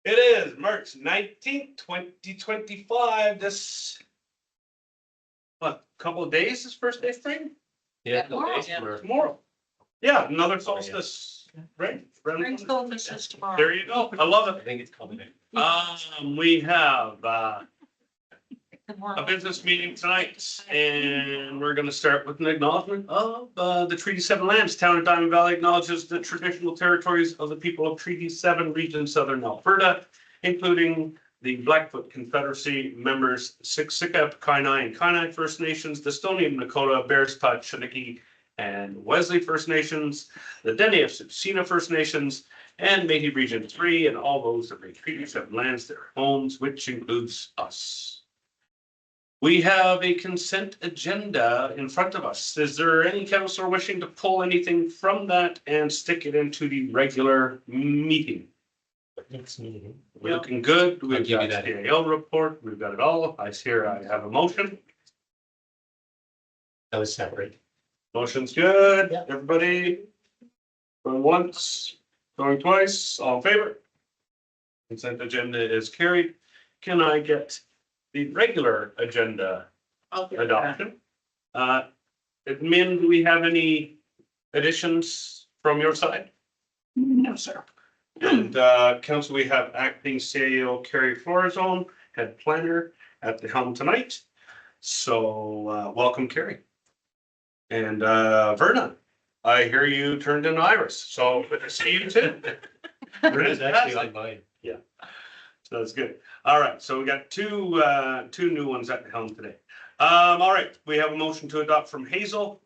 It is March 19th, 2025. This, what, couple of days is first day of spring? Yeah, Tomorrow. Tomorrow. Yeah, another solstice, right? Spring solstice is tomorrow. There you go. I love I it. think it's coming in. We have Tomorrow. a business meeting tonight, and we're gonna start with an acknowledgement of the Treaty Seven lands. Town of Diamond Valley acknowledges the traditional territories of the people of Treaty Seven region, southern Alberta, including the Blackfoot Confederacy members, Siksika, Kainai, and Kainai First Nations, the Stonian Nakota, Bearspaw, Chiniki, and Wesley First Nations, the Dene of Tsuut'ina First Nations, and Métis Region 3, and all those that make Treaty 7 lands their homes, which includes us. We have a consent agenda in front of us. Is there any councillor wishing to pull anything from that and stick it into the regular meeting? Next meeting. We're looking good. I'll We've give you got that. CAO report. We've got it all. I have a motion. That was separate. Motion's good. Yeah. Everybody going once, going twice, all in favor? Consent agenda is carried. Can I get the regular agenda I'll get that. adoption? Admin, do we have any additions from your side? No, sir. And council, we have acting CAO Carrie Florazone, head planner at the helm tonight. So welcome, Carrie. And Verna, I hear you turned into Iris, so good to see you too. It's actually on mine. So that's good. All right, so we got two new ones at the helm today. All right, we have a motion to adopt from Hazel.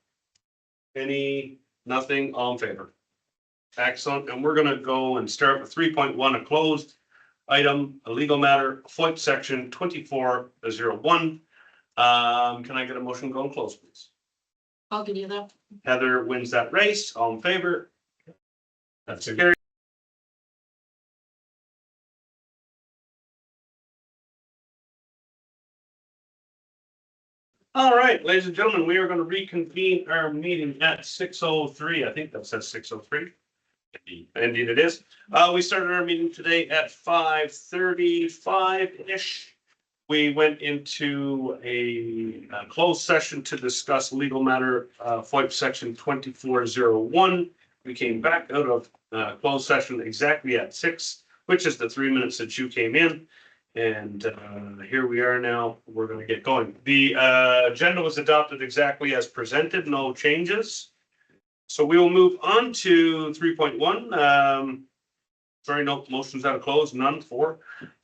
Nothing, all in favor? Excellent, and we're gonna go and start with 3.1, a closed item, a legal matter, FOIP section 2401. Can I get a motion going close, please? I'll give you that. Heather wins that race, all in favor? That's Carrie. All right, ladies and gentlemen, we are going to reconvene our meeting at 6:03. I think that says 6:03. Indeed it is. We started our meeting today at 5:35-ish. We went into a closed session to discuss legal matter, FOIP section 2401. We came back out of closed session exactly at 6, which is the 3 minutes that you came in. And here we are now. We're going to get going. The agenda was adopted exactly as presented, no changes. So we will move on to 3.1. Sorry, no motions out of close, none for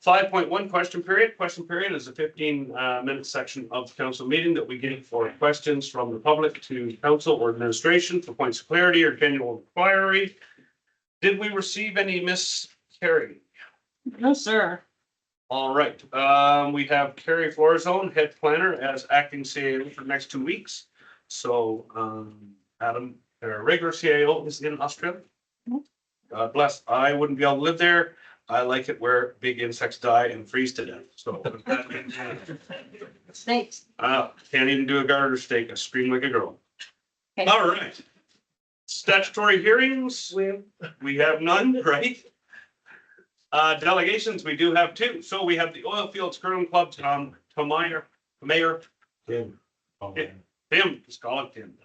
5.1 question period. Question period is a 15-minute section of the council meeting that we give for questions from the public to council or administration for points of clarity or general inquiry. Did we receive any, Miss Carrie? No, sir. All right, we have Carrie Florazone, head planner, as acting CAO for the next 2 weeks. So Adam, our regular CAO is in Australia. God bless. I wouldn't be able to live there. I like it where big insects die and freeze to death. So Snakes. can't even do a garter steak. I scream like a girl. Okay. All right. Statutory hearings, we have none, right? Delegations, we do have 2. So we have the Oil Fields Curling Club, Mayor, Tim. Tim, just call it Tim.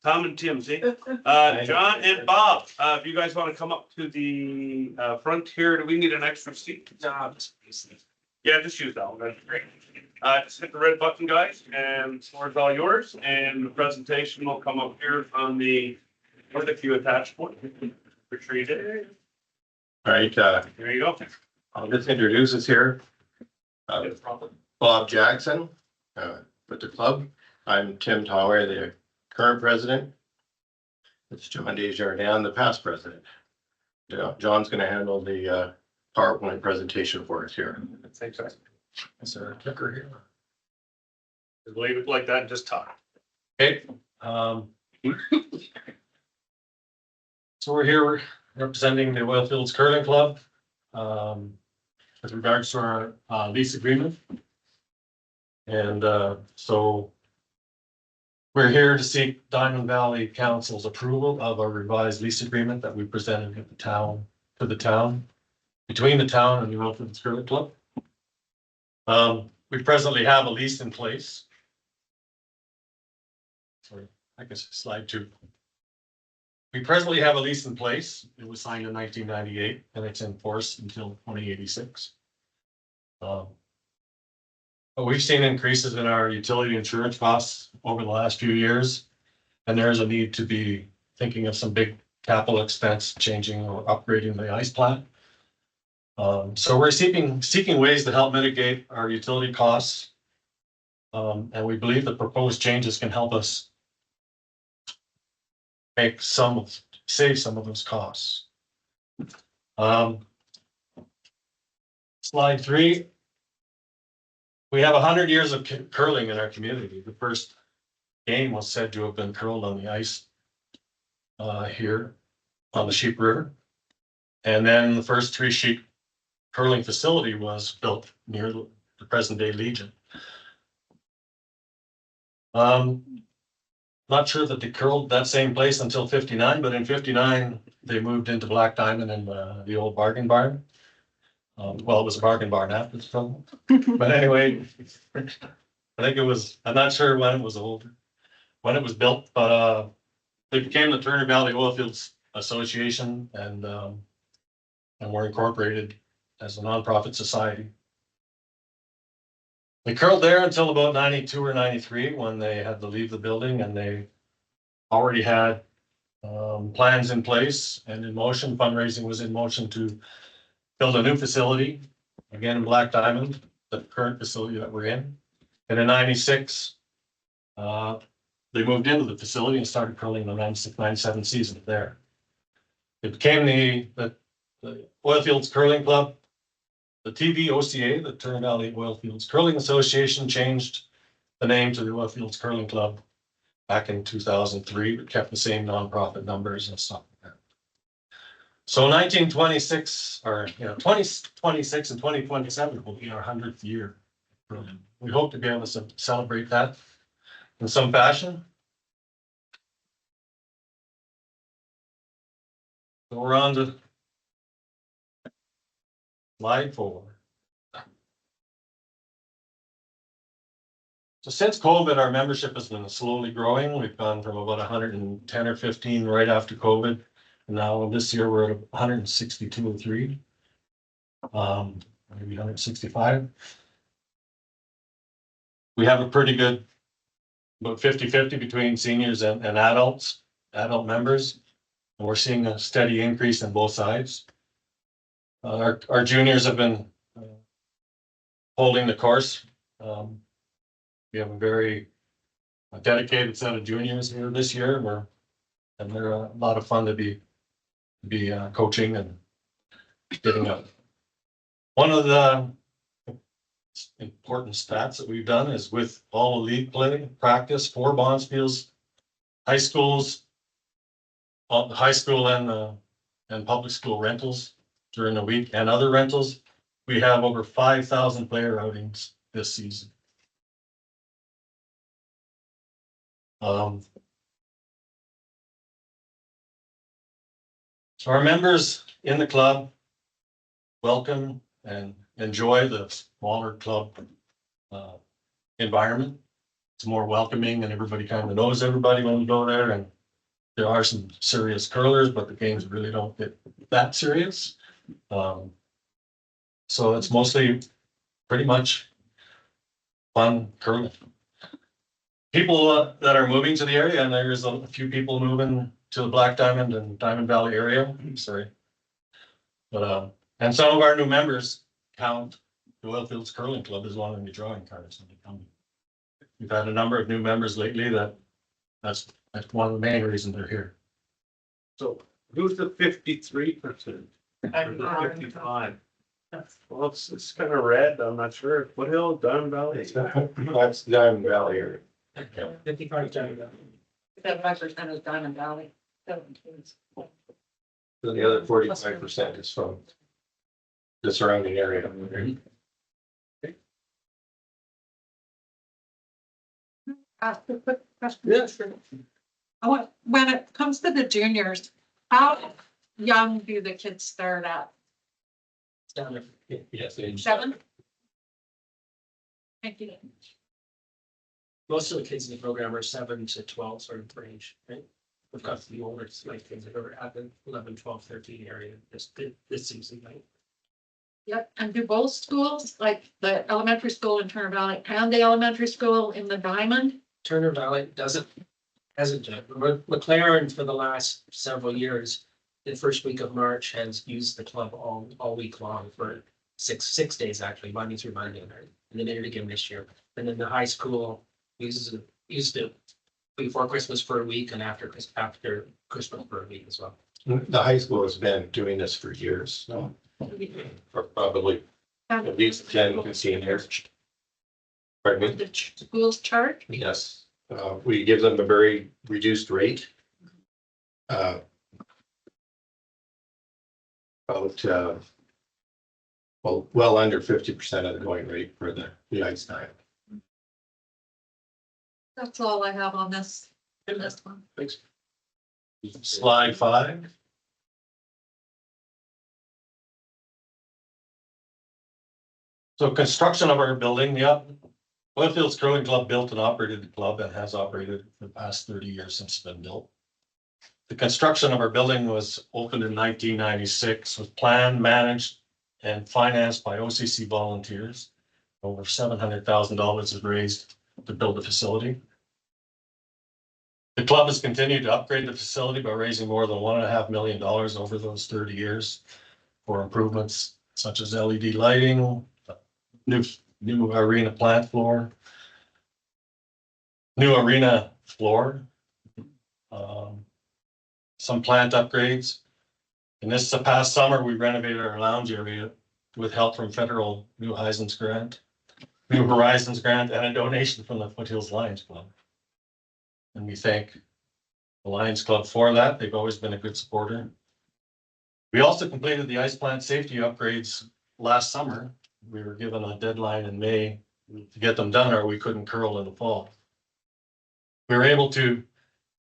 Tom and Tim, see? John and Bob, if you guys want to come up to the front here, do we need an extra seat? Yeah, just use that one. That's great. Just hit the red button, guys, and the floor is all yours. And the presentation will come up here on the, with a few attached points. Retreated. All right, There you go. I'll just introduce us here. Bob Jackson, with the club. I'm Tim Tower, the current president. It's John Desjardins, the past president. John's gonna handle the PowerPoint presentation for us here. Thanks, guys. Is there a clicker here? Just leave it like that and just talk. Okay. So we're here representing the Oil Fields Curling Club with regards to our lease agreement. And so we're here to seek Diamond Valley Council's approval of a revised lease agreement that we presented at the town, to the town. between the town and the Oilfields Curling Club. We presently have a lease in place. Sorry, I guess slide 2. We presently have a lease in place. It was signed in 1998 and it's in force until 2086. But we've seen increases in our utility insurance costs over the last few years. And there's a need to be thinking of some big capital expense changing or upgrading the ice plant. So we're seeking ways to help mitigate our utility costs. And we believe the proposed changes can help us save some of those costs. Slide 3. We have 100 years of curling in our community. The first game was said to have been curled on the ice here on the Sheep River. And then the first 3 sheep curling facility was built near the present day Legion. Not sure that they curled that same place until 59, but in 59, they moved into Black Diamond in the old bargain barn. Well, it was a bargain barn after the film. But anyway, I think it was, I'm not sure when it was when it was built, but they became the Turner Valley Oilfields Association and were incorporated as a nonprofit society. They curled there until about 92 or 93 when they had to leave the building, and they already had plans in place and in motion. Fundraising was in motion to build a new facility, again in Black Diamond, the current facility that we're in. And in 96, they moved into the facility and started curling the 96-97 season there. It became the Oilfields Curling Club. The TVOCA, the Turner Valley Oilfields Curling Association, changed the name to the Oilfields Curling Club back in 2003, but kept the same nonprofit numbers and stuff like that. So 1926, or 2026 and 2027 will be our 100th year. We hope to be able to celebrate that in some fashion. So we're on to slide 4. So since COVID, our membership has been slowly growing. We've gone from about 110 or 15 right after COVID. And now this year we're at 162 or 3. Maybe 165. We have a pretty good, about 50-50 between seniors and adult members. And we're seeing a steady increase in both sides. Our juniors have been holding the course. We have a very dedicated set of juniors here this year. And they're a lot of fun to be coaching and getting up. One of the important stats that we've done is with all the league play practice for Bonspiels, high schools, high school and public school rentals during the week and other rentals. We have over 5,000 player outings this season. So our members in the club welcome and enjoy the smaller club environment. It's more welcoming and everybody kind of knows everybody when we go there, and there are some serious curlers, but the games really don't get that serious. So it's mostly pretty much fun curling. People that are moving to the area, and there's a few people moving to the Black Diamond and Diamond Valley area. Sorry. But and some of our new members count the Oilfields Curling Club as one of the drawing cards when they come. We've had a number of new members lately that's one of the main reasons they're here. So who's the 53%? 55. Well, it's kind of red. I'm not sure. Foothill, Diamond Valley. That's Diamond Valley area. 55 Diamond. 75% is Diamond Valley. So the other 45% is from the surrounding area. Ask a quick question. Yeah, sure. When it comes to the juniors, how young do the kids start at? Down there. Yes. 7? Thank you. Most of the kids in the program are 7 to 12 sort of range, right? We've got the older, like kids that are at the 11, 12, 13 area this season, right? Yep, and do both schools, like the elementary school in Turner Valley and the elementary school in the Diamond? Turner Valley hasn't done. McLaren for the last several years, the first week of March has used the club all week long for six days actually, Monday through Monday, right? And they did it again this year. And then the high school used it before Christmas for a week and after Christmas for a week as well. The high school has been doing this for years, no, for probably at least 10, 15 years. Pardon me? The schools charge? Yes, we give them a very reduced rate. About, well under 50% of the going rate for the ice time. That's all I have on this one. Thanks. Slide 5. So construction of our building, Oilfields Curling Club built and operated the club and has operated for the past 30 years since it's been built. The construction of our building was opened in 1996, was planned, managed, and financed by OCC volunteers. Over $700,000 is raised to build the facility. The club has continued to upgrade the facility by raising more than $1.5 million over those 30 years for improvements such as LED lighting, new arena plant floor, new arena floor, some plant upgrades. And this past summer, we renovated our lounge area with help from federal New Horizons grant, and a donation from the Foothills Lions Club. And we thank the Lions Club for that. They've always been a good supporter. We also completed the ice plant safety upgrades last summer. We were given a deadline in May to get them done, or we couldn't curl in the fall. We were able to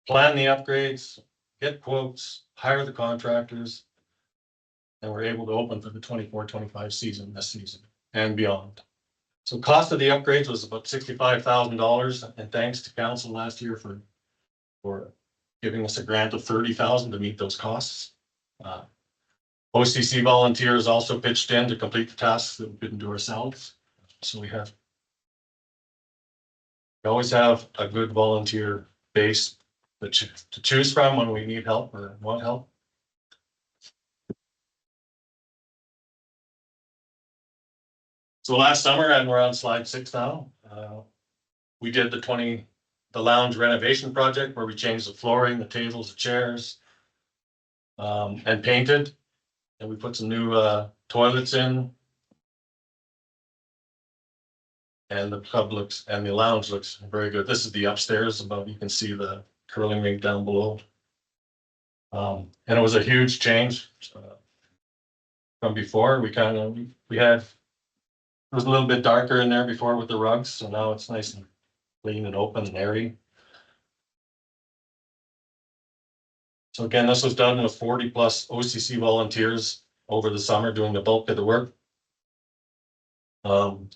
plan the upgrades, get quotes, hire the contractors, and we're able to open for the 24-25 season this season and beyond. So cost of the upgrades was about $65,000, and thanks to council last year for giving us a grant of $30,000 to meet those costs. OCC volunteers also pitched in to complete the tasks that we couldn't do ourselves. So we always have a good volunteer base to choose from when we need help or want help. So last summer, and we're on slide 6 now, we did the lounge renovation project where we changed the flooring, the tables, the chairs, and painted. And we put some new toilets in. And the club looks, and the lounge looks very good. This is the upstairs above. You can see the curling rink down below. And it was a huge change from before. It was a little bit darker in there before with the rugs, so now it's nice and clean and open and airy. So again, this was done with 40+ OCC volunteers over the summer doing the bulk of the work. And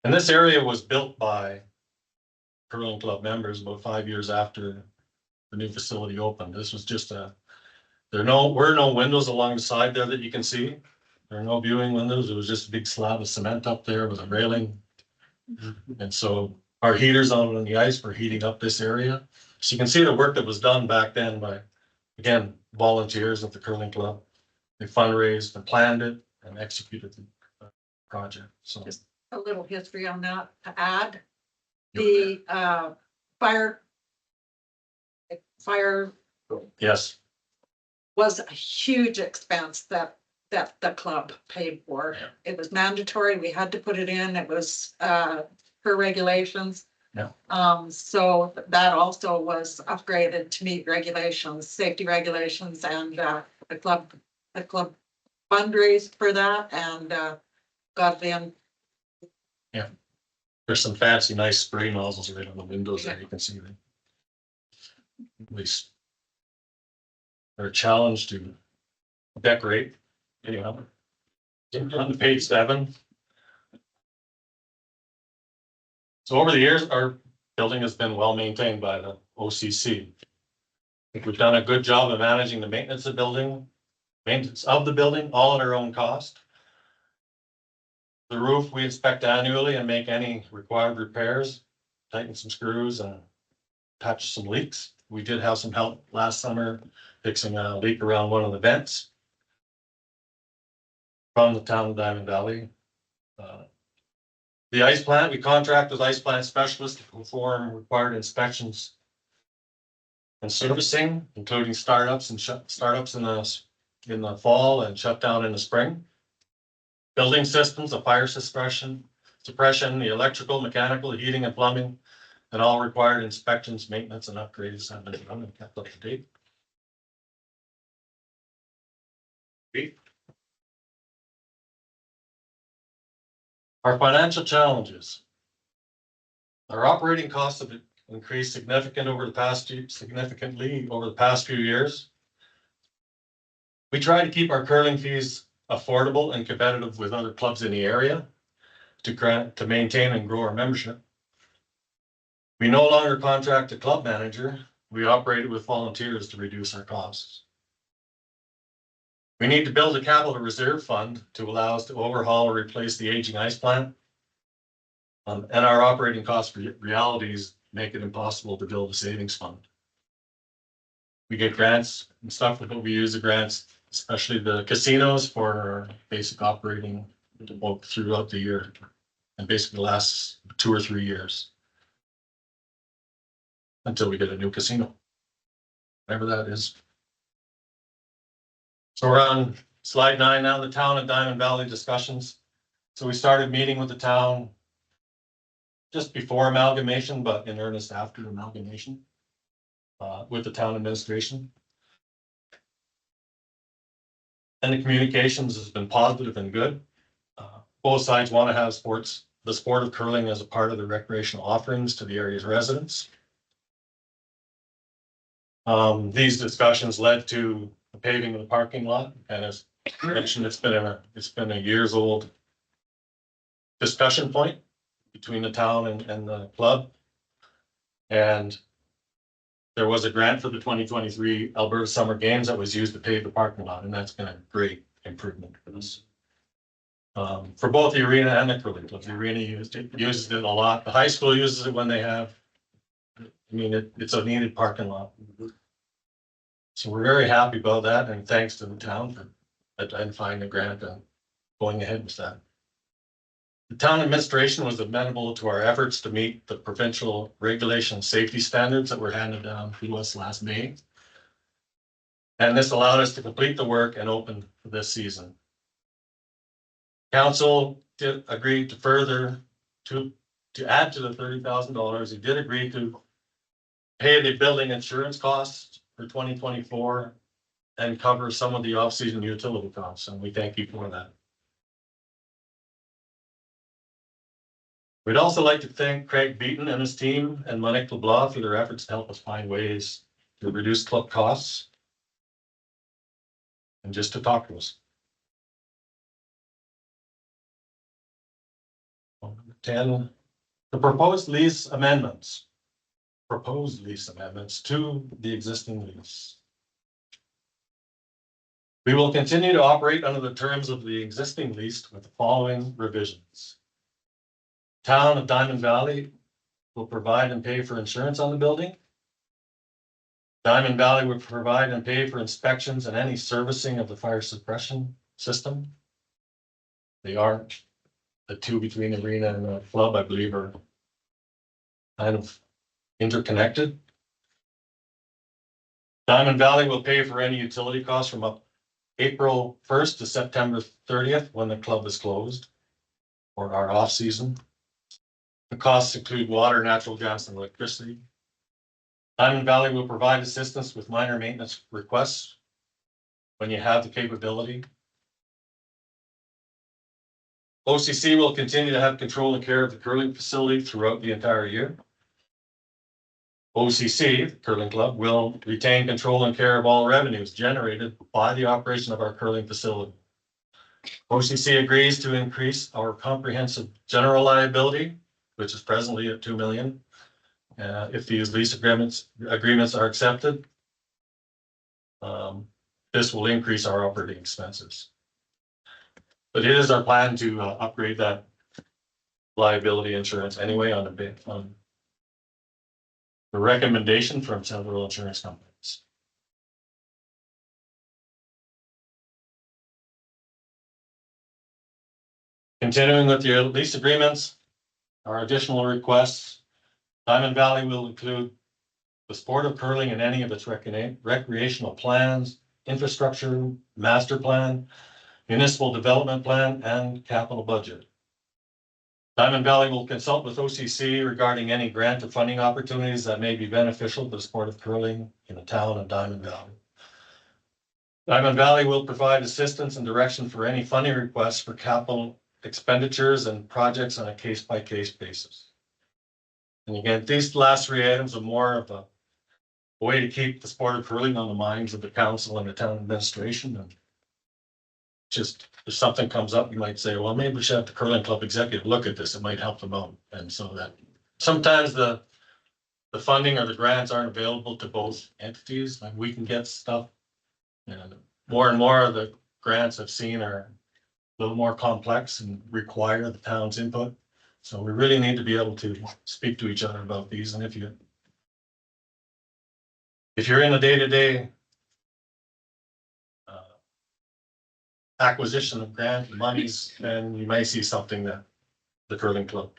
this area was built by curling club members about 5 years after the new facility opened. This was just there were no windows along the side there that you can see. There are no viewing windows. It was just a big slab of cement up there with a railing. And so our heaters on the ice were heating up this area. So you can see the work that was done back then by, again, volunteers of the curling club. They fundraised and planned it and executed the project. So Just a little history on that to add. The fire yes, was a huge expense that the club paid for. Yeah. It was mandatory. We had to put it in. It was per regulations. Yeah. So that also was upgraded to meet regulations, safety regulations, and the club fundraised for that and got it in. there's some fancy, nice spray nozzles right on the windows there. You can see them. At least they're a challenge to decorate anyhow. On to page 7. So over the years, our building has been well maintained by the OCC. I think we've done a good job of managing the maintenance of the building, all at our own cost. The roof, we inspect annually and make any required repairs, tighten some screws and patch some leaks. We did have some help last summer fixing a leak around one of the vents from the town of Diamond Valley. The ice plant, we contract with ice plant specialists to perform required inspections and servicing, including startups in the fall and shutdown in the spring. Building systems, the fire suppression, the electrical, mechanical, heating and plumbing, and all required inspections, maintenance and upgrades have been done and kept up to date. Our financial challenges. Our operating costs have increased significantly over the past few years. We try to keep our curling fees affordable and competitive with other clubs in the area to maintain and grow our membership. We no longer contract a club manager. We operate with volunteers to reduce our costs. We need to build a capital reserve fund to allow us to overhaul or replace the aging ice plant. And our operating cost realities make it impossible to build a savings fund. We get grants and stuff, but we use the grants, especially the casinos, for basic operating throughout the year and basically lasts 2 or 3 years until we get a new casino, whatever that is. So we're on slide 9 now, the town of Diamond Valley discussions. So we started meeting with the town just before amalgamation, but in earnest after amalgamation with the town administration. And the communications has been positive and good. Both sides want to have the sport of curling as a part of the recreational offerings to the area's residents. These discussions led to the paving of the parking lot, and as mentioned, it's been a years old discussion point between the town and the club. And there was a grant for the 2023 Alberta Summer Games that was used to pave the parking lot, and that's been a great improvement for us. For both the arena and the curling club, the arena uses it a lot. The high school uses it when they have. It's a needed parking lot. So we're very happy about that, and thanks to the town for identifying the grant and going ahead with that. The town administration was amenable to our efforts to meet the provincial regulation safety standards that were handed down to us last May. And this allowed us to complete the work and open for this season. Council did agree to further to add to the $30,000. He did agree to pay the building insurance costs for 2024 and cover some of the off-season utility costs, and we thank you for that. We'd also like to thank Craig Beaton and his team and Monique LeBlanc for their efforts to help us find ways to reduce club costs and just to talk to us. 10, the proposed lease amendments to the existing lease. We will continue to operate under the terms of the existing lease with the following revisions. Town of Diamond Valley will provide and pay for insurance on the building. Diamond Valley will provide and pay for inspections and any servicing of the fire suppression system. They aren't. The two between the arena and the club, I believe, are kind of interconnected. Diamond Valley will pay for any utility costs from April 1st to September 30th when the club is closed or our off season. The costs include water, natural gas, and electricity. Diamond Valley will provide assistance with minor maintenance requests when you have the capability. OCC will continue to have control and care of the curling facility throughout the entire year. OCC, the curling club, will retain control and care of all revenues generated by the operation of our curling facility. OCC agrees to increase our comprehensive general liability, which is presently at 2 million. If these lease agreements are accepted, this will increase our operating expenses. But it is our plan to upgrade that liability insurance anyway on the recommendation from several insurance companies. Continuing with the lease agreements, our additional requests, Diamond Valley will include the sport of curling in any of its recreational plans, infrastructure, master plan, municipal development plan, and capital budget. Diamond Valley will consult with OCC regarding any grant or funding opportunities that may be beneficial to the sport of curling in the town of Diamond Valley. Diamond Valley will provide assistance and direction for any funding requests for capital expenditures and projects on a case-by-case basis. And again, these last three items are more of a way to keep the sport of curling on the minds of the council and the town administration. And just if something comes up, you might say, well, maybe we should have the curling club executive look at this. It might help them out. And so that sometimes the funding or the grants aren't available to both entities. Like we can get stuff, and more of the grants I've seen are a little more complex and require the town's input. So we really need to be able to speak to each other about these. And if you're in a day-to-day acquisition of grant monies, then you may see something that the curling club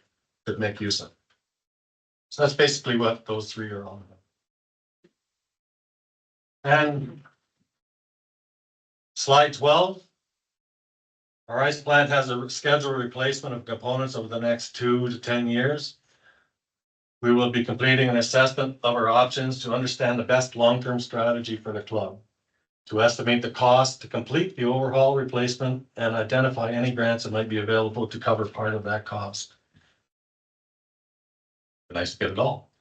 could make use of. So that's basically what those three are on. And slide 12. Our ice plant has a scheduled replacement of components over the next 2 to 10 years. We will be completing an assessment of our options to understand the best long-term strategy for the club, to estimate the cost to complete the overhaul replacement and identify any grants that might be available to cover part of that cost. Nice to get it all.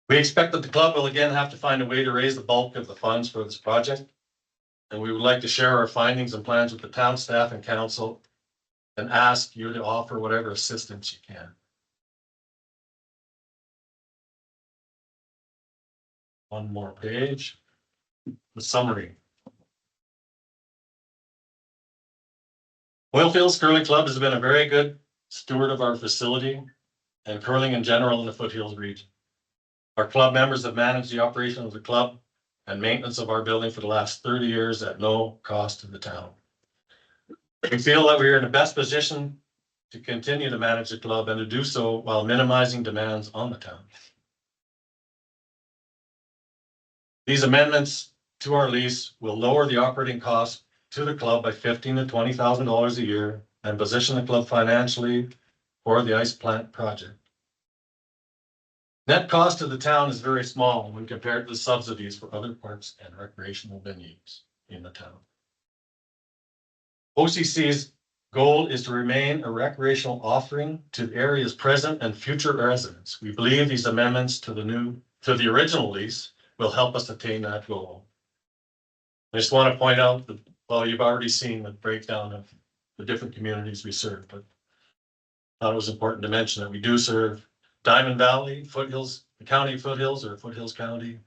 We expect that the club will again have to find a way to raise the bulk of the funds for this project. And we would like to share our findings and plans with the town staff and council and ask you to offer whatever assistance you can. One more page. The summary. Oilfields Curling Club has been a very good steward of our facility and curling in general in the Foothills region. Our club members have managed the operation of the club and maintenance of our building for the last 30 years at no cost to the town. We feel that we are in the best position to continue to manage the club and to do so while minimizing demands on the town. These amendments to our lease will lower the operating costs to the club by $15,000 to $20,000 a year and position the club financially for the ice plant project. Net cost to the town is very small when compared to the subsidies for other parks and recreational venues in the town. OCC's goal is to remain a recreational offering to the area's present and future residents. We believe these amendments to the original lease will help us attain that goal. I just want to point out that, well, you've already seen the breakdown of the different communities we serve, but I thought it was important to mention that we do serve Diamond Valley, Foothills, the county of Foothills or Foothills County,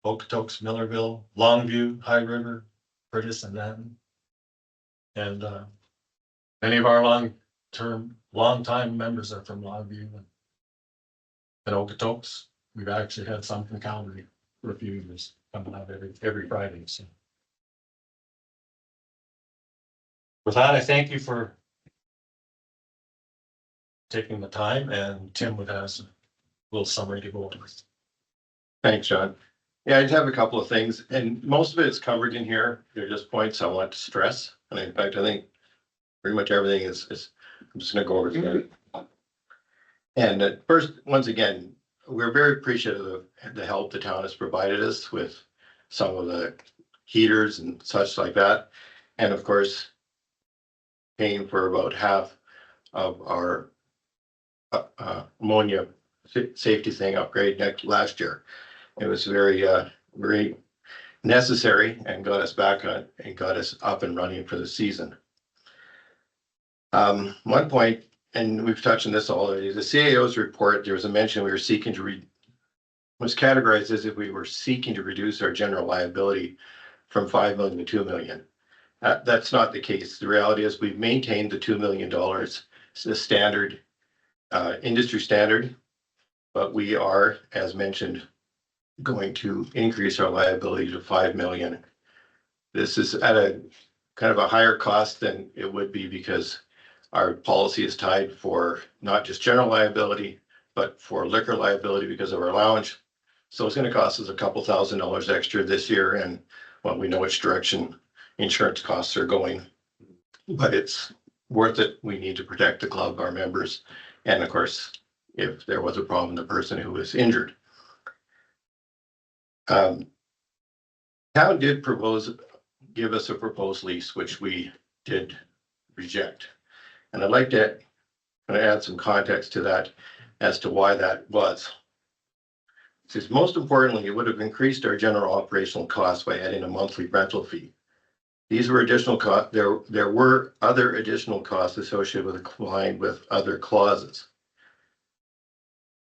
Okotoks, Millerville, Longview, High River, Curtis, and Nanton. And many of our long-time members are from Longview and Okotoks. We've actually had some from Calgary for a few years coming out every Friday. So with that, I thank you for taking the time, and Tim would have a little summary to go over. Thanks, John. Yeah, I just have a couple of things, and most of it is covered in here. They're just points I want to stress. And in fact, I think pretty much everything is I'm just gonna go over it. And first, once again, we're very appreciative of the help the town has provided us with some of the heaters and such like that. And of course, paying for about half of our ammonia safety thing upgrade last year. It was very necessary and got us back on and got us up and running for the season. One point, and we've touched on this already, the CAO's report, there was a mention we were seeking to was categorized as if we were seeking to reduce our general liability from 5 million to 2 million. That's not the case. The reality is we've maintained the $2 million, it's the standard, industry standard, but we are, as mentioned, going to increase our liability to 5 million. This is at a kind of a higher cost than it would be because our policy is tied for not just general liability, but for liquor liability because of our lounge. So it's going to cost us a couple $1,000s extra this year, and well, we know which direction insurance costs are going, but it's worth it. We need to protect the club, our members, and of course, if there was a problem, the person who was injured. Town did give us a proposed lease, which we did reject. And I'd like to add some context to that as to why that was. Since most importantly, it would have increased our general operational costs by adding a monthly rental fee. These were additional costs. There were other additional costs associated with complying with other clauses.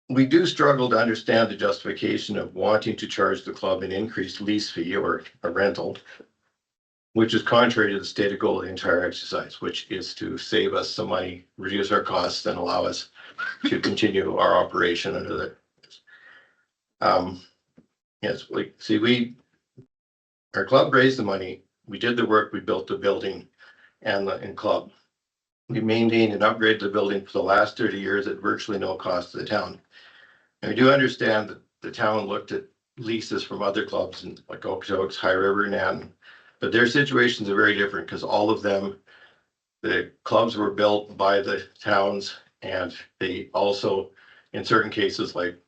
We do struggle to understand the justification of wanting to charge the club an increased lease fee or a rental, which is contrary to the stated goal of the entire exercise, which is to save us some money, reduce our costs, and allow us to continue our operation under the. Yes, our club raised the money, we did the work, we built the building and club. We maintained and upgraded the building for the last 30 years at virtually no cost to the town. And we do understand that the town looked at leases from other clubs and like Okotoks, High River, and Anton, but their situations are very different because all of them, the clubs were built by the towns, and they also, in certain cases like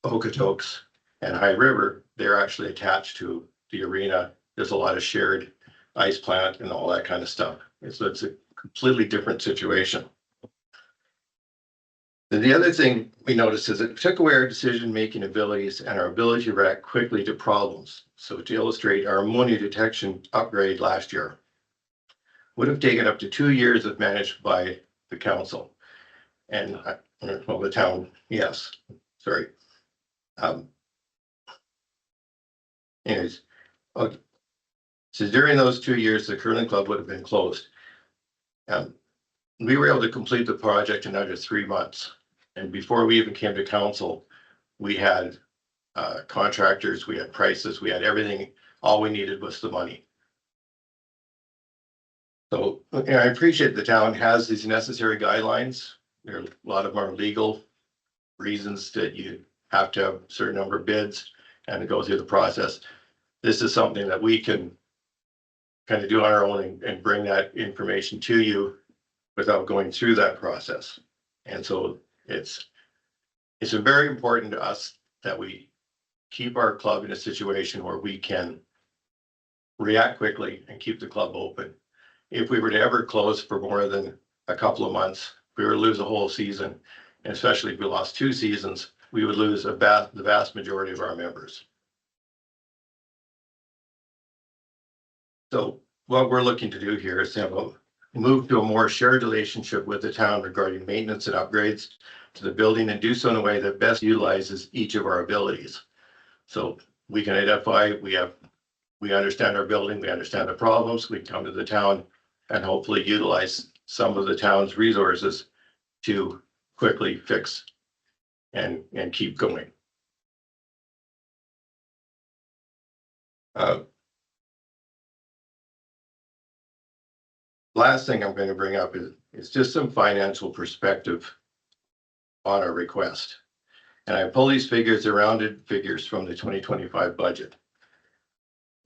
Okotoks and High River, they're actually attached to the arena. There's a lot of shared ice plant and all that kind of stuff. So it's a completely different situation. And the other thing we noticed is it took away our decision-making abilities and our ability to react quickly to problems. So to illustrate, our ammonia detection upgrade last year would have taken up to 2 years if managed by the council. And well, the town, yes, sorry. Anyways, okay. So during those 2 years, the curling club would have been closed. We were able to complete the project in under 3 months. And before we even came to council, we had contractors, we had prices, we had everything. All we needed was the money. So I appreciate the town has these necessary guidelines. There are a lot of our legal reasons that you have to have a certain number of bids and go through the process. This is something that we can kind of do on our own and bring that information to you without going through that process. And so it's very important to us that we keep our club in a situation where we can react quickly and keep the club open. If we were to ever close for more than a couple of months, we were to lose a whole season, and especially if we lost 2 seasons, we would lose the vast majority of our members. So what we're looking to do here is to move to a more shared relationship with the town regarding maintenance and upgrades to the building, and do so in a way that best utilizes each of our abilities. So we can identify, we understand our building, we understand the problems, we can come to the town and hopefully utilize some of the town's resources to quickly fix and keep going. Last thing I'm going to bring up is just some financial perspective on our request. And I pull these figures, they're rounded figures from the 2025 budget.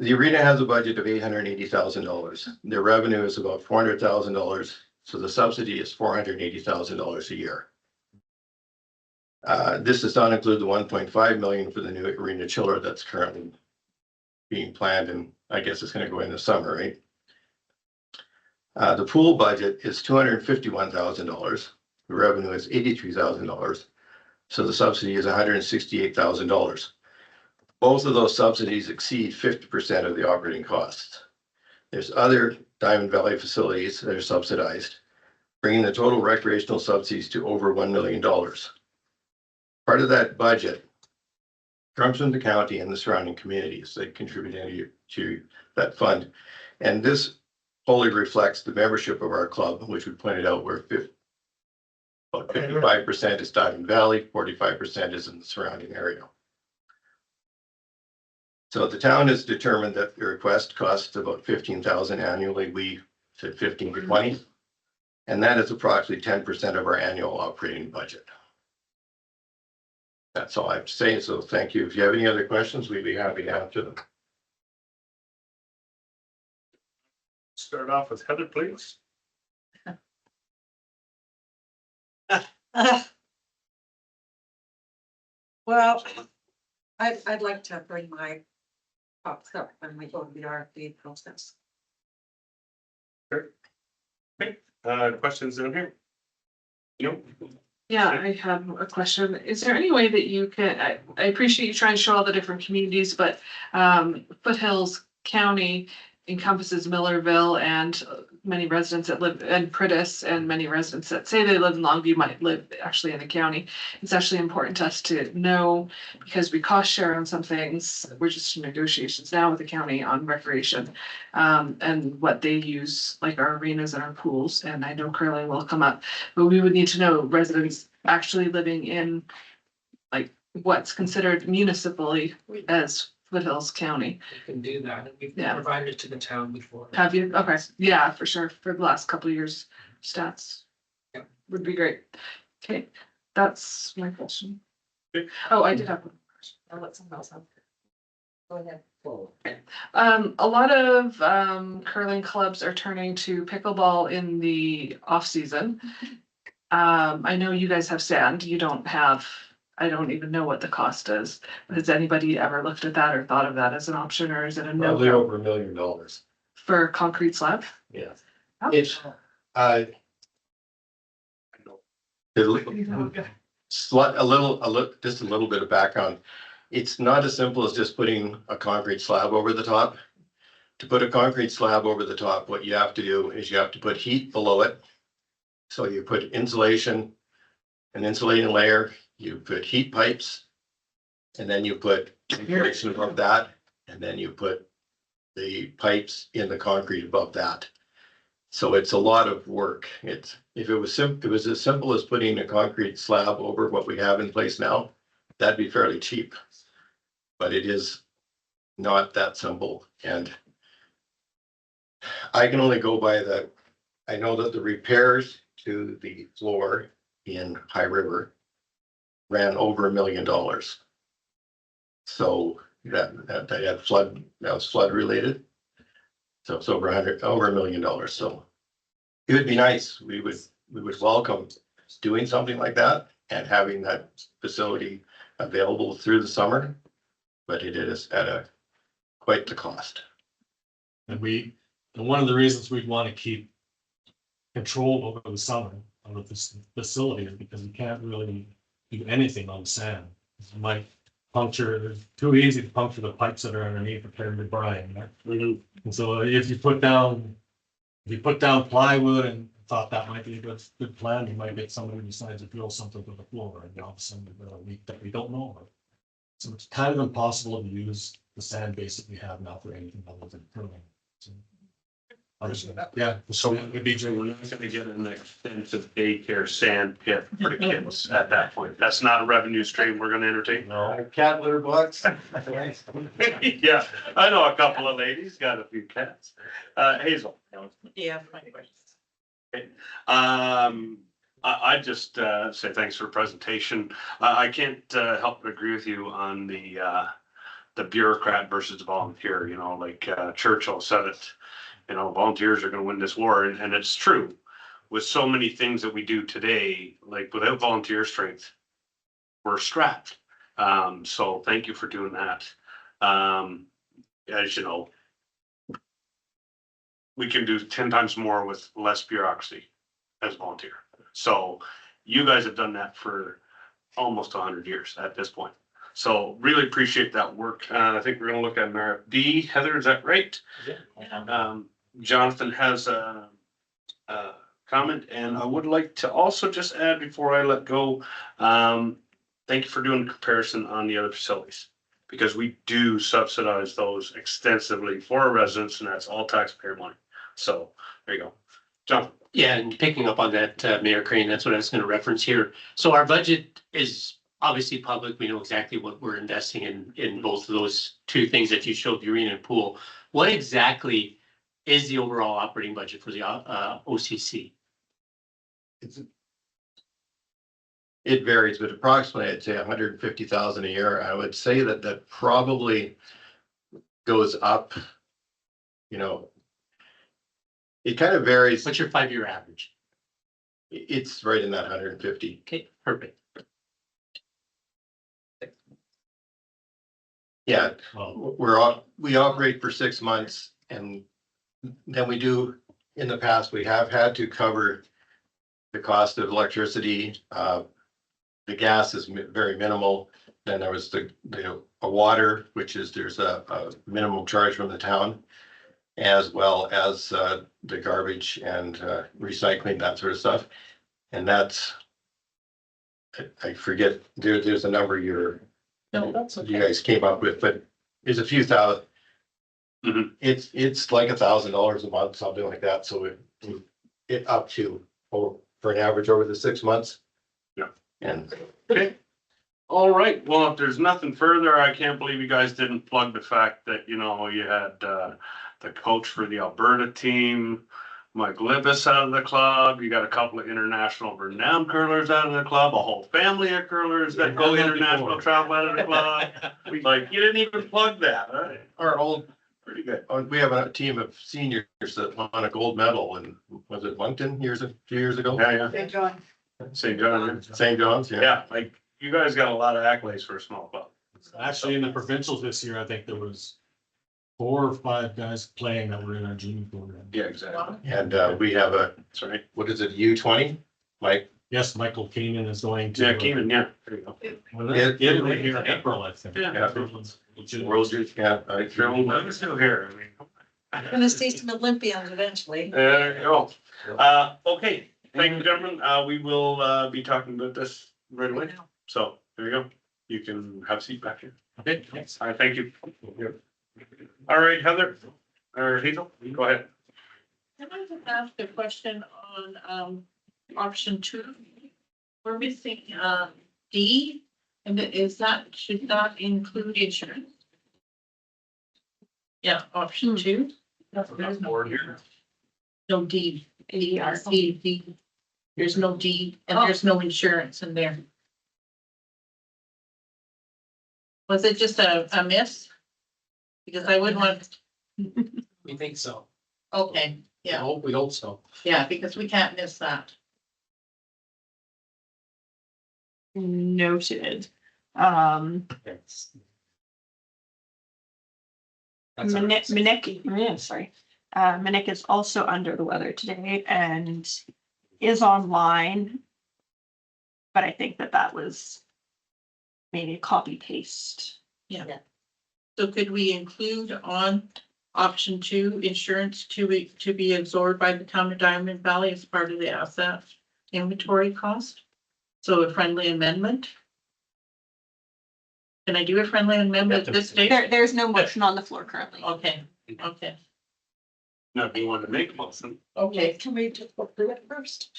The arena has a budget of $880,000. Their revenue is about $400,000. So the subsidy is $480,000 a year. This does not include the $1.5 million for the new arena chiller that's currently being planned, and I guess it's going to go in the summer, right? The pool budget is $251,000. The revenue is $83,000. So the subsidy is $168,000. Both of those subsidies exceed 50% of the operating costs. There's other Diamond Valley facilities that are subsidized. bringing the total recreational subsidies to over $1 million. Part of that budget comes from the county and the surrounding communities that contribute to that fund. And this fully reflects the membership of our club, which we pointed out where about 55% is Diamond Valley, 45% is in the surrounding area. So the town has determined that the request costs about $15,000 annually. We said 15 to 20. And that is approximately 10% of our annual operating budget. That's all I have to say. So thank you. If you have any other questions, we'd be happy to answer them. Start off with Heather, please. Well, I'd like to bring my thoughts up when we go to the RFP process. Questions in here? Nope. Yeah, I have a question. Is there any way that you can, I appreciate you trying to show all the different communities, but Foothills County encompasses Millerville and many residents that live in Pritis and many residents that say they live in Longview might live actually in the county. It's actually important to us to know because we cost share on some things. We're just in negotiations now with the county on recreation and what they use, like our arenas and our pools. And I know curling will come up, but we would need to know residents actually living in like what's considered municipally as Foothills County. We can do that. We've Yeah. provided it to the town before. Have you? Okay, yeah, for sure. For the last couple of years, stats. Yep. Would be great. Okay, that's my question. Okay. Oh, I did have one question. I'll let someone else have. Go ahead. A lot of curling clubs are turning to pickleball in the off season. I know you guys have sand. You don't have. I don't even know what the cost is. Has anybody ever looked at that or thought of that as an option, or is it a Probably no over $1 million. for concrete slab? Yeah. Oh. It's, just a little bit of background. It's not as simple as just putting a concrete slab over the top. To put a concrete slab over the top, what you have to do is you have to put heat below it. So you put insulation, an insulating layer, you put heat pipes, and then you put insulation above that, and then you put the pipes in the concrete above that. So it's a lot of work. If it was as simple as putting a concrete slab over what we have in place now, that'd be fairly cheap. But it is not that simple. And I can only go by that. I know that the repairs to the floor in High River ran over $1 million. So that was flood related. So it's over $1 million. So it would be nice. We would welcome doing something like that and having that facility available through the summer, but it is at quite the cost. And one of the reasons we'd want to keep control over the summer of this facility is because you can't really do anything on sand. You might puncture, it's too easy to puncture the pipes that are underneath the pyramid brine. Right? And so if you put down plywood and thought that might be a good plan, you might get somebody who decides to drill something to the floor and all of a sudden you've got a leak that we don't know about. So it's kind of impossible to use the sand base that we have now for anything other than curling. So, yeah, So it would be we're not gonna get an extensive daycare sand pit for the kids at that point. That's not a revenue stream we're gonna entertain. no. Cat litter box. Yeah, I know a couple of ladies, got a few cats. Hazel. Yeah, my questions. I just say thanks for the presentation. I can't help but agree with you on the bureaucrat versus the volunteer, you know, like Churchill said it. You know, volunteers are gonna win this war, and it's true. With so many things that we do today, like without volunteer strength, we're strapped. So thank you for doing that. As you know, we can do 10 times more with less bureaucracy as volunteer. So you guys have done that for almost 100 years at this point. So really appreciate that work. I think we're gonna look at an RFD. Heather, is that right? Jonathan has a comment, and I would like to also just add before I let go, thank you for doing the comparison on the other facilities. Because we do subsidize those extensively for our residents, and that's all taxpayer money. So there you go. John. Yeah, and picking up on that, Mayor Crane, that's what I was gonna reference here. So our budget is obviously public. We know exactly what we're investing in both of those two things that you showed, the arena and pool. What exactly is the overall operating budget for the OCC? It varies, but approximately I'd say 150,000 a year. I would say that probably goes up. You know, it kind of varies. What's your 5-year average? It's right in that 150. Okay, perfect. Yeah, Well, we operate for 6 months, and then we do, in the past, we have had to cover the cost of electricity. The gas is very minimal. Then there was the water, which is there's a minimum charge from the town, as well as the garbage and recycling, that sort of stuff. And that's, I forget, there's a number you guys came up with, but there's a few thousand. Mhm. It's like $1,000 a month, something like that. So it up to, for an average over the 6 months. Yeah. And Okay. All right. Well, if there's nothing further, I can't believe you guys didn't plug the fact that, you know, you had the coach for the Alberta team, Mike Libis out of the club. You got a couple of international renowned curlers out of the club, a whole family of curlers that go international travel out of the club. Like, you didn't even plug that, huh? our old, Pretty good. we have a team of seniors that won a gold medal, and was it Moncton a few years ago? Yeah, yeah. Enjoy. St. John. St. John's, yeah. Yeah, like, you guys got a lot of accolades for a small club. actually, in the provincials this year, I think there was 4 or 5 guys playing that were in our junior program. Yeah, exactly. And we have That's right. what is it, U20? Mike, Yes, Michael Keenan is going to. Yeah, Keenan, yeah. There you go. Italy here in April, I think. Yeah. World Youth, yeah. I'm still here. I mean. Gonna see some Olympians eventually. There you go. Okay, thank you, gentlemen. We will be talking about this right away. So there you go. You can have a seat back here. Okay, thanks. All right, thank you. All right, Heather, or Hazel, go ahead. Can I just ask a question on option 2? We're missing D, and should that include insurance? Yeah, option 2. There's no board here. No D. D. There's no D and there's no insurance in there. Was it just a miss? Because I wouldn't want, We think so. okay, yeah, We hope so. yeah, because we can't miss that. Noted. That's our- Minik is also under the weather today and is online. But I think that was maybe a copy paste. Yeah. So could we include on option 2, insurance to be absorbed by the town of Diamond Valley as part of the asset inventory cost? So a friendly amendment? Can I do a friendly amendment at this stage? There's no motion on the floor currently. Okay, okay, No, if you want to make a motion. okay. Can we just go through it first?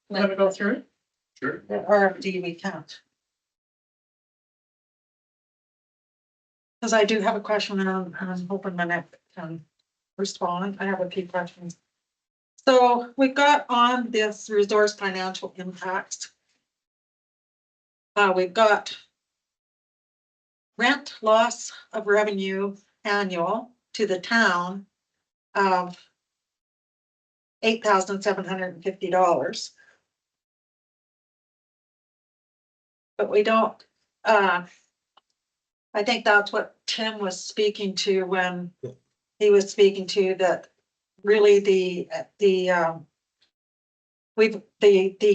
Want to go through it? Sure. The RFD we can't. Because I do have a question, and I'm hoping Minette can respond. I have a few questions. So we've got on this resource financial impacts. We've got rent loss of revenue annual to the town of $8,750. But we don't, I think that's what Tim was speaking to when he was speaking to that really the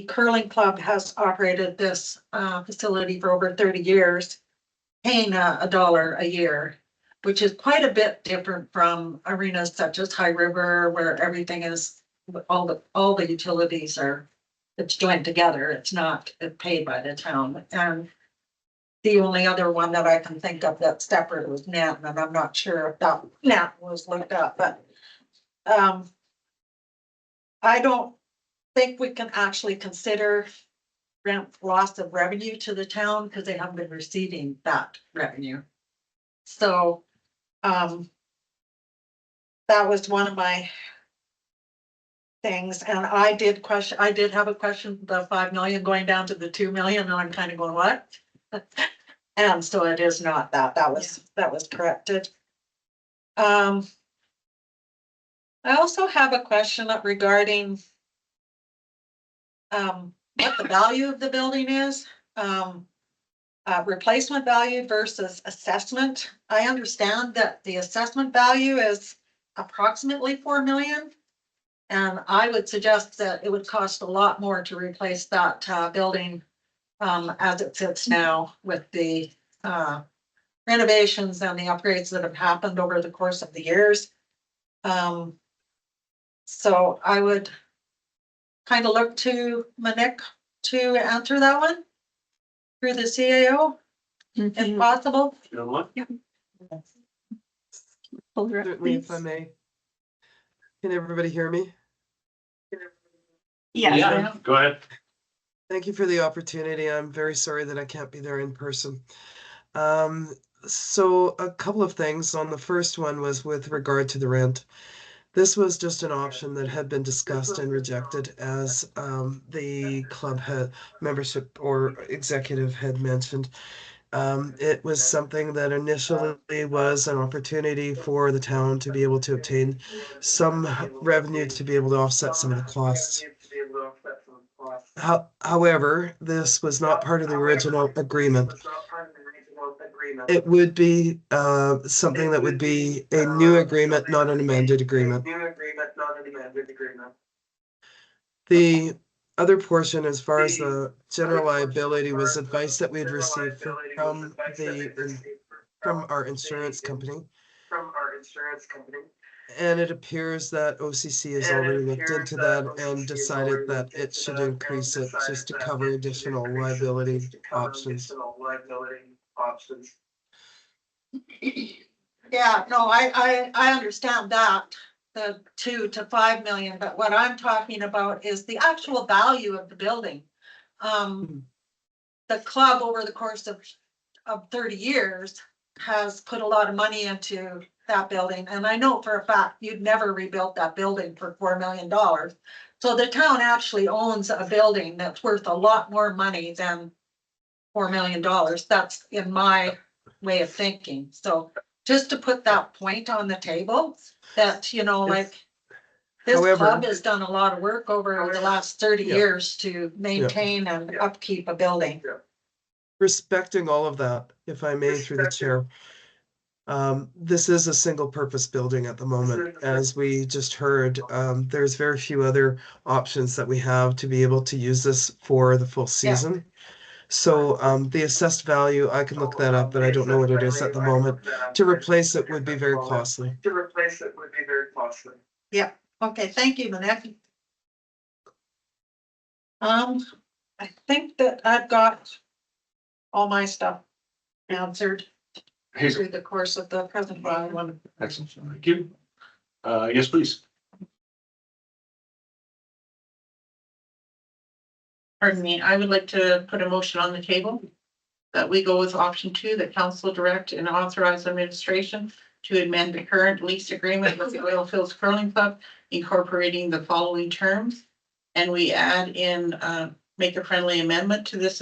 curling club has operated this facility for over 30 years, paying $1 a year, which is quite a bit different from arenas such as High River, where everything is all the utilities are, it's joined together. It's not paid by the town. And the only other one that I can think of that's separate was Net, and I'm not sure if that Net was looked up, but I don't think we can actually consider rent loss of revenue to the town because they haven't been receiving that revenue. So, that was one of my things, and I did have a question, the 5 million going down to the 2 million, and I'm kind of going, what? And so it is not that, that was corrected. I also have a question regarding what the value of the building is, replacement value versus assessment. I understand that the assessment value is approximately 4 million. And I would suggest that it would cost a lot more to replace that building as it sits now with the renovations and the upgrades that have happened over the course of the years. So I would kind of look to Monique to answer that one through the CAO, if possible. You know what? Certainly, if I may. Can everybody hear me? Yes, Go ahead. Thank you for the opportunity. I'm very sorry that I can't be there in person. So a couple of things. On the first one was with regard to the rent. This was just an option that had been discussed and rejected as the club had membership or executive had mentioned. It was something that initially was an opportunity for the town to be able to obtain some revenue to be able to offset some of the costs. However, this was not part of the original agreement. It would be something that would be a new agreement, not an amended agreement. The other portion, as far as the general liability, was advice that we had received from our insurance company. And it appears that OCC has already looked into that and decided that it should increase it just to cover additional liability options. Yeah, no, I understand that, the 2 to 5 million, but what I'm talking about is the actual value of the building. The club over the course of 30 years has put a lot of money into that building, and I know for a fact you'd never rebuilt that building for $4 million. So the town actually owns a building that's worth a lot more money than $4 million. That's in my way of thinking. So just to put that point on the table, that, you know, like, this However- club has done a lot of work over the last 30 Yeah. years to maintain and upkeep a building. Respecting all of that, if I may, through the chair. This is a single purpose building at the moment. As we just heard, there's very few other options that we have to be able to use this for the full season. So the assessed value, I can look that up, but I don't know what it is at the moment. To replace it would be very costly. Yeah, okay, thank you, Manette. I think that I've got all my stuff answered Hazel. through the course of the present one. Excellent. Thank you. Yes, please. Pardon me, I would like to put a motion on the table that we go with option 2, that council direct and authorize administration to amend the current lease agreement with the Oilfields Curling Club, incorporating the following terms. And we add in, make a friendly amendment to this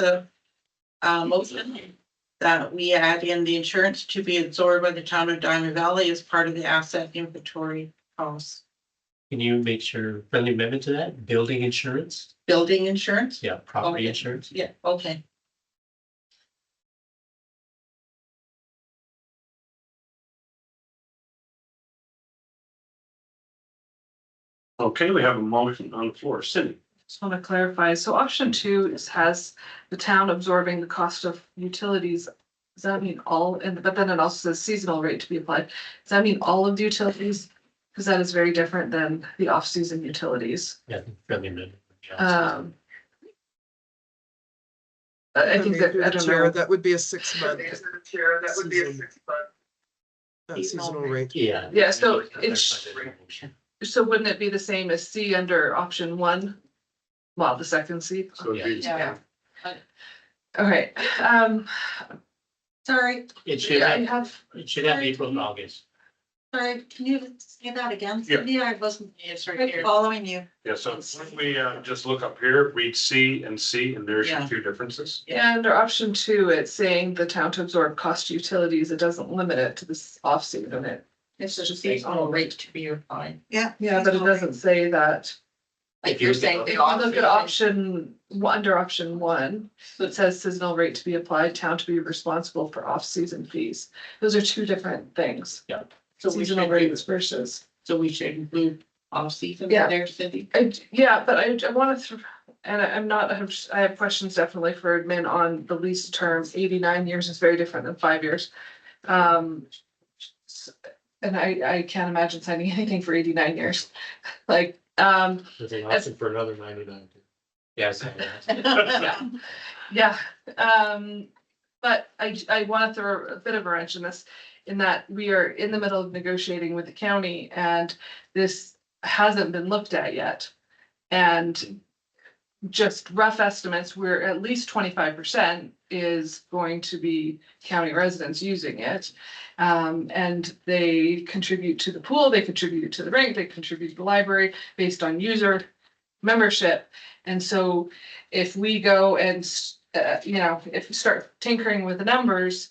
motion, that we add in the insurance to be absorbed by the town of Diamond Valley as part of the asset inventory costs. Can you make sure friendly amendment to that? Building insurance? Building insurance? Yeah, property Okay. insurance. Yeah, okay. Okay, we have a motion on the floor. Cindy. Just want to clarify, so option 2 has the town absorbing the cost of utilities. Does that mean all, and but then it also says seasonal rate to be applied. Does that mean all of the utilities because that is very different than the off-season utilities. Yeah, friendly amendment. Yeah. I think that, I don't Chair, know. that would be a 6-month seasonal rate. Yeah. Yeah, so it's, so wouldn't it be the same as C under option 1? Well, the second C. So it'd be- Yeah. Okay, Sorry, It should I have, have, it should have April and August. sorry, can you say that again? Yeah. Cindy? I wasn't It's right here. following you. Yeah, so when we just look up here, read C, and there's your Yeah. two differences. yeah, under option 2, it's saying the town to absorb cost utilities. It doesn't limit it to this off-season. It's just a seasonal rate to be applied. Yeah. Yeah, but it doesn't say that. Like you're saying. If you look at under option 1, it says seasonal rate to be applied, town to be responsible for off-season fees. Those are two different things. So we Seasonal should, rates versus. so we should include off-season Yeah. there, Cindy? Yeah, but I want to, and I'm not, I have questions definitely for admin on the lease term. 89 years is very different than 5 years. And I can't imagine signing anything for 89 years. Like, There's an option for another 99. Yes. yeah, but I want to throw a bit of a wrench in this, in that we are in the middle of negotiating with the county and this hasn't been looked at yet. And just rough estimates, we're at least 25% is going to be county residents using it. And they contribute to the pool, they contribute to the rink, they contribute to the library based on user membership. And so if we go and, if we start tinkering with the numbers,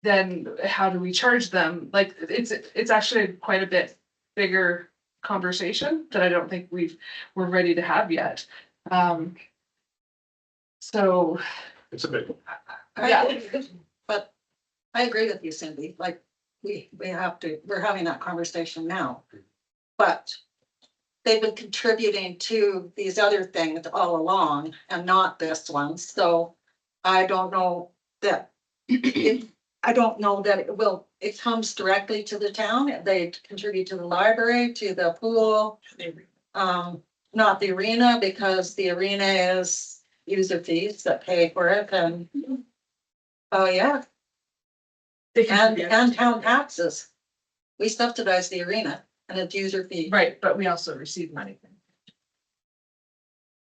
then how do we charge them? Like, it's actually quite a bit bigger conversation that I don't think we're ready to have yet. So, It's a big, yeah. But I agree with you, Cindy, like, we're having that conversation now. But they've been contributing to these other things all along and not this one, so I don't know that. I don't know that it comes directly to the town, they contribute to the library, to the pool. Not the arena, because the arena is user fees that pay for it, and oh, yeah, and town taxes. We subsidize the arena and it's user fee. Right, but we also receive money.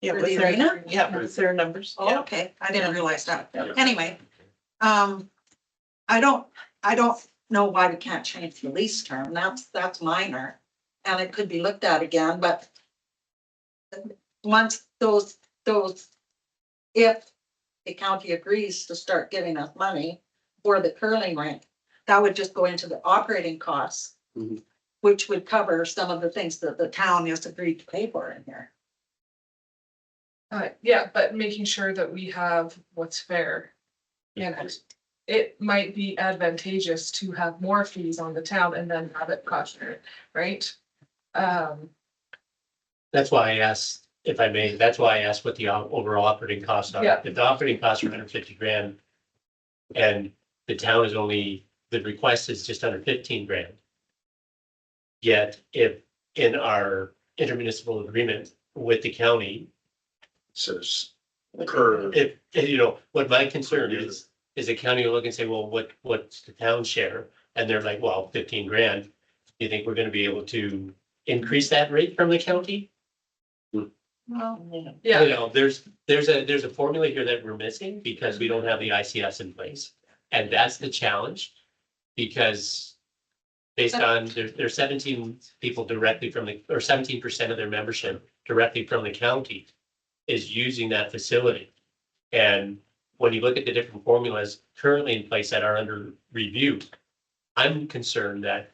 Yeah, with the arena? Yeah, with their numbers. Oh, okay, I didn't realize that. Yeah. Anyway, I don't know why we can't change the lease term. That's minor. And it could be looked at again, but once those, if the county agrees to start giving us money for the curling rink, that would just go into the operating costs, Mhm. which would cover some of the things that the town has agreed to pay for in here. Yeah, but making sure that we have what's fair. And it might be advantageous to have more fees on the town and then have it cost shared, right? That's why I asked, if I may, that's why I asked what the overall operating costs are. Yeah. If the operating costs are $150,000 and the town is only, the request is just under $15,000. Yet if in our intermunicipal agreement with the county, says curve. if, what my concern is the county will look and say, well, what's the town share? And they're like, well, $15,000. Do you think we're gonna be able to increase that rate from the county? Well, Yeah, There's a formula here that we're missing because we don't have the ICS in place. And that's the challenge. Because based on, there's 17 people directly from or 17% of their membership directly from the county is using that facility. And when you look at the different formulas currently in place that are under review, I'm concerned that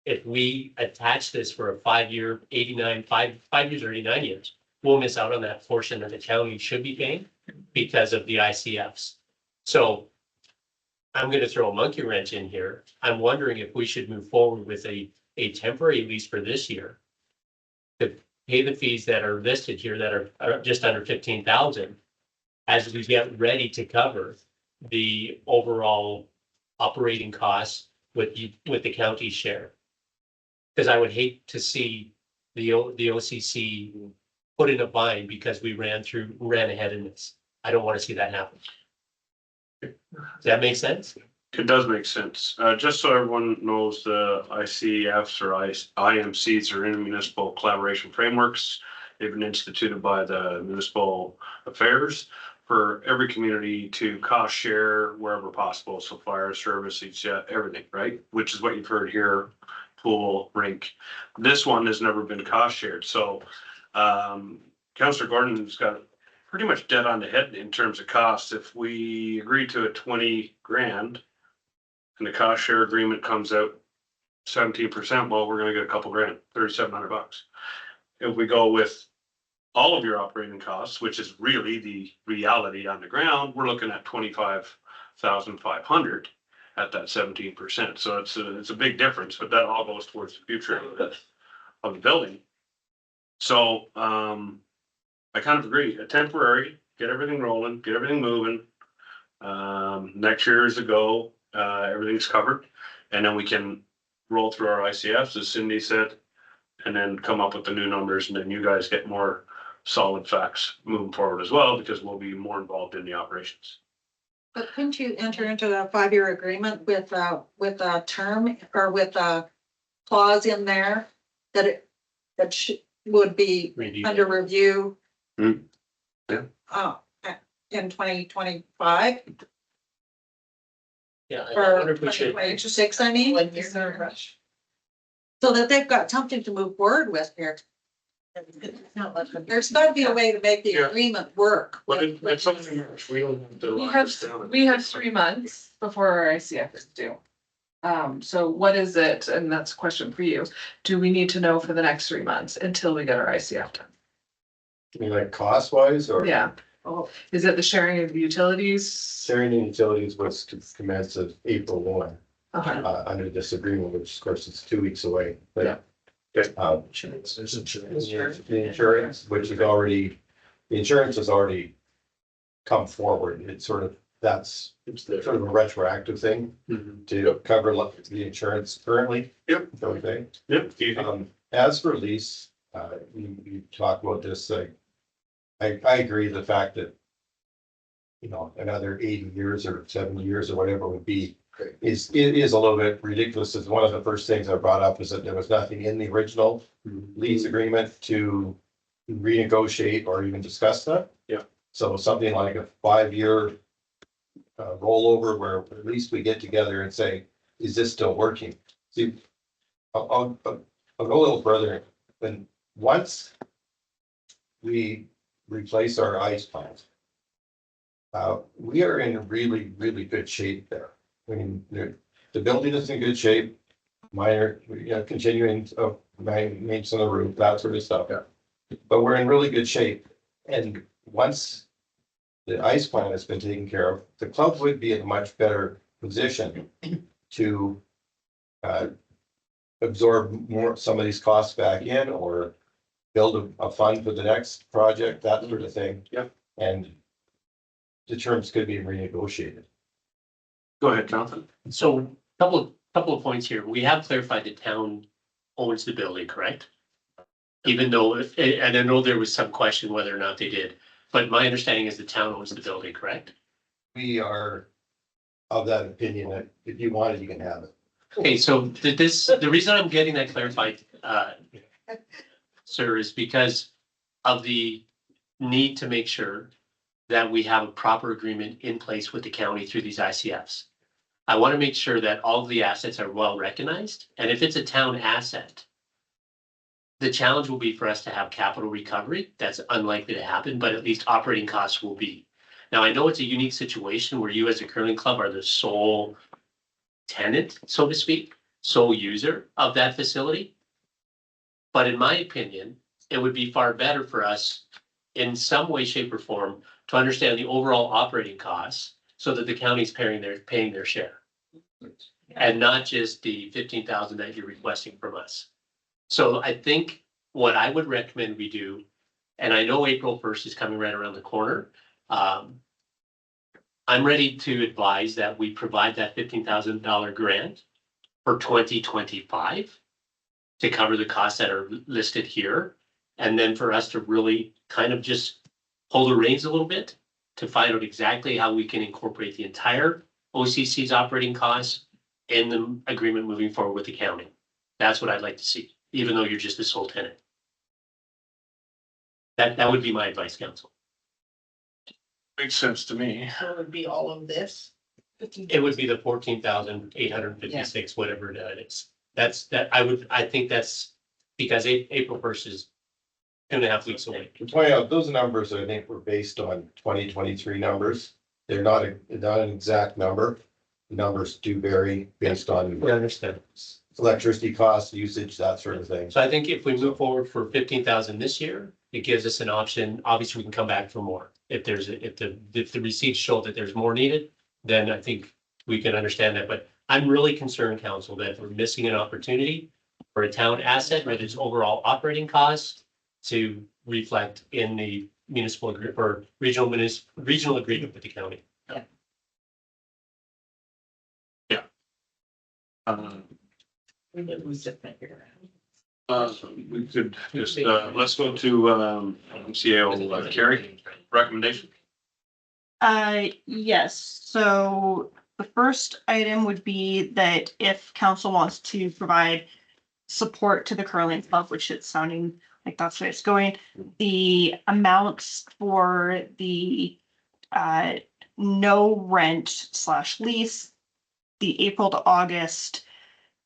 if we attach this for a 5-year, 5 years or 89 years, we'll miss out on that portion that the county should be paying because of the ICFs. So I'm gonna throw a monkey wrench in here. I'm wondering if we should move forward with a temporary lease for this year to pay the fees that are listed here that are just under 15,000 as we get ready to cover the overall operating costs with the county share. Because I would hate to see the OCC put in a bind because we ran ahead in this. I don't want to see that happen. Does that make sense? It does make sense. Just so everyone knows, the ICFs or IMCs are intermunicipal collaboration frameworks. They've been instituted by the municipal affairs for every community to cost share wherever possible. So fire service, everything, right? Which is what you've heard here, pool, rink. This one has never been cost shared. So Councillor Gordon's got pretty much dead on the head in terms of costs. If we agree to a 20 grand and the cost share agreement comes out 17%, well, we're gonna get a couple grand, $3,700. If we go with all of your operating costs, which is really the reality on the ground, we're looking at 25,500 at that 17%. So it's a big difference, but that all goes towards the future of the building. So I kind of agree, a temporary, get everything rolling, get everything moving. Next year is a go, everything's covered, and then we can roll through our ICFs, as Cindy said, and then come up with the new numbers, and then you guys get more solid facts moving forward as well, because we'll be more involved in the operations. But couldn't you enter into that 5-year agreement with a term or with a clause in there that would be Review. under review? Hmm. Yeah. In 2025 Yeah. I or wonder if we should. 2026, I mean, so that they've got something to move forward with here. There's got to be a way to make the Yeah. agreement work. But it's something we don't have to. We lock have, this down. we have 3 months before our ICF is due. So what is it, and that's a question for you, do we need to know for the next 3 months until we get our ICF done? You mean like cost wise or? Yeah. Is it the sharing of utilities? Sharing the utilities was to commence of April 1, Okay. under this agreement, which of course is 2 weeks away. But, Yeah. The insurance, which is already, the insurance has already come forward. It's sort of, that's It's there. sort of a retroactive thing Mhm. to cover the insurance currently. Yep. Don't you think? Yep. easy. As for lease, you talk about this, like, I agree the fact that, you know, another 80 years or 70 years or whatever would be, it is a little bit ridiculous. It's one of the first things I brought up is that there was nothing in the original lease agreement to renegotiate or even discuss that. Yeah. So something like a 5-year rollover where at least we get together and say, is this still working? See, I'll go a little further. When once we replace our ice plant, we are in really, really good shape there. I mean, the building is in good shape, minor, continuing of maintenance on the roof, that sort of stuff. Yeah. But we're in really good shape. And once the ice plant has been taken care of, the club would be in a much better position to absorb some of these costs back in or build a fund for the next project, that sort of thing. Yep. And the terms could be renegotiated. Go ahead, Jonathan. So couple of points here. We have clarified the town owns the building, correct? Even though, and I know there was some question whether or not they did, but my understanding is the town owns the building, correct? We are of that opinion that if you want it, you can have it. Okay, so the reason I'm getting that clarified, sir, is because of the need to make sure that we have a proper agreement in place with the county through these ICFs. I want to make sure that all of the assets are well recognized, and if it's a town asset, the challenge will be for us to have capital recovery. That's unlikely to happen, but at least operating costs will be. Now, I know it's a unique situation where you as a curling club are the sole tenant, so to speak, sole user of that facility. But in my opinion, it would be far better for us in some way, shape or form to understand the overall operating costs so that the county's paying their share. And not just the 15,000 that you're requesting from us. So I think what I would recommend we do, and I know April 1st is coming right around the corner. I'm ready to advise that we provide that $15,000 grant for 2025. to cover the costs that are listed here. And then for us to really kind of just hold the reins a little bit to find out exactly how we can incorporate the entire OCC's operating costs in the agreement moving forward with the county. That's what I'd like to see, even though you're just the sole tenant. That would be my advice, council. Makes sense to me. So it would be all of this. It would be the 14,856, whatever it is. I think that's because April 1st is 2.5 weeks away. To point out, those numbers, I think, were based on 2023 numbers. They're not an exact number. Numbers do vary based on I understand. electricity costs, usage, that sort of thing. So I think if we move forward for 15,000 this year, it gives us an option. Obviously, we can come back for more. If the receipts show that there's more needed, then I think we can understand that. But I'm really concerned, council, that we're missing an opportunity for a town asset with its overall operating costs to reflect in the municipal or regional agreement with the county. We could just, let's go to, MCAO, Carrie, recommendation. Yes, so the first item would be that if council wants to provide support to the curling club, which it's sounding like that's where it's going, the amounts for the no rent / lease, the April to August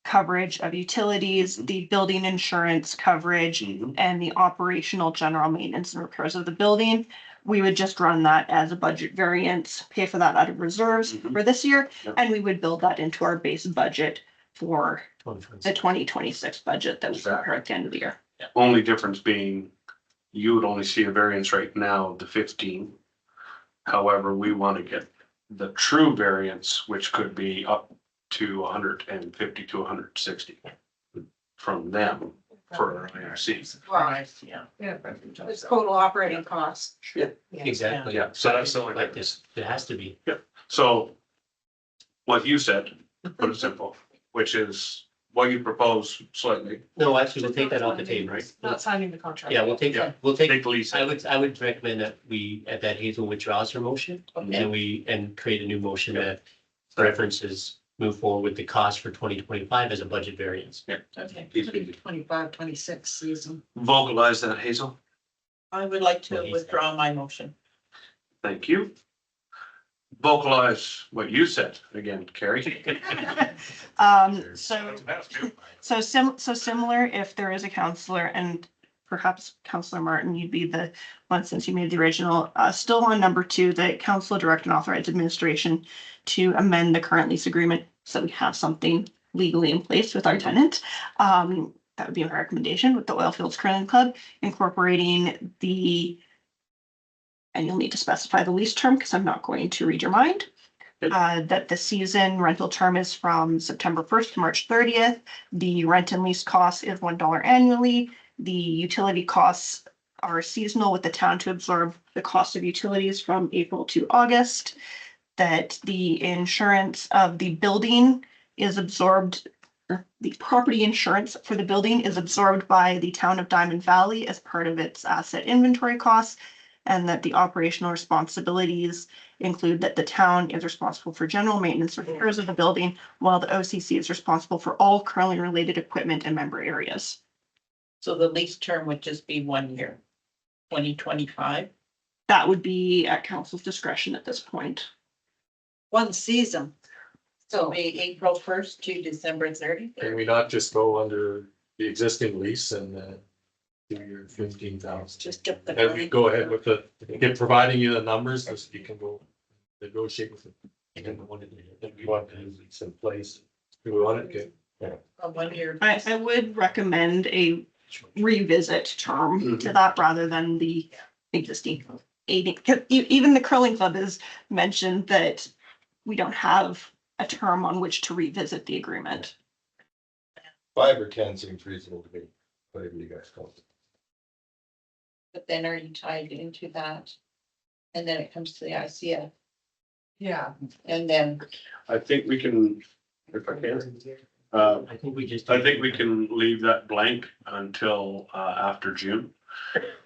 coverage of utilities, the building insurance coverage, and the operational general maintenance and repairs of the building. We would just run that as a budget variance, pay for that out of reserves for this year, and we would build that into our base budget for the 2026 budget that we prepare at the end of the year. Only difference being you would only see a variance right now, the 15. However, we want to get the true variance, which could be up to 150 to 160 from them for our IRC. Right, Yeah. it's total operating costs. Exactly. Yeah, so that's the only Like this, it has to be. So what you said, put it simple, which is what you propose slightly, No, actually, we'll take that off the table. Not signing the contract. Yeah, we'll take, take the lease. I would recommend that that Hazel withdraws her motion and create a new motion that references move forward with the cost for 2025 as a budget variance. Okay. 25, 26 season. Vocalize that, Hazel. I would like to withdraw my motion. Thank you. Vocalize what you said again, Carrie. So similar, if there is a counselor, and perhaps Counselor Martin, you'd be the one since you made the original, still on number 2, the council direct and authorize administration to amend the current lease agreement so we have something legally in place with our tenant. That would be my recommendation with the Oilfields Curling Club, incorporating and you'll need to specify the lease term because I'm not going to read your mind. That the season rental term is from September 1st to March 30th. The rent and lease cost is $1 annually. The utility costs are seasonal with the town to absorb the cost of utilities from April to August. That the insurance of the building is absorbed, or the property insurance for the building is absorbed by the town of Diamond Valley as part of its asset inventory costs. And that the operational responsibilities include that the town is responsible for general maintenance or repairs of the building, while the OCC is responsible for all curling related equipment and member areas. So the lease term would just be 1 year, 2025. That would be at council's discretion at this point. One season. So be April 1st to December 30th. Can we not just go under the existing lease and do your 15,000? Just get the. And we go ahead with providing you the numbers, so you can go negotiate with it. And we want to have lease in place. Do we want it? Okay. A 1 year. I would recommend a revisit term to that rather than the existing. Even the curling club has mentioned that we don't have a term on which to revisit the agreement. 5 or 10 seems reasonable to me, whatever you guys call it. But then are you tied into that? And then it comes to the ICF Yeah. and then, I think we can, if I can, I think we just. I think we can leave that blank until after June.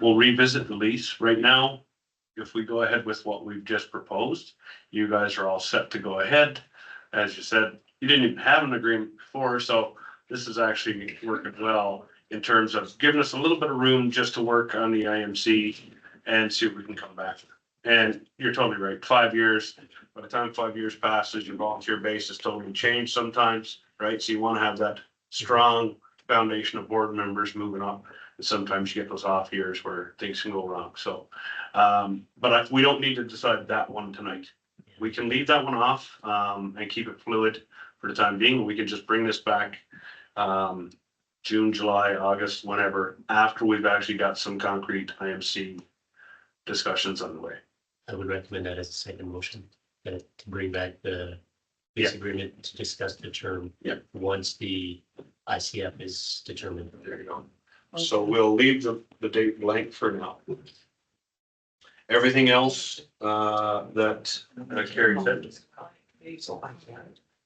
We'll revisit the lease right now. If we go ahead with what we've just proposed, you guys are all set to go ahead. As you said, you didn't even have an agreement before, so this is actually working well in terms of giving us a little bit of room just to work on the IMC and see if we can come back. And you're totally right, 5 years, by the time 5 years passes, your volunteer base has totally changed sometimes, right? So you want to have that strong foundation of board members moving up. And sometimes you get those off years where things can go wrong, so. We don't need to decide that one tonight. We can leave that one off, and keep it fluid for the time being. We can just bring this back, June, July, August, whenever, after we've actually got some concrete IMC discussions underway. I would recommend that as a second motion, to bring back the lease agreement to discuss the term. Yep. Once the ICF is determined. There you go. So we'll leave the date blank for now. Everything else, that Carrie said.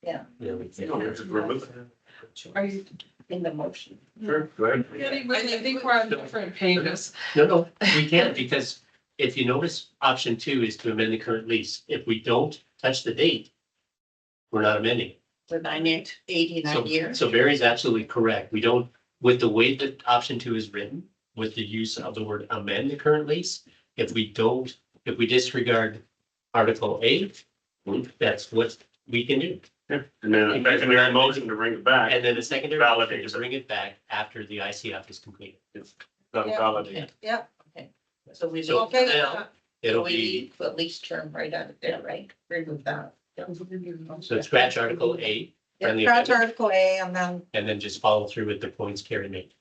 Yeah. Yeah, we You don't have to remove it. Are you in the motion? Sure, go ahead. I think we're on different pages. No, we can't, because if you notice, option 2 is to amend the current lease. If we don't touch the date, we're not amending. The 89 years. So Barry's absolutely correct. We don't, with the way that option 2 is written, with the use of the word amend the current lease, if we disregard Article A, that's what we can do. Yeah. And then a secondary motion to bring it back. And then the secondary motion Validate to bring it back after the ICF is completed. That'll validate. Yeah. So we. So Okay, now, it'll We be, need the lease term right out of there, right? Remove that. so scratch Article A, friendly Scratch amendment, Article A and then, and then just follow through with the points Carrie made.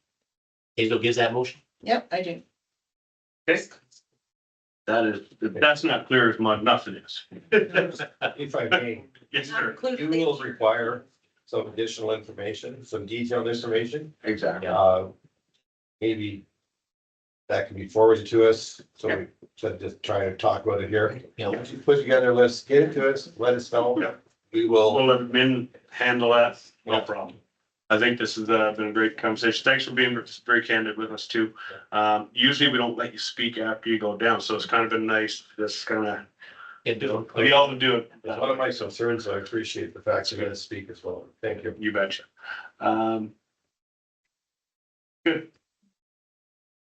Hazel gives that motion? Yep, I do. Okay. That's not clear as mud, nothing is. If I may, Yes, sir. include you will require some additional information, some detailed information. Exactly. Maybe that can be forwarded to us, so we instead of just trying to talk about it here. Yeah. Once you put together a list, get it to us, let us know. Yeah. We will, We'll let Min handle that, no problem. I think this has been a great conversation. Thanks for being very candid with us too. Usually we don't let you speak after you go down, so it's kind of been nice, just kind of, be able to do it. it's one of my concerns, so I appreciate the fact you're gonna speak as well. Thank you. You betcha. Good.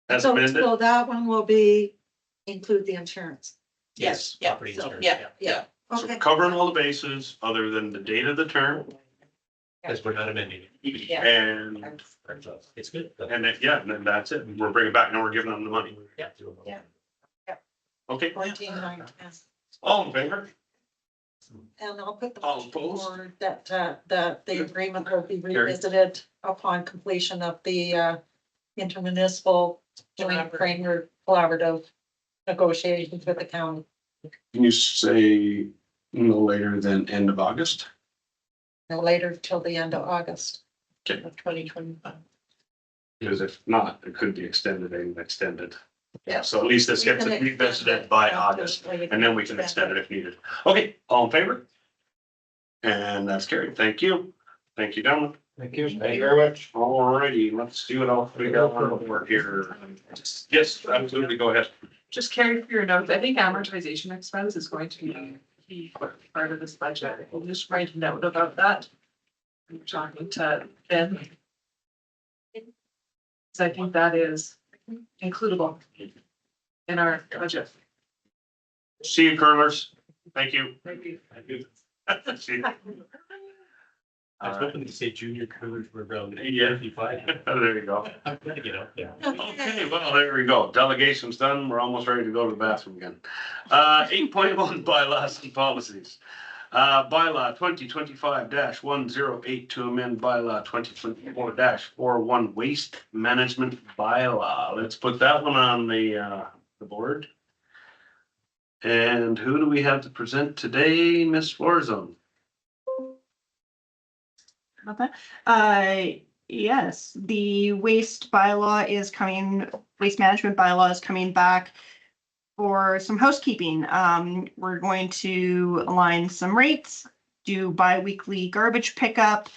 As so amended, that one will be, include the insurance. Yes, Yeah, property so, insurance. yeah. so Okay, covering all the bases, other than the date of the term, Because we're not amending it. Yeah. and, It's good. and then, yeah, and then that's it. We're bringing it back, now we're giving them the money. Yeah. Okay, 14,910. all in favor? And I'll put the All motion opposed? forward that, the agreement will be revisited upon completion of the, intermunicipal joint framework collaborative negotiations with the county. Can you say no later than end of August? No later till the end of August. Of 2025. Because if not, it could be extended and extended. Yeah. So at least this gets We can revisited extend it. by August, and then we can extend it if needed. Okay, all in favor? And that's carried. Thank you. Thank you, gentlemen. Thank you. Thank you very much. Alrighty, let's do it all. We got one more here. Yes, absolutely. Go ahead. Just carry for your notes. I think amortization expense is going to be a key part of this budget. We'll just write a note about that. I'm talking to Ben. So I think that is includable in our budget. See you, curlers. Thank you. Thank you. Thank you. See you. I was hoping to say junior coolers were around Yeah. 55. There you go. I'm gonna get up there. Okay, well, there we go. Delegation's done. We're almost ready to go to the bathroom again. 8.1 bylaws and policies. Bylaw 2025-108 to amend bylaw 2024-41 waste management bylaw. Let's put that one on the board. And who do we have to present today, Ms. Florzone? About that. Yes, the waste management bylaw is coming back for some housekeeping. We're going to align some rates, do bi-weekly garbage pickup,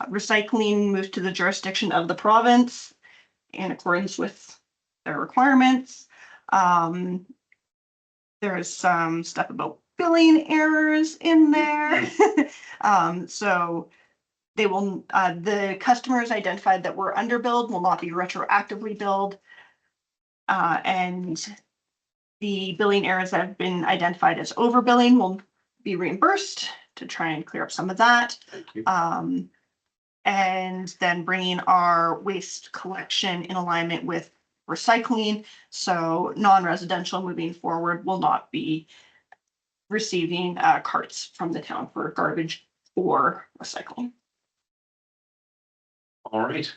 Recycling moves to the jurisdiction of the province in accordance with their requirements. There is some stuff about billing errors in there. So they will, the customers identified that were underbilled will not be retroactively billed. And the billing errors that have been identified as overbilling will be reimbursed to try and clear up some of that. Thank you. And then bringing our waste collection in alignment with recycling. So non-residential moving forward will not be receiving carts from the town for garbage or recycling. All right.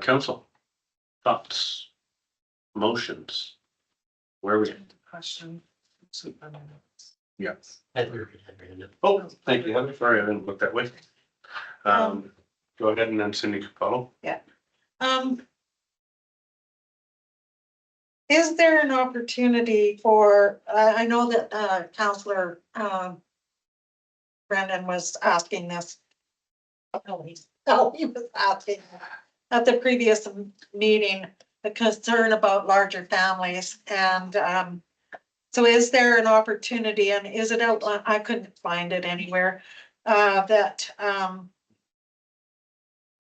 Council, thoughts, motions? Where are we? Question. Yes. Heather. Oh, thank you, Heather. Sorry, I didn't look that way. Go ahead and then Cindy could follow. Is there an opportunity for, I know that Counselor Brendan was asking this. He was asking at the previous meeting, the concern about larger families and so is there an opportunity and is it out, I couldn't find it anywhere, that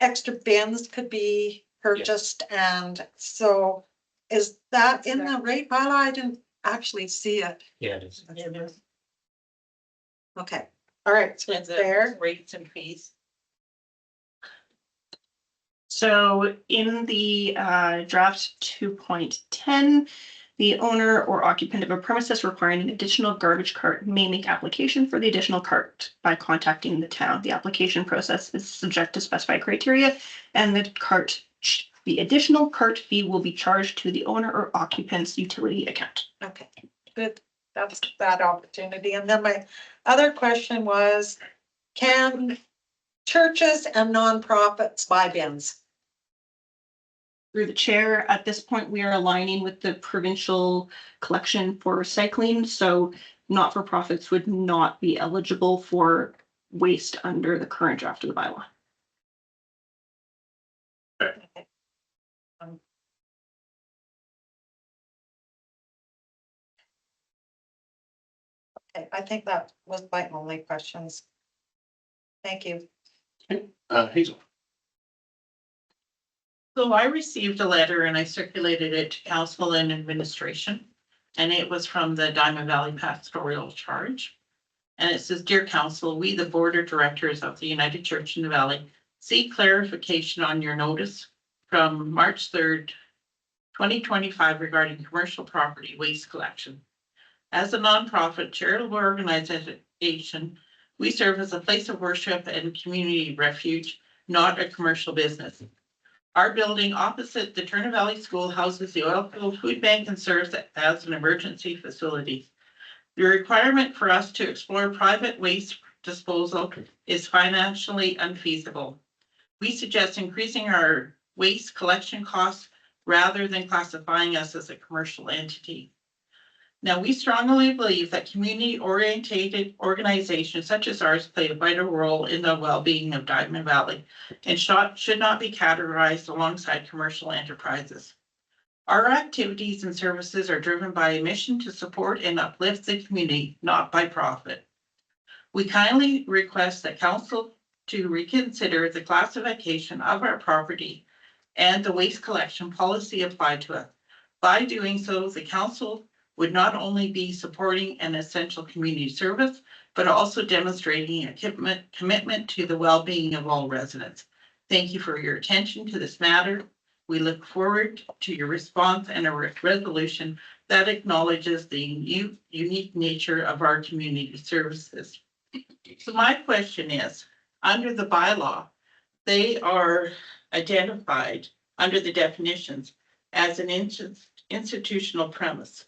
extra bins could be purchased and so is that in the rate bylaw? I didn't actually see it. Yeah, it is. Okay, all right, so it's there. Rates and fees. So in the draft 2.10, the owner or occupant of a premises requiring an additional garbage cart may make application for the additional cart by contacting the town. The application process is subject to specified criteria, and the additional cart fee will be charged to the owner or occupant's utility account. Okay, good. That's that opportunity. And then my other question was, can churches and nonprofits buy bins? Through the chair, at this point, we are aligning with the provincial collection for recycling, so not-for-profits would not be eligible for waste under the current draft of the bylaw. Okay, I think that was my only questions. Thank you. Hazel. So I received a letter and I circulated it to council and administration. And it was from the Diamond Valley Pastoral Charge. And it says, Dear Council, we, the Board of Directors of the United Church in the Valley, seek clarification on your notice from March 3rd, 2025 regarding commercial property waste collection. As a nonprofit charitable organization, we serve as a place of worship and community refuge, not a commercial business. Our building opposite the Turner Valley School houses the Oilfield Food Bank and serves as an emergency facility. The requirement for us to explore private waste disposal is financially unfeasible. We suggest increasing our waste collection costs rather than classifying us as a commercial entity. Now, we strongly believe that community-oriented organizations such as ours play a vital role in the well-being of Diamond Valley and should not be categorized alongside commercial enterprises. Our activities and services are driven by a mission to support and uplift the community, not by profit. We kindly request that council to reconsider the classification of our property and the waste collection policy applied to it. By doing so, the council would not only be supporting an essential community service, but also demonstrating a commitment to the well-being of all residents. Thank you for your attention to this matter. We look forward to your response and a resolution that acknowledges the unique nature of our community services. So my question is, under the bylaw, they are identified under the definitions as an institutional premise,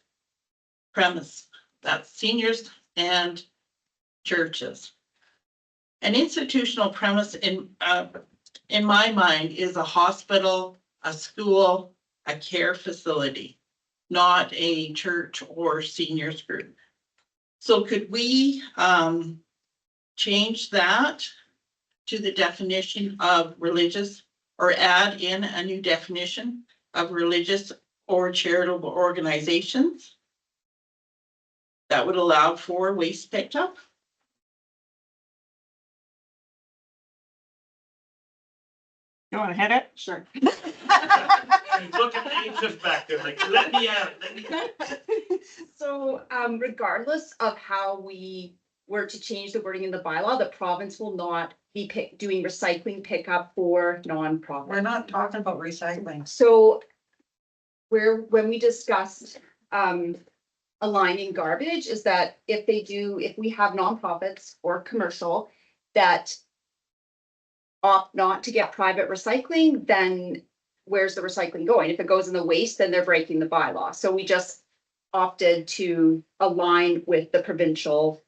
that's seniors and churches. An institutional premise in my mind is a hospital, a school, a care facility, not a church or seniors group. So could we change that to the definition of religious or add in a new definition of religious or charitable organizations that would allow for waste picked up. You want to hit it? Sure. Look at me, just back there, like, let me out, let me out. So, regardless of how we were to change the wording in the bylaw, the province will not be doing recycling pickup for nonprofit. We're not talking about recycling. So when we discussed, aligning garbage is that if we have nonprofits or commercial that opt not to get private recycling, then where's the recycling going? If it goes in the waste, then they're breaking the bylaw. So we just opted to align with the provincial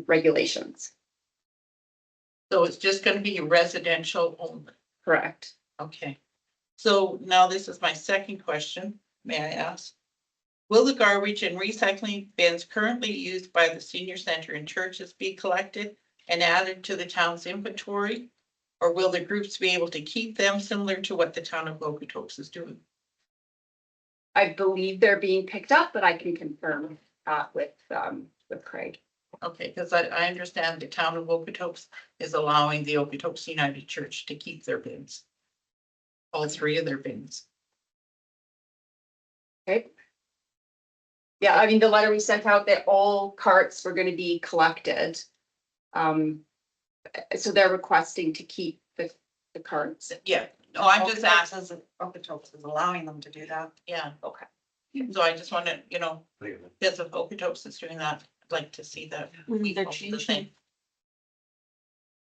regulations. So it's just gonna be residential only. Correct. Okay. So now this is my second question, may I ask? Will the garbage and recycling bins currently used by the senior center and churches be collected and added to the town's inventory? Or will the groups be able to keep them similar to what the town of Okotoks is doing? I believe they're being picked up, but I can confirm with Craig. Okay, because I understand the town of Okotoks is allowing the Okotoks United Church to keep their bins. All three of their bins. Okay. Yeah, I mean, the letter we sent out that all carts were gonna be collected. So they're requesting to keep the carts. Yeah, no, I'm just asking, Okotoks is allowing them to do that. yeah. Okay. So I just want to, because if Okotoks is doing that, I'd like to see that. They're the changing. thing.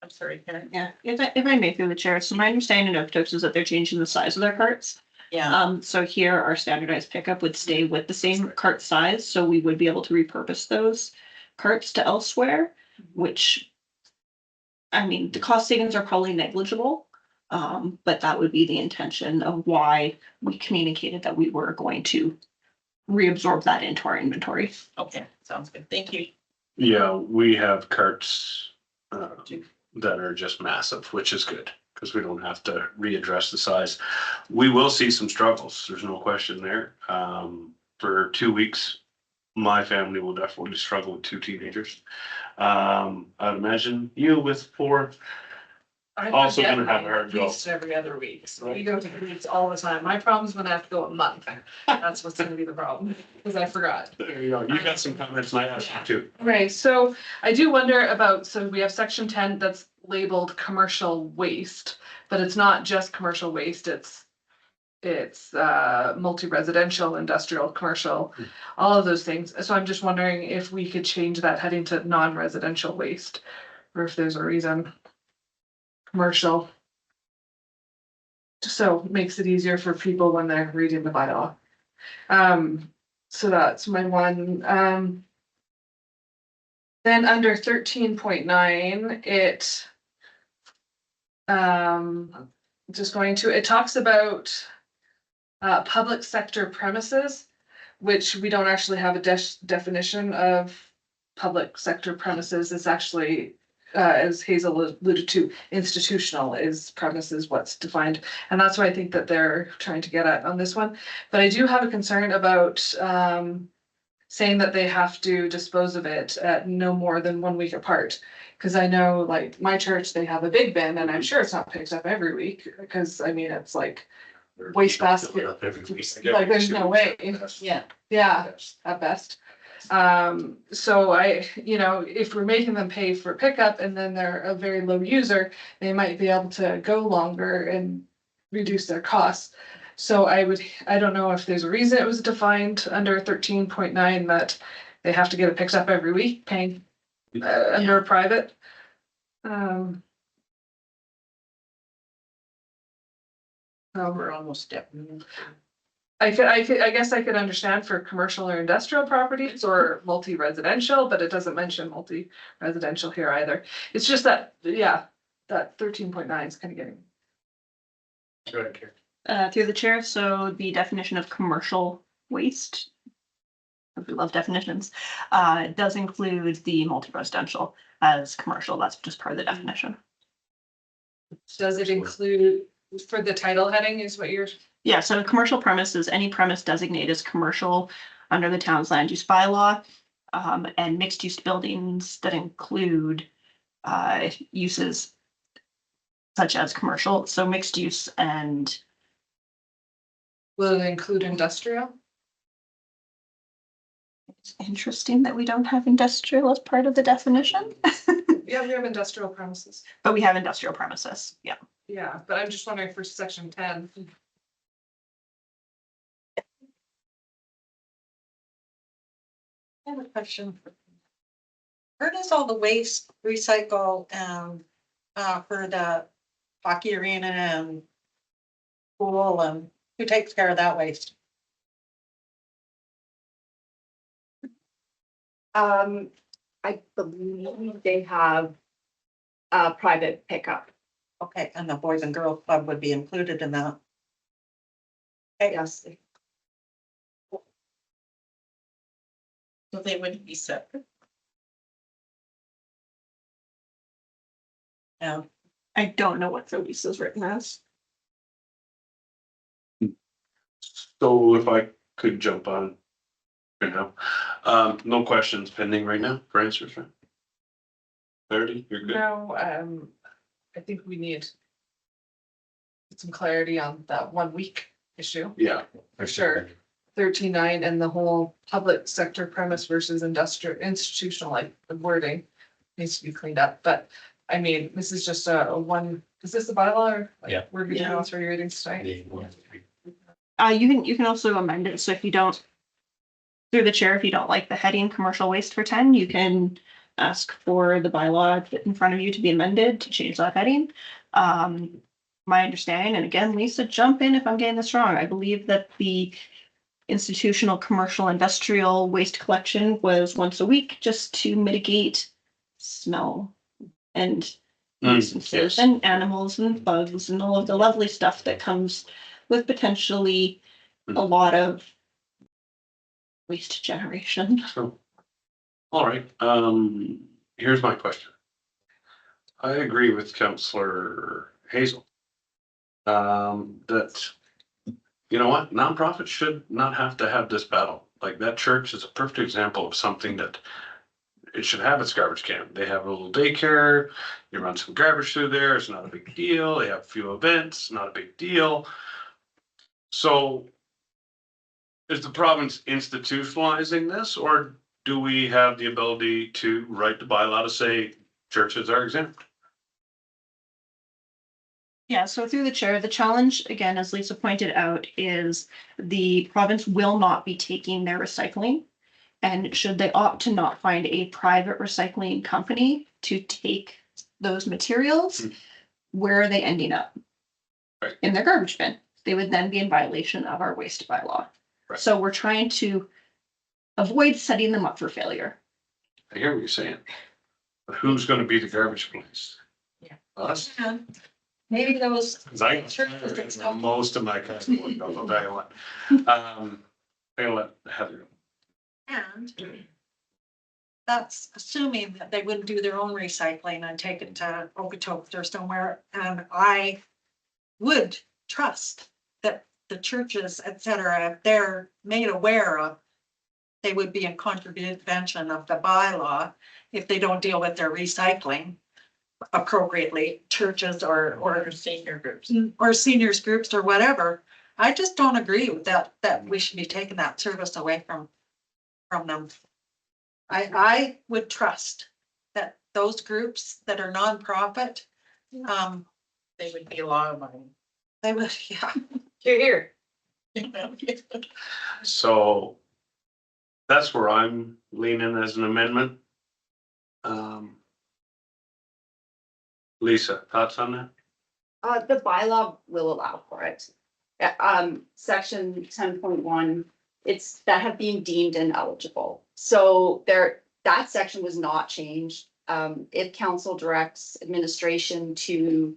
I'm sorry, Karen. Yeah, if I may through the chair, so my understanding of Okotoks is that they're changing the size of their carts. Yeah, So here our standardized pickup would stay with the same cart size, so we would be able to repurpose those carts to elsewhere, which. I mean, the cost savings are probably negligible, but that would be the intention of why we communicated that we were going to reabsorb that into our inventory. okay, sounds good. Thank you. Yeah, we have carts that are just massive, which is good, because we don't have to readdress the size. We will see some struggles, there's no question there. For 2 weeks, my family will definitely struggle with 2 teenagers. I'd imagine you with 4. Also gonna have a hard At go. least every other week, so we go to meets all the time. My problem's when I have to go a month. That's what's gonna be the problem, because I forgot. There you go, you got some comments and I have some too. Right, so I do wonder about, so we have section 10 that's labeled commercial waste, but it's not just commercial waste, it's multi-residential, industrial, commercial, all of those things. So I'm just wondering if we could change that heading to non-residential waste, or if there's a reason. Commercial. So it makes it easier for people when they're reading the bylaw. So that's my one. Then under 13.9, it just going to, it talks about public sector premises, which we don't actually have a definition of public sector premises. It's actually, as Hazel alluded to, institutional is premises, what's defined. And that's what I think that they're trying to get at on this one. But I do have a concern about saying that they have to dispose of it at no more than 1 week apart. Because I know, like, my church, they have a big bin, and I'm sure it's not picked up every week, because I mean, it's like waste basket. Like, there's no way. Yeah. Yeah, at best. So if we're making them pay for pickup and then they're a very low user, they might be able to go longer and reduce their costs. So I don't know if there's a reason it was defined under 13.9 that they have to get it picked up every week, paying under a private. We're almost at. I guess I could understand for commercial or industrial properties or multi-residential, but it doesn't mention multi-residential here either. It's just that, that 13.9 is kind of getting. Go ahead, Karen. Through the chair, so the definition of commercial waste. We love definitions, does include the multi-residential as commercial, that's just part of the definition. Does it include, for the title heading is what you're, Yeah, so a commercial premise is any premise designated as commercial under the town's land use bylaw. And mixed use buildings that include uses such as commercial, so mixed use and will it include industrial? it's interesting that we don't have industrial as part of the definition. Yeah, we have industrial premises. But we have industrial premises, yeah. Yeah, but I'm just wondering for section 10. I have a question. Where does all the waste recycle and for the hockey arena and pool and who takes care of that waste? I believe they have a private pickup. Okay, and the Boys and Girls Club would be included in that. Yes. So they wouldn't be separate. Yeah, I don't know what the lease is written as. So if I could jump on. Right now, no questions pending right now for answers, right? Clarity, you're good. No, I think we need some clarity on that 1 week issue, Yeah, for sure. 13.9 and the whole public sector premise versus industrial, institutional, like the wording needs to be cleaned up, but I mean, this is just a one, is this the bylaw or? like, Yeah. We're gonna Yeah. do all 3 readings tonight? You can also amend it, so if you don't, through the chair, if you don't like the heading commercial waste for 10, you can ask for the bylaw in front of you to be amended to change that heading. My understanding, and again, Lisa, jump in if I'm getting this wrong, I believe that the institutional, commercial, industrial waste collection was once a week just to mitigate smell and nuisances yes. and animals and bugs and all of the lovely stuff that comes with potentially a lot of waste generation. So, all right, here's my question. I agree with Councillor Hazel. That, you know what, nonprofits should not have to have this battle. Like that church is a perfect example of something that it should have its garbage can. They have a little daycare, you run some garbage through there, it's not a big deal. They have a few events, not a big deal. So is the province institutionalizing this, or do we have the ability to write the bylaw to say churches are exempt? Yeah, so through the chair, the challenge, again, as Lisa pointed out, is the province will not be taking their recycling. And should they opt to not find a private recycling company to take those materials, where are they ending up? Right. In their garbage bin. They would then be in violation of our waste bylaw. Right. So we're trying to avoid setting them up for failure. I hear what you're saying. But who's gonna be the garbage police? Yeah. Us? and maybe those, 'Cause I, Churches that don't- most of my customers, I'll tell you what. I'm gonna let Heather go. and that's assuming that they wouldn't do their own recycling and take it to Okotoks or somewhere, and I would trust that the churches, et cetera, if they're made aware of, they would be in contravention of the bylaw if they don't deal with their recycling appropriately, churches or Senior groups. or seniors groups or whatever. I just don't agree with that we should be taking that service away from them. I would trust that those groups that are nonprofit, They would be law abiding. they would, yeah. Here. So that's where I'm leaning as an amendment. Lisa, thoughts on that? The bylaw will allow for it. Section 10.1, it's that have been deemed ineligible. So that section was not changed. If council directs administration to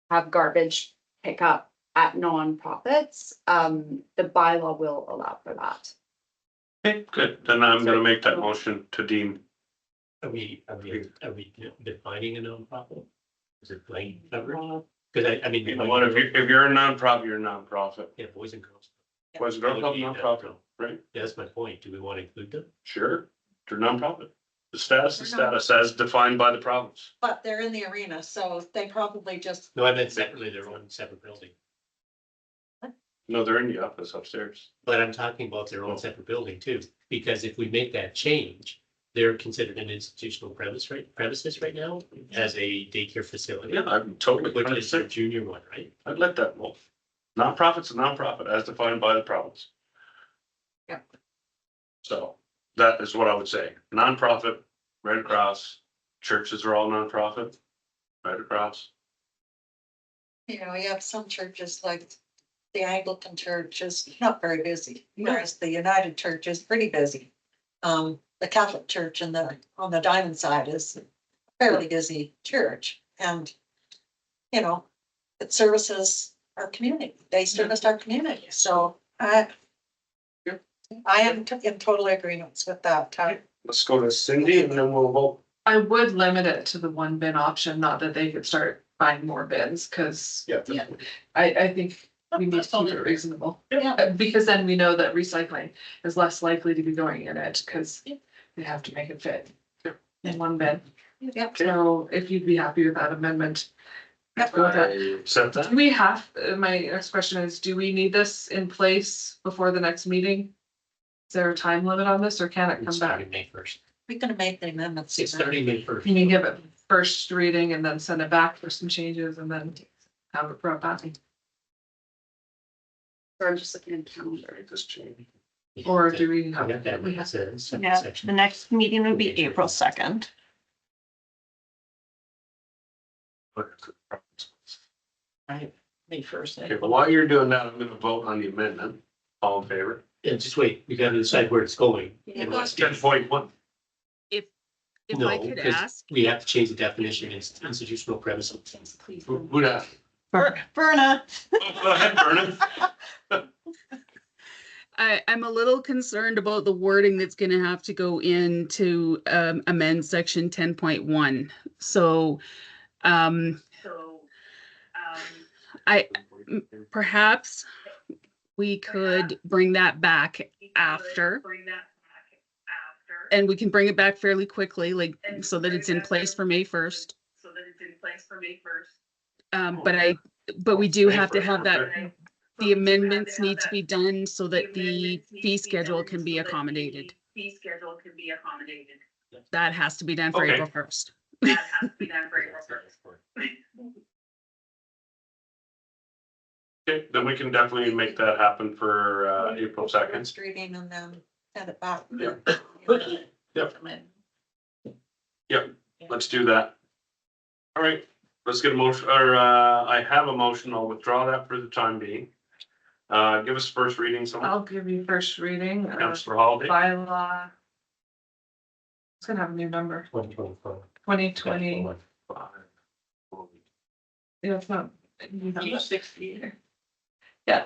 have garbage pickup at nonprofits, the bylaw will allow for that. Okay, good. Then I'm gonna make that motion to deem. Are we defining a nonprofit? Is it Blaine covered? Because I mean. You know what, if you're a nonprofit, you're a nonprofit. Yeah, Boys and Girls. Boys and Girls Club, nonprofit, right? Yeah, that's my point. Do we want to include them? Sure, they're nonprofit. The status is status as defined by the province. But they're in the arena, so they probably just, No, I meant separately, their own separate building. No, they're in the office upstairs. But I'm talking about their own separate building too, because if we make that change, they're considered an institutional premises right now as a daycare facility. Yeah, I'm totally. Which is their junior one, right? I'd let that move. Nonprofit's a nonprofit as defined by the province. Yeah. So that is what I would say. Nonprofit, Red Cross, churches are all nonprofit, Red Cross. you know, you have some churches like the Anglican Church is not very busy, whereas the United Church is pretty busy. The Catholic Church on the Diamond side is a fairly busy church and, you know, it services our community. They service our community. So I am in total agreement with that. Let's go to Cindy and then we'll vote. I would limit it to the one bin option, not that they could start buying more bins, because Yeah. I think we need to keep it reasonable. Yeah. Because then we know that recycling is less likely to be going in it, because they have to make it fit in one bin. Yep. So if you'd be happy with that amendment. Go with that. I accept that. Do we have, my next question is, do we need this in place before the next meeting? Is there a time limit on this, or can it come It's back? starting May first. We're gonna make the amendments. It's starting May first. You can give it first reading and then send it back for some changes and then have it brought back. So I'm just looking at the calendar. This change. Or do we I have? got that. we have- It's a separate Yeah, section. the next meeting would be April 2nd. Right, May first. Okay, but while you're doing that, I'm gonna vote on the amendment. All in favor? Yeah, just wait, we gotta decide where it's going. And That's what's 10.1. If No, I could 'cause ask, We have to change the definition, it's institutional premises. Who that? Verna, Oh, go ahead, Vernon. I'm a little concerned about the wording that's gonna have to go in to amend section 10.1. So perhaps we could bring that back after. And we can bring it back fairly quickly, like, so that it's in place for May 1st. But we do have to have that, the amendments need to be done so that the fee schedule can be accommodated. That has to be done for Okay. April 1st. Okay, then we can definitely make that happen for April 2nd. First reading and then send it back. Yep. Yep, let's do that. All right, let's get a motion, or I have a motion. I'll withdraw that for the time being. Give us first reading, someone. I'll give you first reading. Councillor Holiday. Bylaw. It's gonna have a new number, 2024. 2020. Yeah, it's not. Yeah.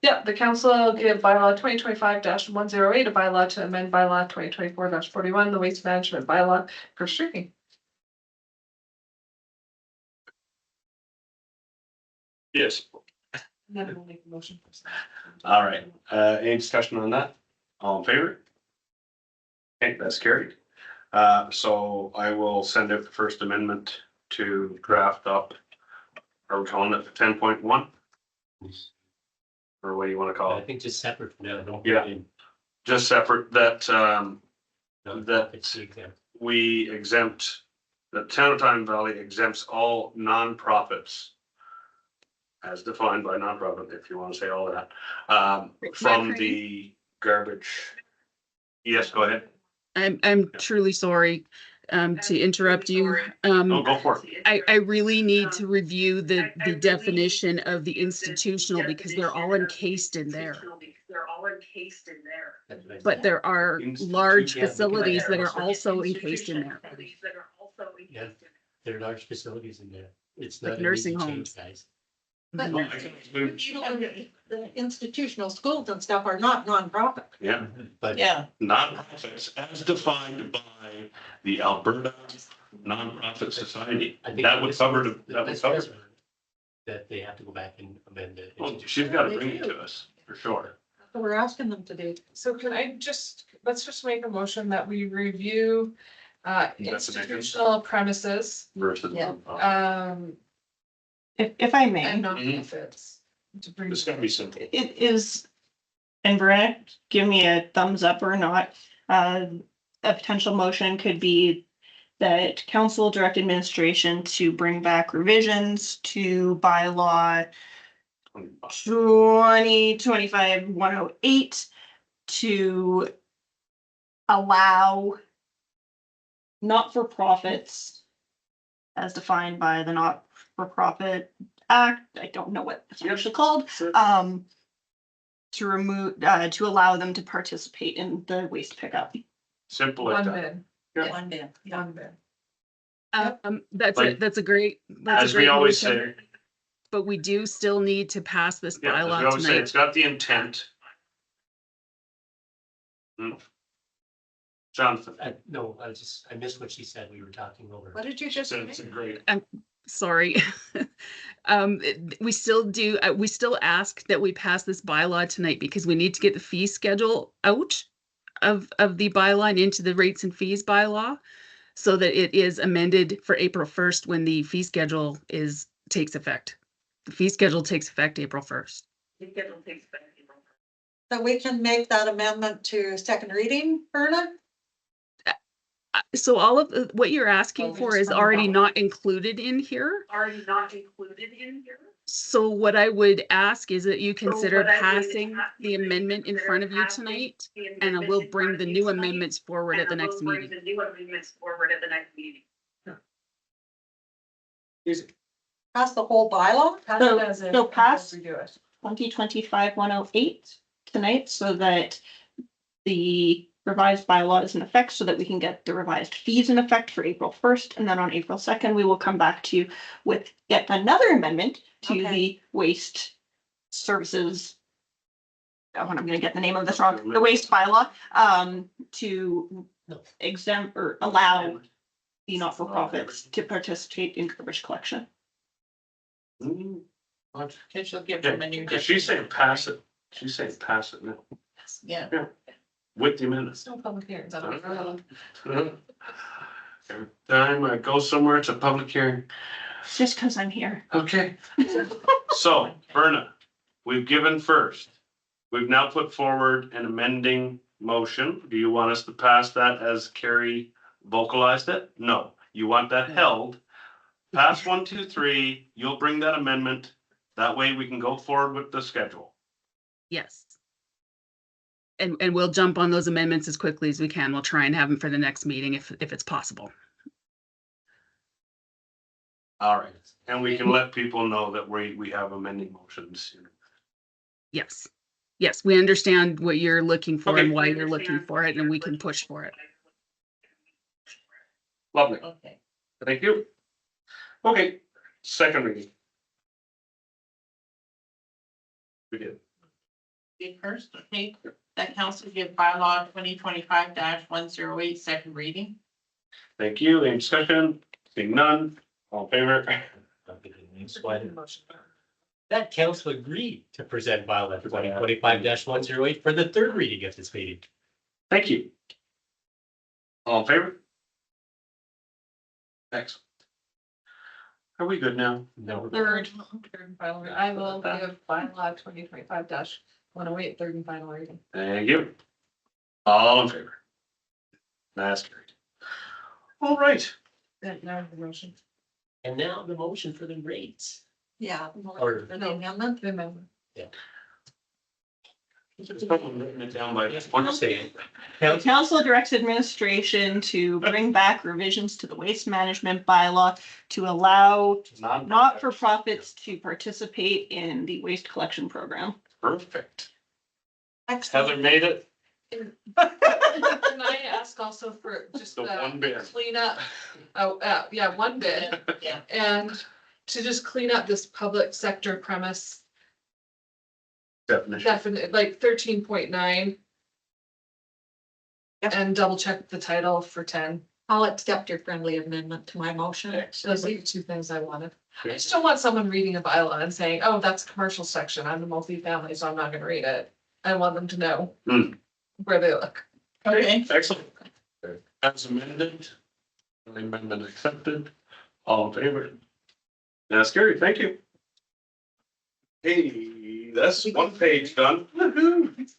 Yeah, the council will give bylaw 2025-108, a bylaw to amend bylaw 2024-41, the waste management bylaw, first reading. Yes, Then we'll make a motion. all right. Any discussion on that? All in favor? Okay, that's carried. So I will send out the first amendment to draft up. Are we calling it 10.1? Or what do you want to call I it? think just separate from that. Don't Yeah. put it in. Just separate that, No, it's exempt. we exempt, the town of Diamond Valley exempts all nonprofits as defined by nonprofit, if you want to say all of that, from the garbage. Yes, go ahead. I'm truly sorry to interrupt you. No, go for it. I really need to review the definition of the institutional because they're all encased in there. That's what I But said. there are large Yeah, facilities that are also encased in there. Yeah, there are large facilities in there. It's Like not an nursing easy homes. change, guys. But Mhm. you know, the institutional schools and stuff are not nonprofit. Yeah, But Yeah. nonprofits as defined by the Alberta nonprofit society. I think That would this- cover, that would this cover. was That they have to go back and amend it. Well, she's gotta bring it to us, for sure. So we're asking them to do. So can I let's just make a motion that we review institutional premises, Versus. Yeah. If I may. and nonprofits. To bring. It's gotta be simple. It is, and Brett, give me a thumbs up or not. A potential motion could be that council direct administration to bring back revisions to bylaw 2025-108 to allow not-for-profits as defined by the Not-for-Profit Act. I don't know what it's actually called. To remove, to allow them to participate in the waste pickup. Simple like One that. bid, Yeah. One bid. one bid. Like- That's a great. As we always say, But we do still need to pass this yeah, as we bylaw always say, tonight. it's got the intent. Jonathan, No, I missed what she said. We were talking over. What did you just say? it's a great, Sorry. We still do, we still ask that we pass this bylaw tonight because we need to get the fee schedule out of the bylaw and into the rates and fees bylaw so that it is amended for April 1st when the fee schedule takes effect. The fee schedule takes effect April 1st. So we can make that amendment to second reading, Verna? So all of what you're asking Oh, we for just is found already out. not included in here. So what I would ask is that you consider passing the amendment in front of you tonight, and I will bring the new amendments forward at the next meeting. Pass the whole bylaw? Pass it as is So pass before we do it. 2025-108 tonight so that the revised bylaw is in effect so that we can get the revised fees in effect for April 1st. And then on April 2nd, we will come back to you with yet another amendment to Okay. the waste services. Oh, I'm gonna get the name of this wrong, the waste bylaw, to exempt or allow the not-for-profits to participate in garbage collection. Okay, she'll give yeah, them a new. if she's saying pass it, she's saying pass it now, Yeah. with the amendments. There's no public hearings. I don't know. Every time I go somewhere, it's a public hearing. It's just because I'm here. Okay. So, Verna, we've given first. We've now put forward an amending motion. Do you want us to pass that as Carrie vocalized it? No. You want that held. Pass 1, 2, 3. You'll bring that amendment. That way we can go forward with the schedule. Yes. And we'll jump on those amendments as quickly as we can. We'll try and have them for the next meeting if it's possible. All right. And we can let people know that we have amending motions. Yes. Yes, we understand what you're looking for and Okay. why you're looking for it, and we can push for it. Lovely. Okay. Thank you. Okay, second reading. We did. Be first, okay, that council give bylaw 2025-108 second reading. Thank you. Any discussion? Seeing none, all in favor? That council agreed to present bylaw 2025-108 for the third reading of this meeting. Thank you. All in favor? Excellent. Are we good now? No. Third and final, I will give bylaw 2025-108 third and final reading. Thank you. All in favor? That's carried. All right. Then now the motion. And now the motion for the rates. Yeah. Or- For the amendment? The amendment. Someone written it down by. One saying. The council directs administration to bring back revisions to the waste management bylaw to allow not-for-profits to participate in the waste collection program. Perfect. Excellent. Heather made it. Can I ask also for just The one bid. cleanup? Oh, yeah, one bid. Yeah. And to just clean up this public sector premise, Definition. definitely like 13.9. Yep. And double check the title for 10. I'll accept your friendly amendment to my motion. Those are the two things I wanted. I just don't want someone reading a bylaw and saying, oh, that's a commercial section. I'm the multifamily, so I'm not gonna read it. I want them to know Hmm. where they look. Okay, Excellent. As amended, amendment accepted, all in favor? That's scary, thank you. Hey, that's one page done. Woohoo.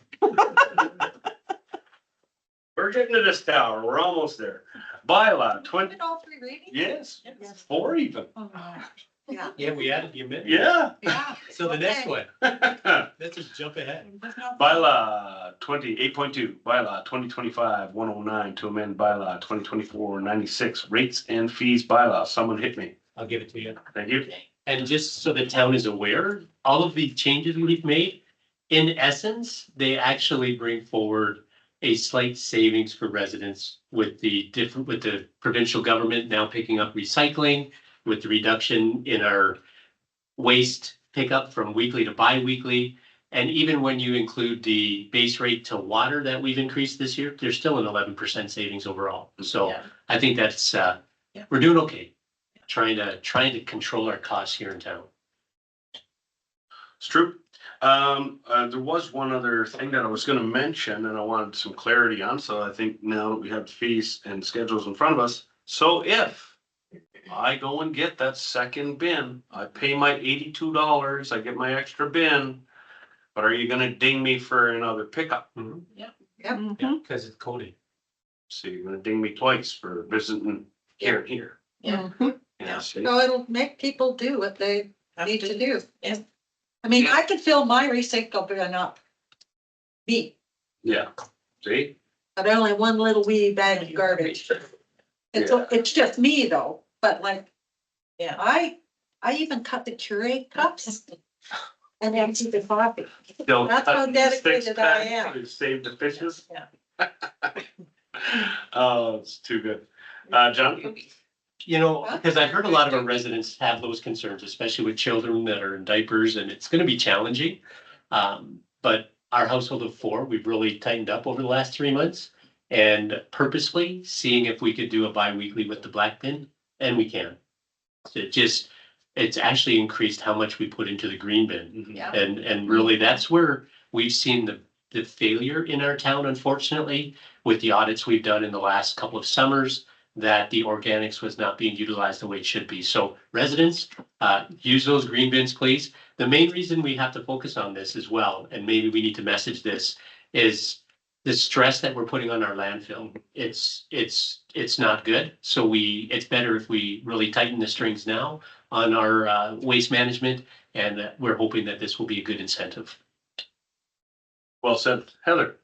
We're getting to this tower, we're almost there. Bylaw 20, Did all three readings? yes, Yes. 4 even, Oh, no. Yeah, Yeah, we added the amendment. yeah. yeah. So the next Okay. one, let's just jump ahead. Bylaw 8.2, bylaw 2025-109 to amend bylaw 2024-96 rates and fees bylaw. Someone hit me. I'll give it to you. Thank you. And just so the town is aware, all of the changes we've made, in essence, they actually bring forward a slight savings for residents with the provincial government now picking up recycling, with the reduction in our waste pickup from weekly to bi-weekly. And even when you include the base rate to water that we've increased this year, there's still an 11% savings overall. So Yeah. I think that's, we're doing okay. Trying to control our costs here in town. It's true. There was one other thing that I was gonna mention and I wanted some clarity on, so I think now that we have fees and schedules in front of us. So if I go and get that second bin, I pay my $82, I get my extra bin, but are you gonna ding me for another pickup? Mhm. Yeah, because it's coded. So you're gonna ding me twice for visiting here and here. Yeah. Mhm. Yeah, see? So it'll make people do what they need to do. Yeah. I mean, I could fill my recycle bin up. Me, Yeah, see? but only one little wee bag of garbage. It's just me though, but like, Yeah. I even cut the Keurig cups and empty the coffee. They'll That's cut how the dedicated six I pack am. to save the fishes. Yeah. Oh, it's too good. John? You know, because I've heard a lot of our residents have those concerns, especially with children that are in diapers, and it's gonna be challenging. But our household of 4, we've really tightened up over the last 3 months. And purposely seeing if we could do a bi-weekly with the black bin, and we can. It's actually increased how much we put into the green bin. Yeah. And really, that's where we've seen the failure in our town, unfortunately, with the audits we've done in the last couple of summers, that the organics was not being utilized the way it should be. So residents, use those green bins, please. The main reason we have to focus on this as well, and maybe we need to message this, is the stress that we're putting on our landfill. It's not good. So it's better if we really tighten the strings now on our waste management, and we're hoping that this will be a good incentive. Well said. Heather?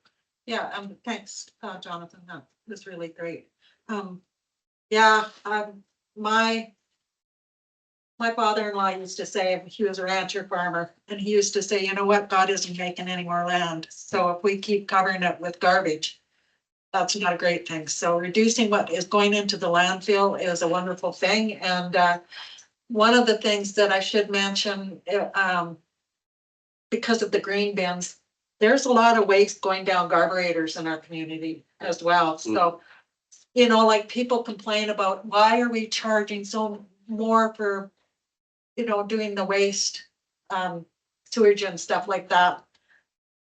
Yeah, thanks, Jonathan. That was really great. Yeah, my father-in-law used to say, he was a rancher farmer, and he used to say, you know what, God isn't making any more land. So if we keep covering it with garbage, that's not a great thing. So reducing what is going into the landfill is a wonderful thing. And one of the things that I should mention, because of the green bins, there's a lot of waste going down carburetors in our community as well. So, you know, like people complain about, why are we charging so more for, you know, doing the waste, sewage and stuff like that.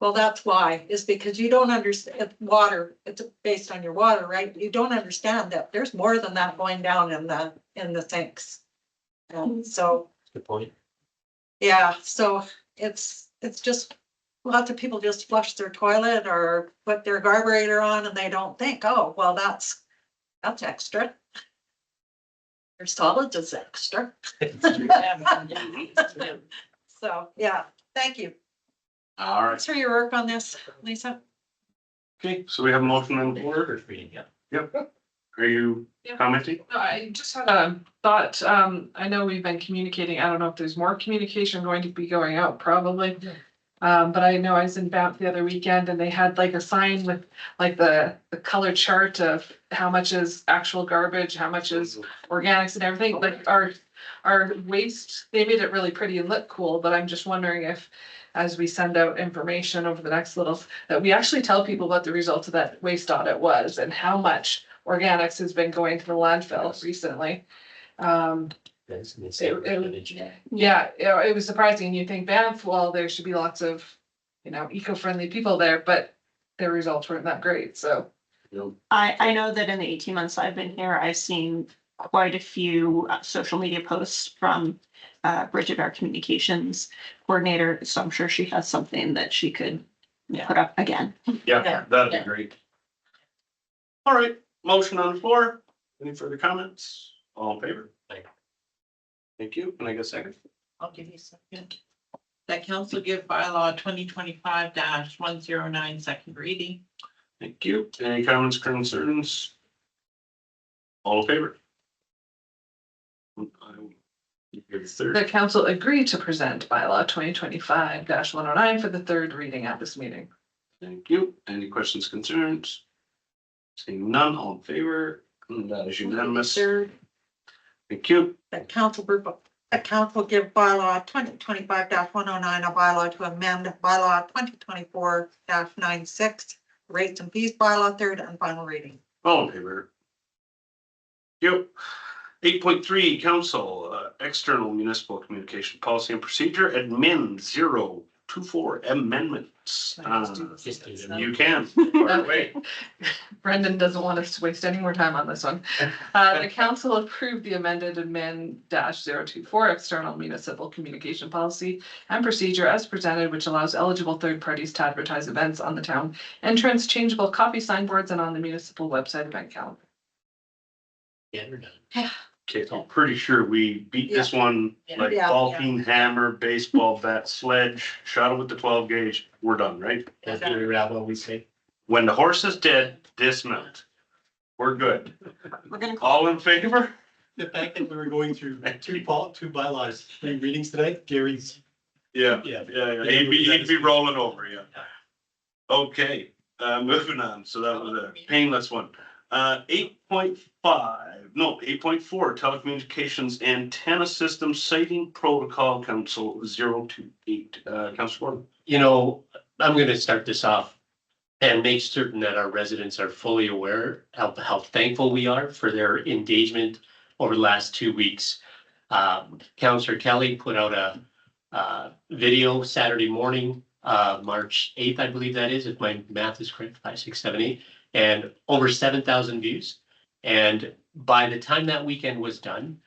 Well, that's why, is because you don't understand water, it's based on your water, right? You don't understand that there's more than that going down in the sinks. And so, Good point. yeah, so it's just, lots of people just flush their toilet or put their carburetor on and they don't think, oh, well, that's extra. Your solids is extra. So, yeah, thank you. All right. Thanks for your work on this, Lisa. Okay, so we have a motion on the floor. First reading, yeah. Yep. Are you Yeah. commenting? No, I just had a thought. I know we've been communicating. I don't know if there's more communication going to be going out, probably. But I know I was in Banff the other weekend and they had like a sign with like the color chart of how much is actual garbage, how much is organics and everything. Like our waste, they made it really pretty and look cool, but I'm just wondering if, as we send out information over the next little, that we actually tell people what the result of that waste audit was and how much organics has been going to the landfill recently. That's an It- insane it- percentage. Yeah, it was surprising. You think Banff, well, there should be lots of, eco-friendly people there, but their results weren't that great, so. I know that in the 18 months I've been here, I've seen quite a few social media posts from Bridget, our communications coordinator, so I'm sure she has something that she could put up again. Yeah, that'd be great. All right, motion on the floor. Any further comments? All in favor? Thank you. Can I get a second? I'll give you a second. That council give bylaw 2025-109 second reading. Thank you. Any comments, concerns? All in favor? You're the third. The council agreed to present bylaw 2025-109 for the third reading at this meeting. Thank you. Any questions, concerns? Seeing none, all in favor? And that is unanimous. Third, Thank you. that council give bylaw 2025-109 a bylaw to amend bylaw 2024-96 rates and fees bylaw, third and final reading. All in favor? Yep. 8.3, council, external municipal communication policy and procedure, admin 024 amendments. Just do them. You can. Fire away. Brendan doesn't want us to waste any more time on this one. The council approved the amended amend -024 external municipal communication policy and procedure as presented, which allows eligible third parties to advertise events on the town entrance, changeable copy signboards, and on the municipal website event calendar. Yeah, we're done. Okay, I'm pretty sure we beat this one like Yeah. ball peen, hammer, baseball bat, sledge, shot it with the 12 gauge. We're done, right? That's what we wrap what we say. When the horse is dead, dismount. We're good. We're gonna All in favor? The fact that we were going through two bylaws, 3 readings today, Gary's. Yeah. Yeah. Yeah, he'd be rolling over, yeah. Okay, moving on. So that was a painless one. 8.4, telecommunications antenna system siting protocol council 028. Councilor Gordon. You know, I'm gonna start this off and make certain that our residents are fully aware of how thankful we are for their engagement over the last 2 weeks. Councillor Kelly put out a video Saturday morning, March 8th, I believe that is, if my math is correct, 5, 6, 7, 8, and over 7,000 views. And by the time that weekend was done,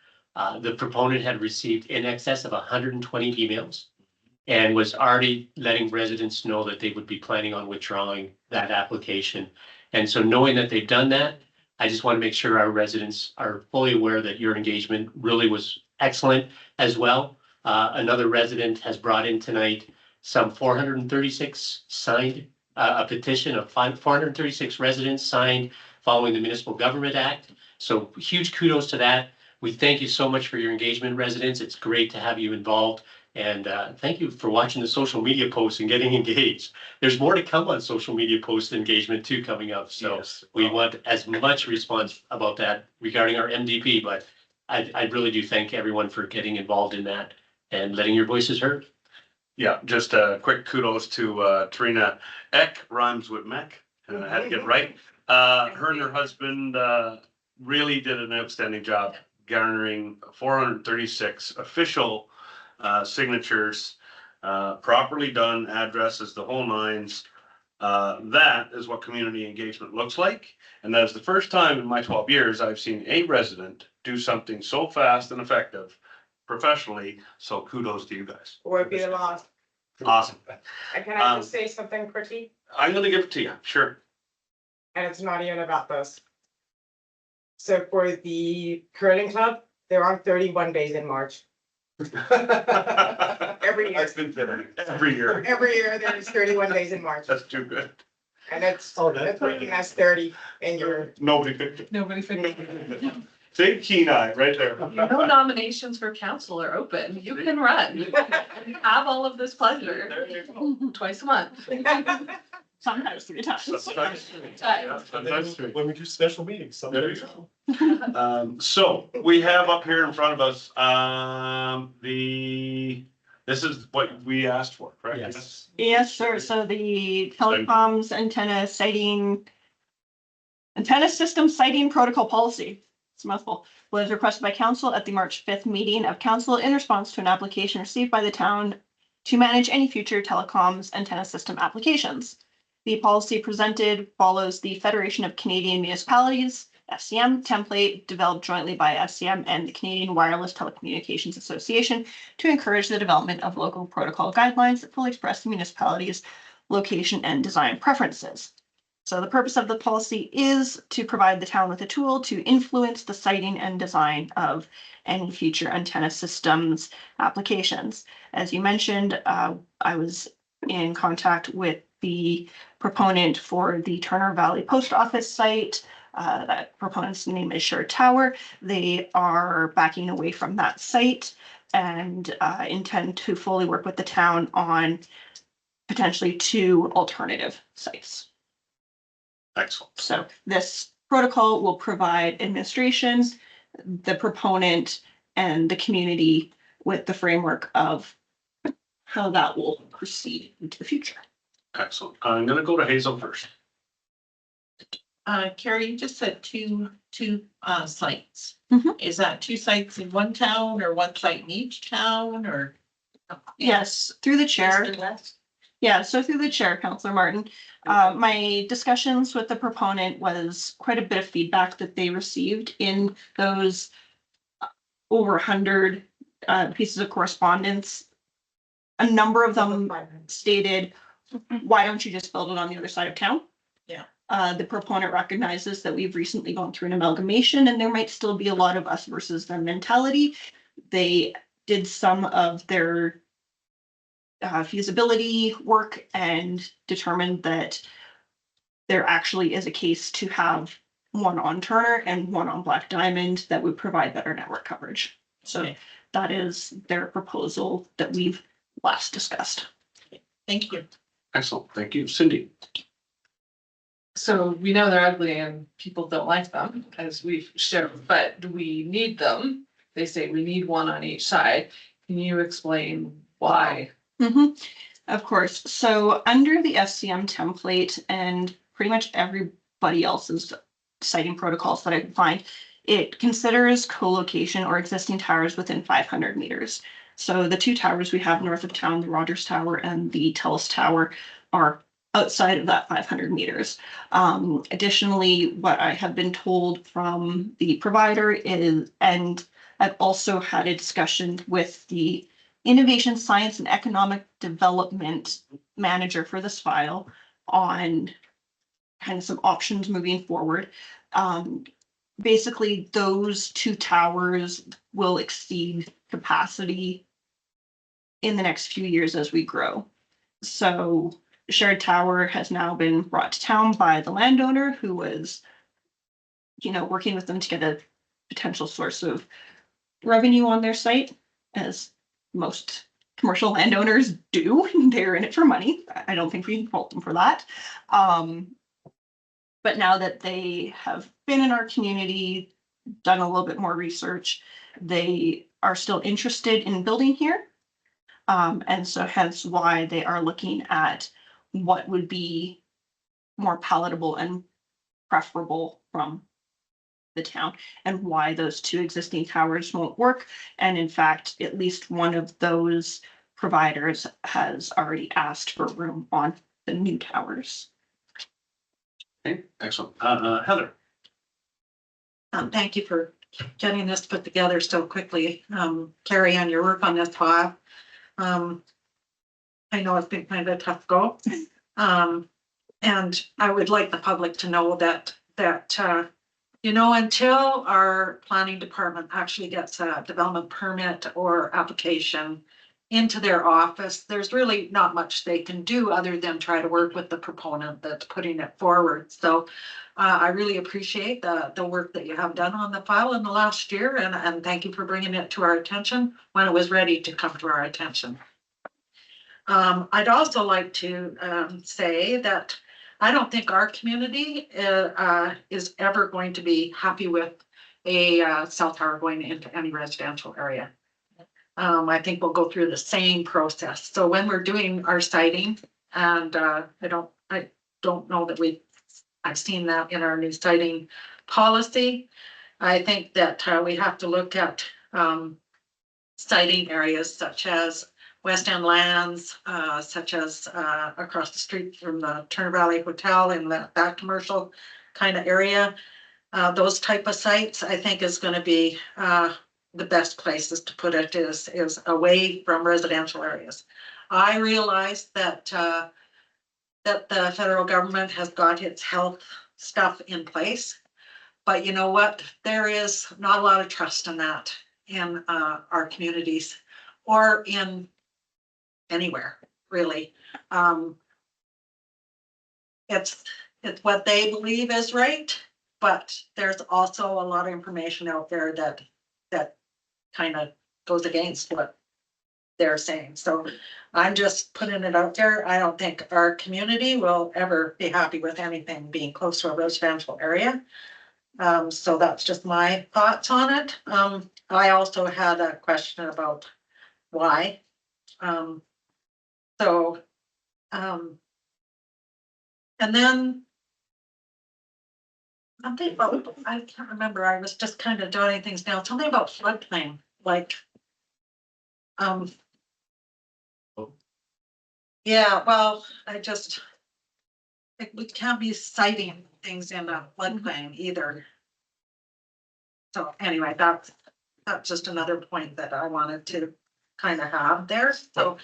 the proponent had received in excess of 120 emails and was already letting residents know that they would be planning on withdrawing that application. And so knowing that they've done that, I just want to make sure our residents are fully aware that your engagement really was excellent as well. Another resident has brought in tonight some 436 signed, a petition of 436 residents signed following the Municipal Government Act. So huge kudos to that. We thank you so much for your engagement, residents. It's great to have you involved. And thank you for watching the social media posts and getting engaged. There's more to come on social media post engagement too coming up. So we want as much response about that regarding our MDP, but I really do thank everyone for getting involved in that and letting your voices heard. Yeah, just a quick kudos to Trina Eck, rhymes with Mech. I had to get it right. Her and her husband really did an outstanding job garnering 436 official signatures, properly done, addresses, the whole nines. That is what community engagement looks like. And that is the first time in my 12 years I've seen a resident do something so fast and effective professionally. So kudos to you guys. Would be the loss. Awesome. And can I just say something quickly? I'm gonna give it to you, sure. And it's not even about this. So for the curling club, they're on 31 days in March. Every year. That's been fitting. Every year. Every year there's 31 days in March. That's too good. And it's making us 30 in your. Nobody picked it. Nobody figured. Big keen eye right there. No nominations for council are open. You can run. You have all of this pleasure twice a month. Sometimes 3 times. Sometimes three. Yeah, sometimes three. When we do special meetings, There you sometimes. go. So we have up here in front of us, this is what we asked for, correct? Yes. Yes, sir. So the telecoms antenna siting Antenna system siting protocol policy. It's a mouthful. Was requested by council at the March 5th meeting of council in response to an application received by the town to manage any future telecoms antenna system applications. The policy presented follows the Federation of Canadian Municipalities, FCM template developed jointly by FCM and the Canadian Wireless Telecommunications Association to encourage the development of local protocol guidelines that fully express the municipality's location and design preferences. So the purpose of the policy is to provide the town with a tool to influence the siting and design of any future antenna systems applications. As you mentioned, I was in contact with the proponent for the Turner Valley Post Office site. That proponent's name is Shared Tower. They are backing away from that site and intend to fully work with the town on potentially 2 alternative sites. Excellent. So this protocol will provide administration, the proponent, and the community with the framework of how that will proceed into the future. Excellent. I'm gonna go to Hazel first. Carrie, you just said two sites. Mhm. Is that 2 sites in one town or 1 site in each town or? Yes, through the chair. East and west? Yeah, so through the chair, Councillor Martin, my discussions with the proponent was quite a bit of feedback that they received in those over 100 pieces of correspondence. A number of them stated, why don't you just build it on the other side of town? Yeah. The proponent recognizes that we've recently gone through an amalgamation and there might still be a lot of us versus them mentality. They did some of their feasibility work and determined that there actually is a case to have one on Turner and one on Black Diamond that would provide better network coverage. So Okay. that is their proposal that we've last discussed. Thank you. Excellent. Thank you. Cindy. So we know they're ugly and people don't like them, as we've shared, but do we need them? They say we need one on each side. Can you explain why? Of course. So under the FCM template and pretty much everybody else's siting protocols that I can find, it considers co-location or existing towers within 500 meters. So the 2 towers we have north of town, the Rogers Tower and the TELUS Tower, are outside of that 500 meters. Additionally, what I have been told from the provider is, and I've also had a discussion with the Innovation, Science and Economic Development Manager for this file on kind of some options moving forward. Basically, those 2 towers will exceed capacity in the next few years as we grow. So Shared Tower has now been brought to town by the landowner who was, working with them to get a potential source of revenue on their site, as most commercial landowners do. They're in it for money. I don't think we can fault them for that. But now that they have been in our community, done a little bit more research, they are still interested in building here. And so hence why they are looking at what would be more palatable and preferable from the town and why those 2 existing towers won't work. And in fact, at least one of those providers has already asked for room on the new towers. Okay, excellent. Heather. Thank you for getting this put together so quickly. Carrie, on your work on this file. I know it's been kind of a tough go. And I would like the public to know that until our planning department actually gets a development permit or application into their office, there's really not much they can do other than try to work with the proponent that's putting it forward. So I really appreciate the work that you have done on the file in the last year, and thank you for bringing it to our attention when it was ready to come to our attention. I'd also like to say that I don't think our community is ever going to be happy with a cell tower going into any residential area. I think we'll go through the same process. So when we're doing our siting, and I don't know that we I've seen that in our new siting policy. I think that we have to look at siting areas such as West End Lands, such as across the street from the Turner Valley Hotel in that commercial kind of area. Those type of sites, I think, is going to be the best places to put it is away from residential areas. I realize that that the federal government has got its health stuff in place. But you know what? There is not a lot of trust in that in our communities or in anywhere, really. It's what they believe is right, but there's also a lot of information out there that kind of goes against what they're saying. So I'm just putting it out there. I don't think our community will ever be happy with anything being close to a residential area. So that's just my thoughts on it. I also had a question about why. And then something about, I can't remember, I was just kind of jotting things down, something about floodplain, like, yeah, well, we can't be citing things in a floodplain either. So anyway, that's just another point that I wanted to kind of have there. So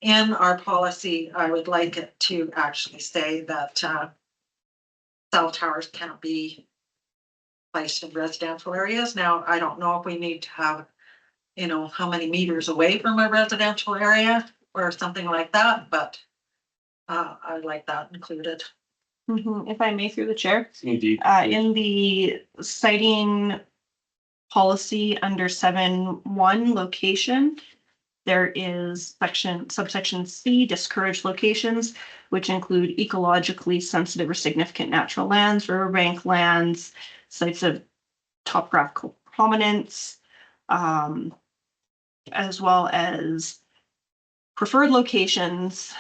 in our policy, I would like it to actually say that cell towers can't be placed in residential areas. Now, I don't know if we need to have, how many meters away from a residential area or something like that, but I'd like that included. If I may, through the chair, Indeed. in the citing policy under 7.1 location, there is subsection C, discouraged locations, which include ecologically sensitive or significant natural lands, riverbank lands, sites of topographical prominence, as well as preferred locations,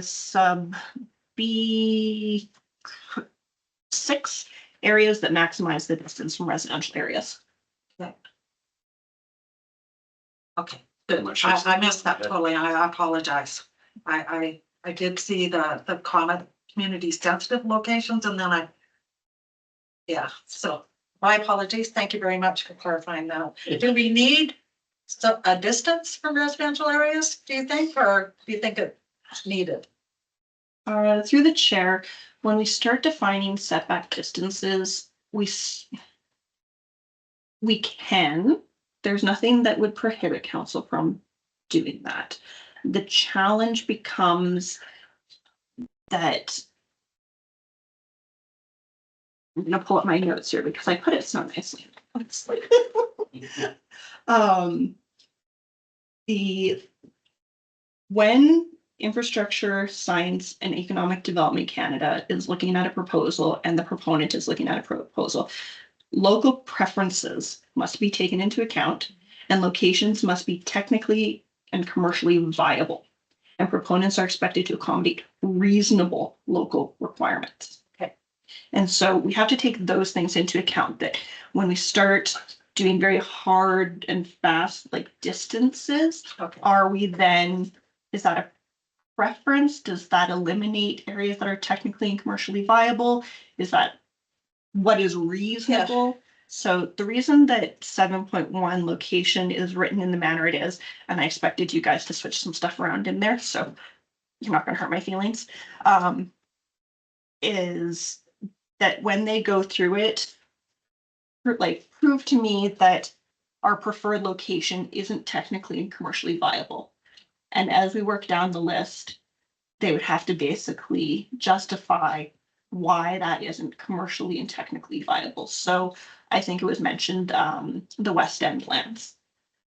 sub B6, areas that maximize the distance from residential areas. Okay, good. I missed that totally. I apologize. I did see the comment community sensitive locations and then so my apologies. Thank you very much for clarifying that. Do we need a distance from residential areas, do you think, or do you think it's needed? Through the chair, when we start defining setback distances, we can. There's nothing that would prohibit council from doing that. The challenge becomes that I'm gonna pull up my notes here because I put it so nicely. When Infrastructure, Science and Economic Development Canada is looking at a proposal and the proponent is looking at a proposal, local preferences must be taken into account and locations must be technically and commercially viable. And proponents are expected to accommodate reasonable local requirements. Okay. And so we have to take those things into account, that when we start doing very hard and fast, like distances, Okay. Is that a preference? Does that eliminate areas that are technically and commercially viable? Is that what is reasonable? So the reason that 7.1 location is written in the manner it is, and I expected you guys to switch some stuff around in there, so you're not gonna hurt my feelings, is that when they go through it, prove to me that our preferred location isn't technically and commercially viable. And as we work down the list, they would have to basically justify why that isn't commercially and technically viable. So I think it was mentioned, the West End lands.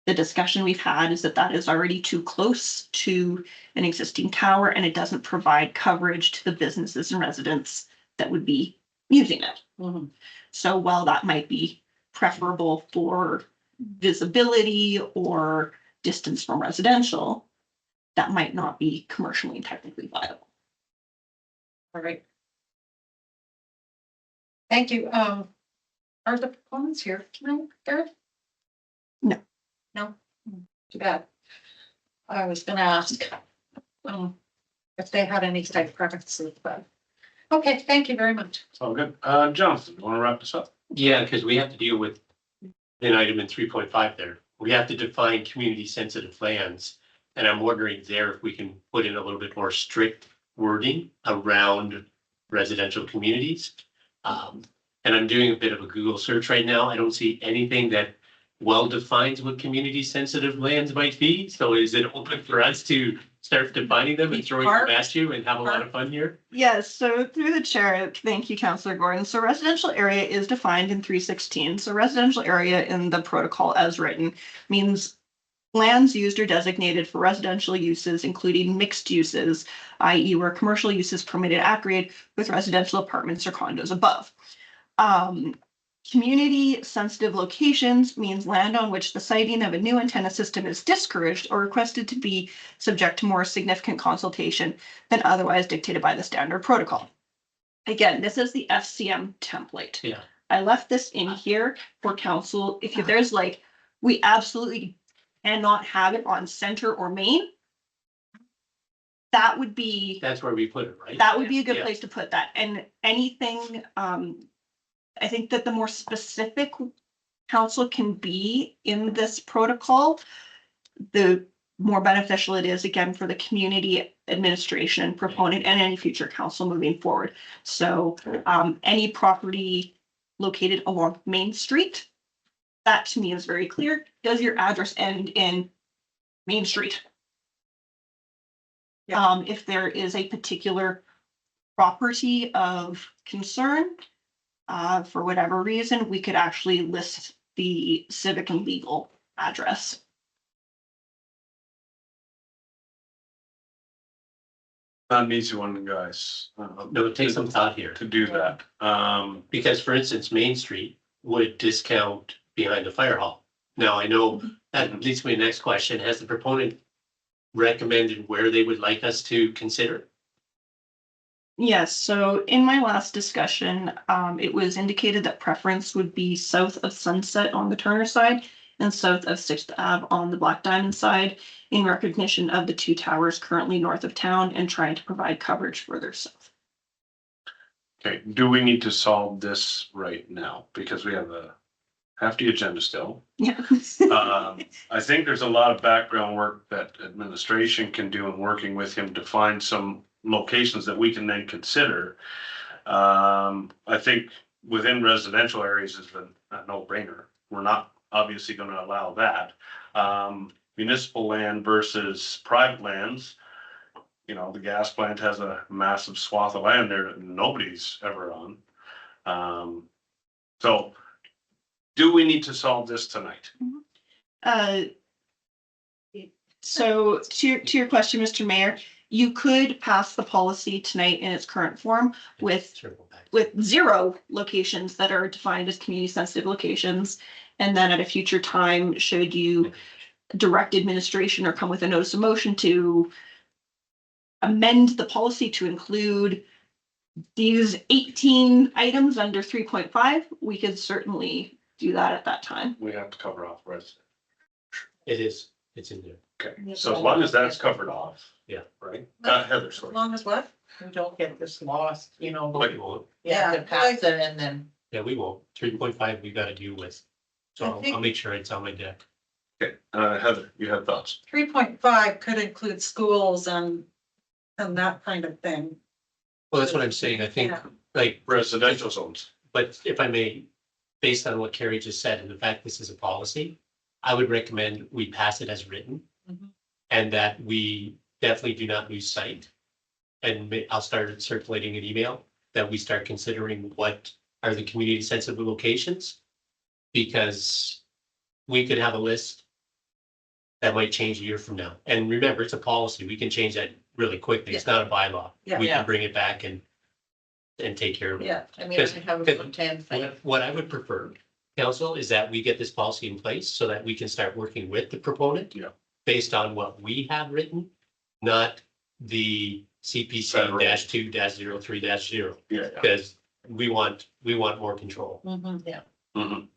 The discussion we've had is that is already too close to an existing tower and it doesn't provide coverage to the businesses and residents that would be using it. Mhm. So while that might be preferable for visibility or distance from residential, that might not be commercially and technically viable. All right. Thank you. Are the proponents here tonight, Garrett? No. No? Too bad. I was gonna ask, if they had any site preferences, but, okay, thank you very much. All good. Jonathan, you want to wrap this up? Yeah, because we have to deal with an item in 3.5 there. We have to define community sensitive lands. And I'm wondering there if we can put in a little bit more strict wording around residential communities. And I'm doing a bit of a Google search right now. I don't see anything that well defines what community sensitive lands might be. So is it open for us to start defining them and throwing them at you and have a lot of fun here? Yes, so through the chair, thank you, Councillor Gordon. So residential area is defined in 316. So residential area in the protocol as written means lands used or designated for residential uses, including mixed uses, i.e. where commercial use is permitted at grade with residential apartments or condos above. Community sensitive locations means land on which the siting of a new antenna system is discouraged or requested to be subject to more significant consultation than otherwise dictated by the standard protocol. Again, this is the FCM template. Yeah. I left this in here for council. If there's like, we absolutely cannot have it on center or main. That would be, That's where we put it, right? that would be a good Yeah. place to put that. And anything, I think that the more specific council can be in this protocol, the more beneficial it is, again, for the community administration proponent and any future council moving forward. So any property located along Main Street, that to me is very clear. Does your address end in Main Street? If there is a particular property of concern, for whatever reason, we could actually list the civic and legal address. Not an easy one, guys. No, take some thought here. To do that. Because for instance, Main Street would discount behind the fire hall. Now, I know that leads me to the next question. Has the proponent recommended where they would like us to consider? Yes, so in my last discussion, it was indicated that preference would be south of Sunset on the Turner side and south of 6th Ave on the Black Diamond side in recognition of the two towers currently north of town and trying to provide coverage further south. Okay, do we need to solve this right now? Because we have a hefty agenda still. Yeah. I think there's a lot of background work that administration can do in working with him to find some locations that we can then consider. I think within residential areas is a no-brainer. We're not obviously going to allow that. Municipal land versus private lands. You know, the gas plant has a massive swath of land there that nobody's ever on. So do we need to solve this tonight? So to your question, Mr. Mayor, you could pass the policy tonight in its current form with 0 locations that are defined as community sensitive locations. And then at a future time, should you direct administration or come with a notice of motion to amend the policy to include these 18 items under 3.5, we could certainly do that at that time. We have to cover off resident. It is, it's in there. Okay, so as long as that's covered off. Yeah. Right? Heather, As sorry. long as what? We don't get this lost, you know, But we won't. yeah, to Yeah, pass it and then. Yeah, we won't. 3.5 we gotta deal with. So I I'll think- make sure it's on my deck. Okay, Heather, you have thoughts? 3.5 could include schools and that kind of thing. Well, that's what I'm saying. I think, Yeah. like, Residential zones. but if I may, based on what Carrie just said, and the fact this is a policy, I would recommend we pass it as written. Mhm. And that we definitely do not lose sight. And I'll start circulating an email that we start considering what are the community sensitive locations. Because we could have a list that might change a year from now. And remember, it's a policy. We can change that really quickly. It's not a bylaw. Yeah. We Yeah. can bring it back and take care of it. Yeah, I mean, I have a pretend thing. What I would prefer, council, is that we get this policy in place so that we can start working with the proponent. Yeah. Based on what we have written, not the CPC Federal. -2-03-0. Yeah. Because we want more control. Yeah. Mhm.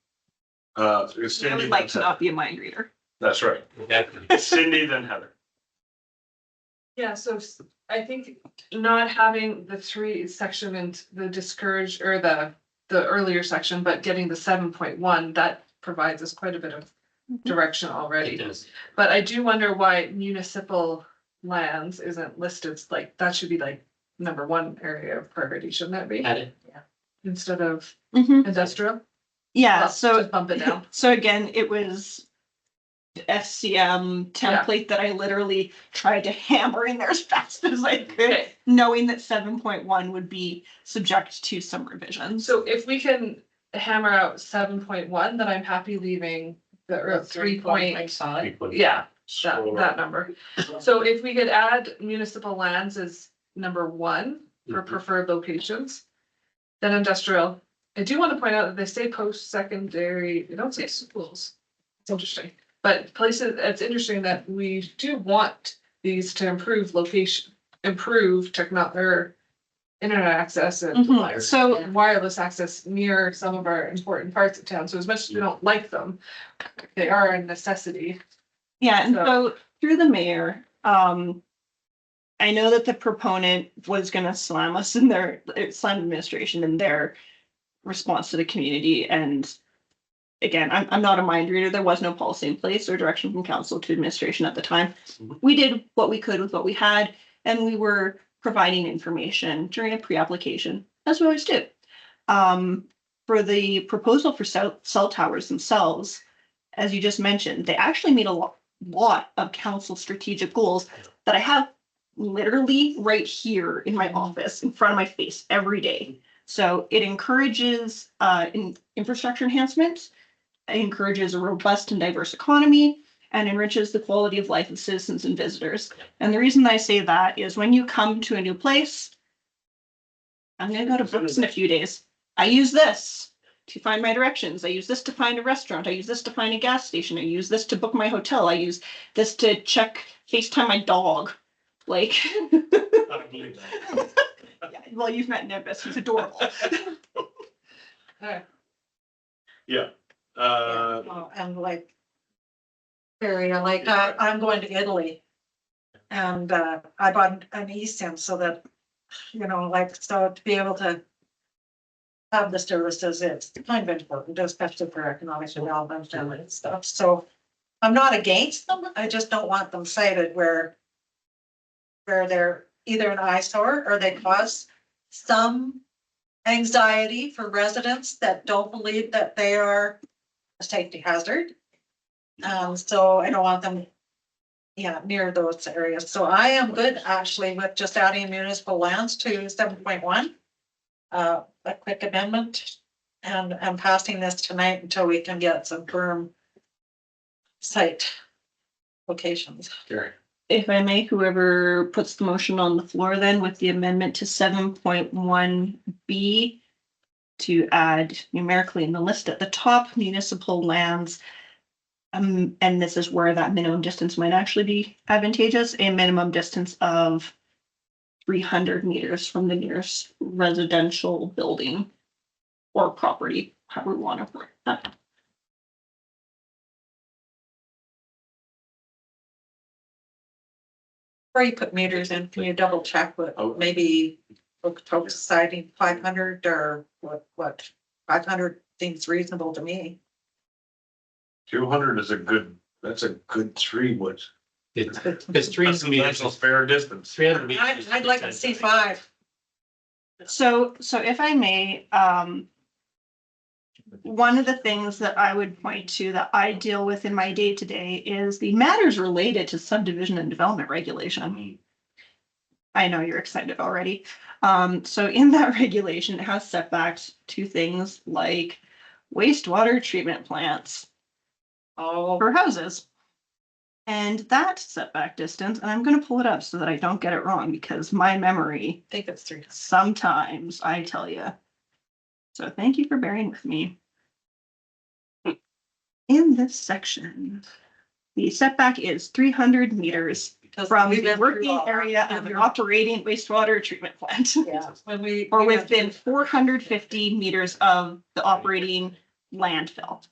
I Cindy, would like to not be a mind reader. that's right. Exactly. Cindy, then Heather. Yeah, so I think not having the 3 section and the discourage or the earlier section, but getting the 7.1, that provides us quite a bit of direction It already. does. But I do wonder why municipal lands isn't listed, like, that should be like number 1 area of priority, shouldn't that be? Add it. Instead of Mhm. industrial? Yeah, Well, so, just bump it down. so again, it was SCM template that I literally tried to hammer in there as fast as I could, Okay. knowing that 7.1 would be subject to some revisions. So if we can hammer out 7.1, then I'm happy leaving the 3 point, yeah, that number. So if we could add municipal lands as number 1 for preferred locations, then industrial. I do want to point out that they say post-secondary, they don't say schools. It's interesting, but places, it's interesting that we do want these to improve location, improve or internet access and Mhm. So, wireless access near some of our important parts of town. So as much as we don't like them, they are a necessity. yeah, and So- so through the mayor, I know that the proponent was gonna slam us in slam administration in their response to the community. And again, I'm not a mind reader. There was no policy in place or direction from council to administration at the time. Mhm. We did what we could with what we had, and we were providing information during a pre-application, as we always do. For the proposal for cell towers themselves, as you just mentioned, they actually meet a lot of council strategic goals that I have literally right here in my office, in front of my face every day. So it encourages infrastructure enhancement, it encourages a robust and diverse economy, and enriches the quality of life of citizens and visitors. And the reason I say that is when you come to a new place, I'm gonna go to Brooks in a few days. I use this to find my directions. I use this to find a restaurant. I use this to find a gas station. I use this to book my hotel. I use this to FaceTime my dog. Like, yeah, well, you've met Nimbus. He's adorable. Yeah. And like, area, like, I'm going to Italy. And, I bought an eSIM so that, like, so to be able to have the services, it's kind of important, especially for economic development and stuff. So I'm not against them. I just don't want them cited where they're either an eyesore or they cause some anxiety for residents that don't believe that they are a safety hazard. So I don't want them, near those areas. So I am good actually with just adding municipal lands to 7.1. A quick amendment and passing this tonight until we can get some firm site locations. Gary. If I may, whoever puts the motion on the floor then with the amendment to 7.1B to add numerically in the list at the top municipal lands. And this is where that minimum distance might actually be advantageous, a minimum distance of 300 meters from the nearest residential building or property, however we want to word that. Before you put meters in, can you double check what maybe Okotoks Society 500 or what 500 seems reasonable to me. 200 is that's a good 3 wood. Because 300 That's a meters, fair distance. 300 meters. I'd like to see 5. So if I may, one of the things that I would point to that I deal with in my day-to-day is the matters related to subdivision and development regulation. I know you're excited already. So in that regulation, it has setbacks to things like wastewater treatment plants for houses. And that setback distance, and I'm going to pull it up so that I don't get it wrong because my memory, I think it's 3. sometimes I tell you. So thank you for bearing with me. In this section, the setback is 300 meters from we've the been through working all that. area of the operating wastewater treatment plant. Yeah, when we. Or we went within through- 450 meters of the operating landfill.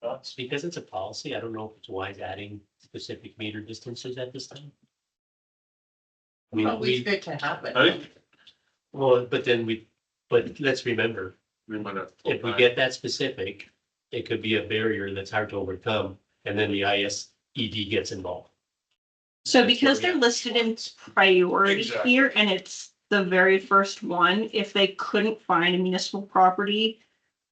It's because it's a policy. I don't know if it's wise adding specific meter distances at this time. I mean, Always we, good to have it. I think well, but let's remember, we might have. if we get that specific, it could be a barrier that's hard to overcome, and then the ISED gets involved. So because they're listed in priority Exactly. here and it's the very first one, if they couldn't find a municipal property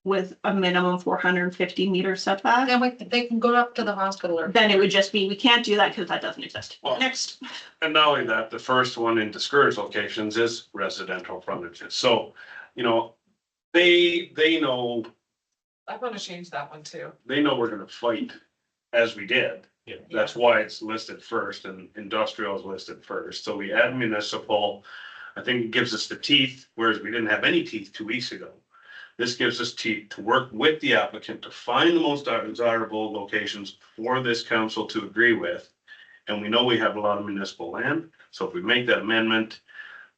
with a minimum 450 meter setback, Then they can go up to the hospital or. then it would just be, we can't do that because that doesn't exist. Well- Next. And not only that, the first one in discouraged locations is residential frontages. So, you know, they know, I want to change that one too. they know we're gonna fight as we did. Yeah. That's why it's listed first and industrial is listed first. So we add municipal. I think it gives us the teeth, whereas we didn't have any teeth 2 weeks ago. This gives us teeth to work with the applicant to find the most desirable locations for this council to agree with. And we know we have a lot of municipal land, so if we make that amendment,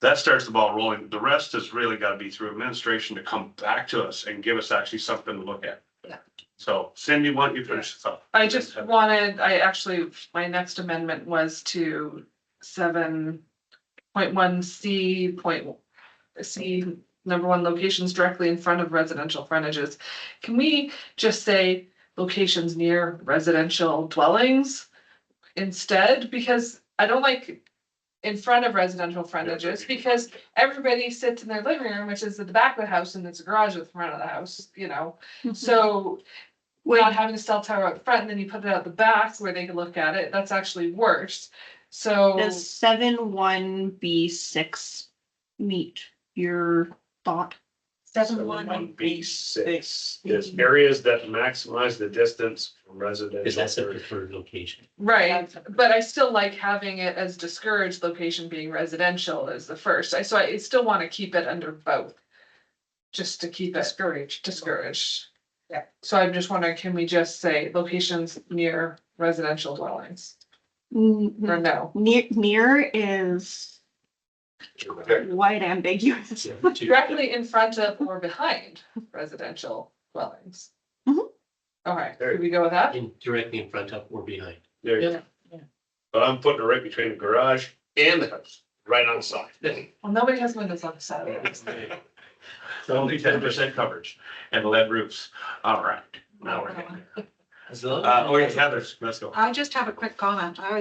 that starts the ball rolling. The rest has really got to be through administration to come back to us and give us actually something to look at. Yeah. So Cindy, why don't you finish this up? I actually, my next amendment was to 7.1 C, number 1, locations directly in front of residential frontages. Can we just say locations near residential dwellings instead? Because I don't like in front of residential frontages, because everybody sits in their living room, which is at the back of the house, and it's a garage at the front of the house, you know? So we're not having a cell tower out front, and then you put it out the back where they can look at it, that's actually worse. So, Does 7.1B6 meet your thought? 7.1B6 is areas that maximize the distance from residential. Because that's a preferred location. right, but I still like having it as discouraged location being residential as the first, so I still want to keep it under both. Just to keep it discouraged. Yeah. So I'm just wondering, can we just say locations near residential dwellings, Mm, or no? Near is quite ambiguous. Directly in front of or behind residential dwellings. Mhm. Okay, could we go with that? Directly in front of or behind. There you go. But I'm putting it right between the garage and the house, right on the side. Well, nobody has windows on the side. It's only 10% coverage and lead roofs. All right, now we're getting there. Okay, Heather, let's go. I just have a quick comment. I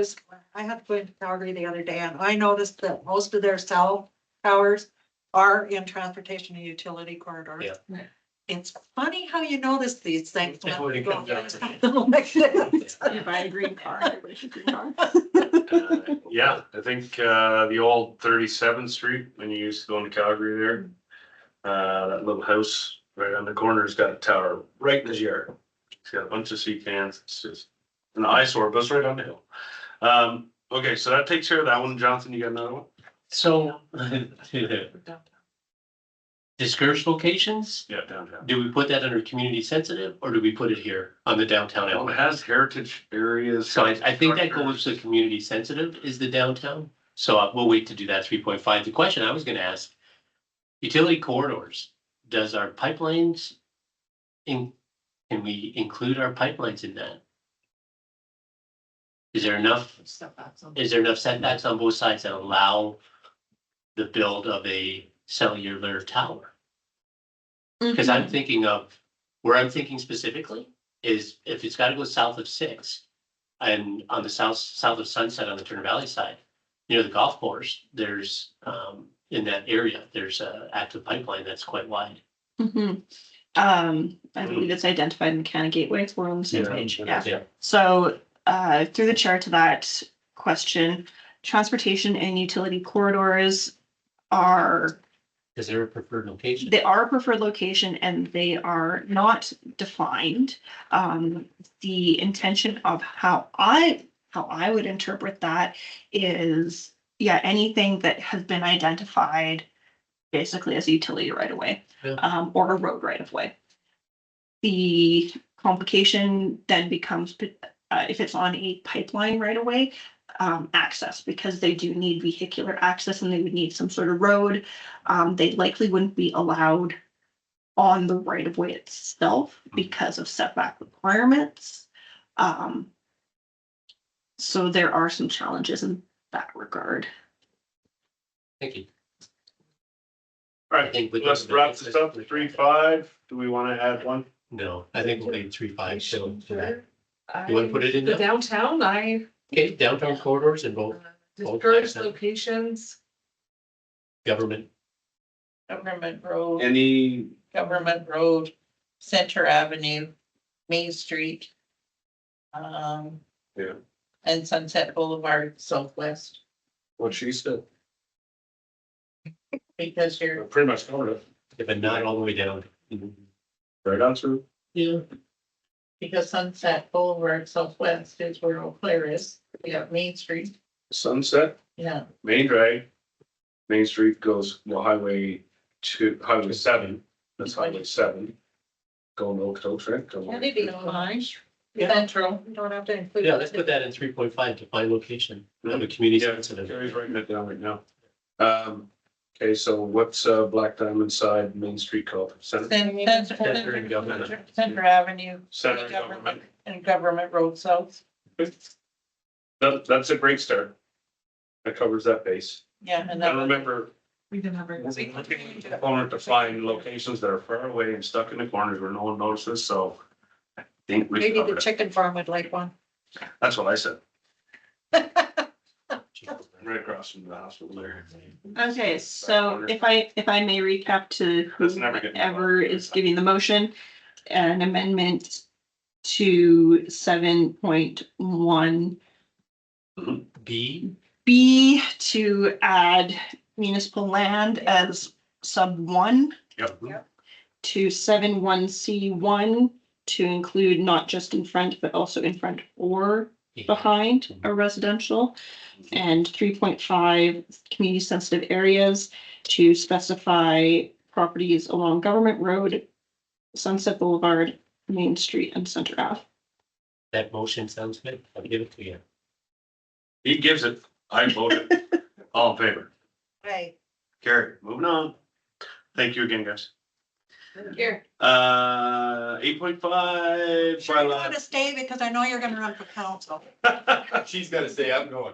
had to go into Calgary the other day and I noticed that most of their cell towers are in transportation and utility corridors. Yeah. It's funny how you notice these things. Yeah, when it comes down to If I agree car, everybody should agree car. Yeah, I think the old 37th Street, when you used to go into Calgary there, that little house right on the corner's got a tower right in his yard. It's got a bunch of sea cans. It's just an eyesore, but it's right on the hill. Okay, so that takes care of that one. Jonathan, you got another one? So discouraged locations, Yeah, downtown. do we put that under community sensitive or do we put it here on the downtown Well, it element? has heritage areas. So I think that goes to community sensitive is the downtown. So we'll wait to do that 3.5. The question I was gonna ask, utility corridors, does our pipelines can we include our pipelines in that? Is there enough setbacks on both sides that allow the build of a cellular tower? Because I'm thinking of, where I'm thinking specifically is if it's gotta go south of 6 and on the south of Sunset on the Turner Valley side, near the golf course, there's, in that area, there's a active pipeline that's quite wide. Mhm. I believe it's identified in Canada Gateway. We're on the same page. Yeah. So, through the chair to that question, transportation and utility corridors are, Is there a preferred location? they are a preferred location and they are not defined. The intention of how I would interpret that is, yeah, anything that has been identified basically as a utility right of way, or a road right of way. The complication then becomes if it's on a pipeline right away, access, because they do need vehicular access and they would need some sort of road. They likely wouldn't be allowed on the right of way itself because of setback requirements. So there are some challenges in that regard. Thank you. All I right, think with let's the- wrap this up. 3.5. Do we want to add one? No, I think we'll leave 3.5 still for that. I- You wanna put it in The now? downtown, Okay, downtown corridors and both discourage downtown. locations. government. Government Road, Any, Government Road, Center Avenue, Main Street. Yeah. And Sunset Boulevard Southwest, what she said, because you're, pretty much covered it. But not all the way down. Right on through. Yeah. because Sunset Boulevard Southwest is where Eau Claire is. We have Main Street, Sunset, yeah, Main Drag, Main Street goes, Highway 7, that's Highway 7. Going to Okotoks, right? Going- Kennedy behind. Central. You don't have to include. Yeah, let's put that in 3.5, define location, have a community Yeah, sensitive. Carrie's writing it down right now. Okay, so what's Black Diamond side Main Street called? Center Center and Government. Center Avenue. Center and Government. And Government Road South, That's a great start. That covers that base. yeah, and And then remember, We can have. we're looking at the component to find locations that are far away and stuck in the corners where no one notices, so. I think we Maybe the covered it. chicken farm would like one. That's what I said. Right across from the hospital there. Okay, so if I may recap to That's never getting whoever done. is giving the motion, an amendment to 7.1 B, B to add municipal land as sub 1 Yep. to 7.1C1 to include not just in front, but also in front or behind a residential. And 3.5 community sensitive areas to specify properties along Government Road, Sunset Boulevard, Main Street, and Center Ave. that motion sounds good, I'll give it to you. He gives it, I voted. All in favor. Hey, Carrie, moving on. Thank you again, guys. here. 8.5. Sure you want to stay because I know you're gonna run for council. She's gotta say, I'm going.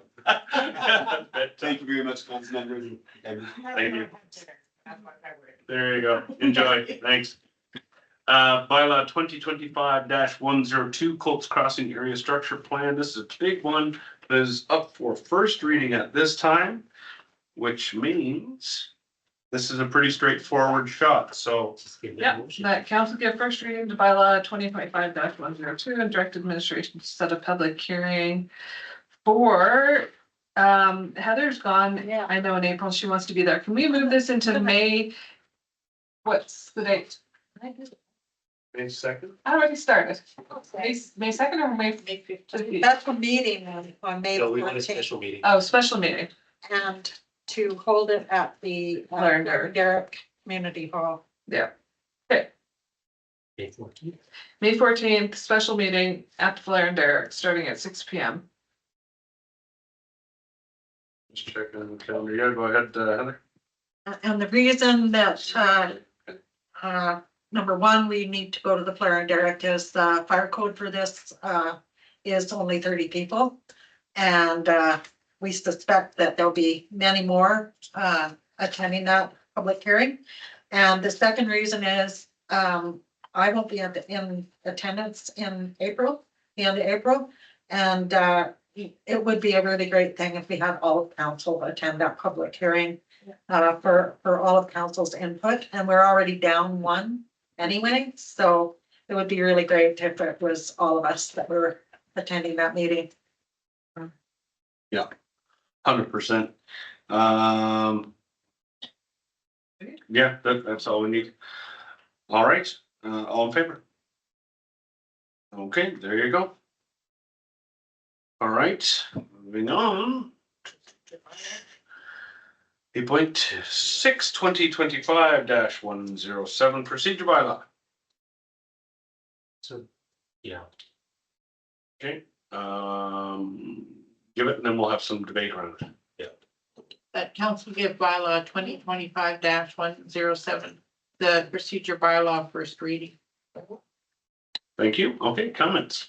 Thank you very much, council members. Thank you. There you go. Enjoy. Thanks. Bylaw 2025-102 Colts Crossing Area Structure Plan. This is a big one that is up for first reading at this time, which means this is a pretty straightforward shot. So Just give that Yeah, motion. that council give first reading to bylaw 2025-102 and direct administration to set a public hearing for, Heather's gone. Yeah. I know in April she wants to be there. Can we move this into May? What's the date? May 2nd. I already started. May 2nd or May? That's a meeting on May No, we want a 14th, special meeting. Oh, special meeting. and to hold it at the Blair Derrick. Derrick Community Hall. Yeah. May 14th. May 14th, special meeting at the Blair and Derrick, starting at 6 p.m. Just checking on the calendar. Yeah, go ahead, Heather. And the reason that, number one, we need to go to the Blair and Derrick is the fire code for this, is only 30 people. And, we suspect that there'll be many more, attending that public hearing. And the second reason is, I won't be in attendance in April, the end of April. And, it would be a really great thing if we had all of council attend that public hearing, for all of council's input, and we're already down one anyway, so it would be really great if it was all of us that were attending that meeting. 100%. Yeah, that's all we need. All right, all in favor? Okay, there you go. All right, moving on. 8.6, 2025-107 procedure bylaw. So, yeah, Okay, Give it and then we'll have some debate around it. That council give bylaw 2025-107, the procedure bylaw first reading. Thank you. Okay, comments?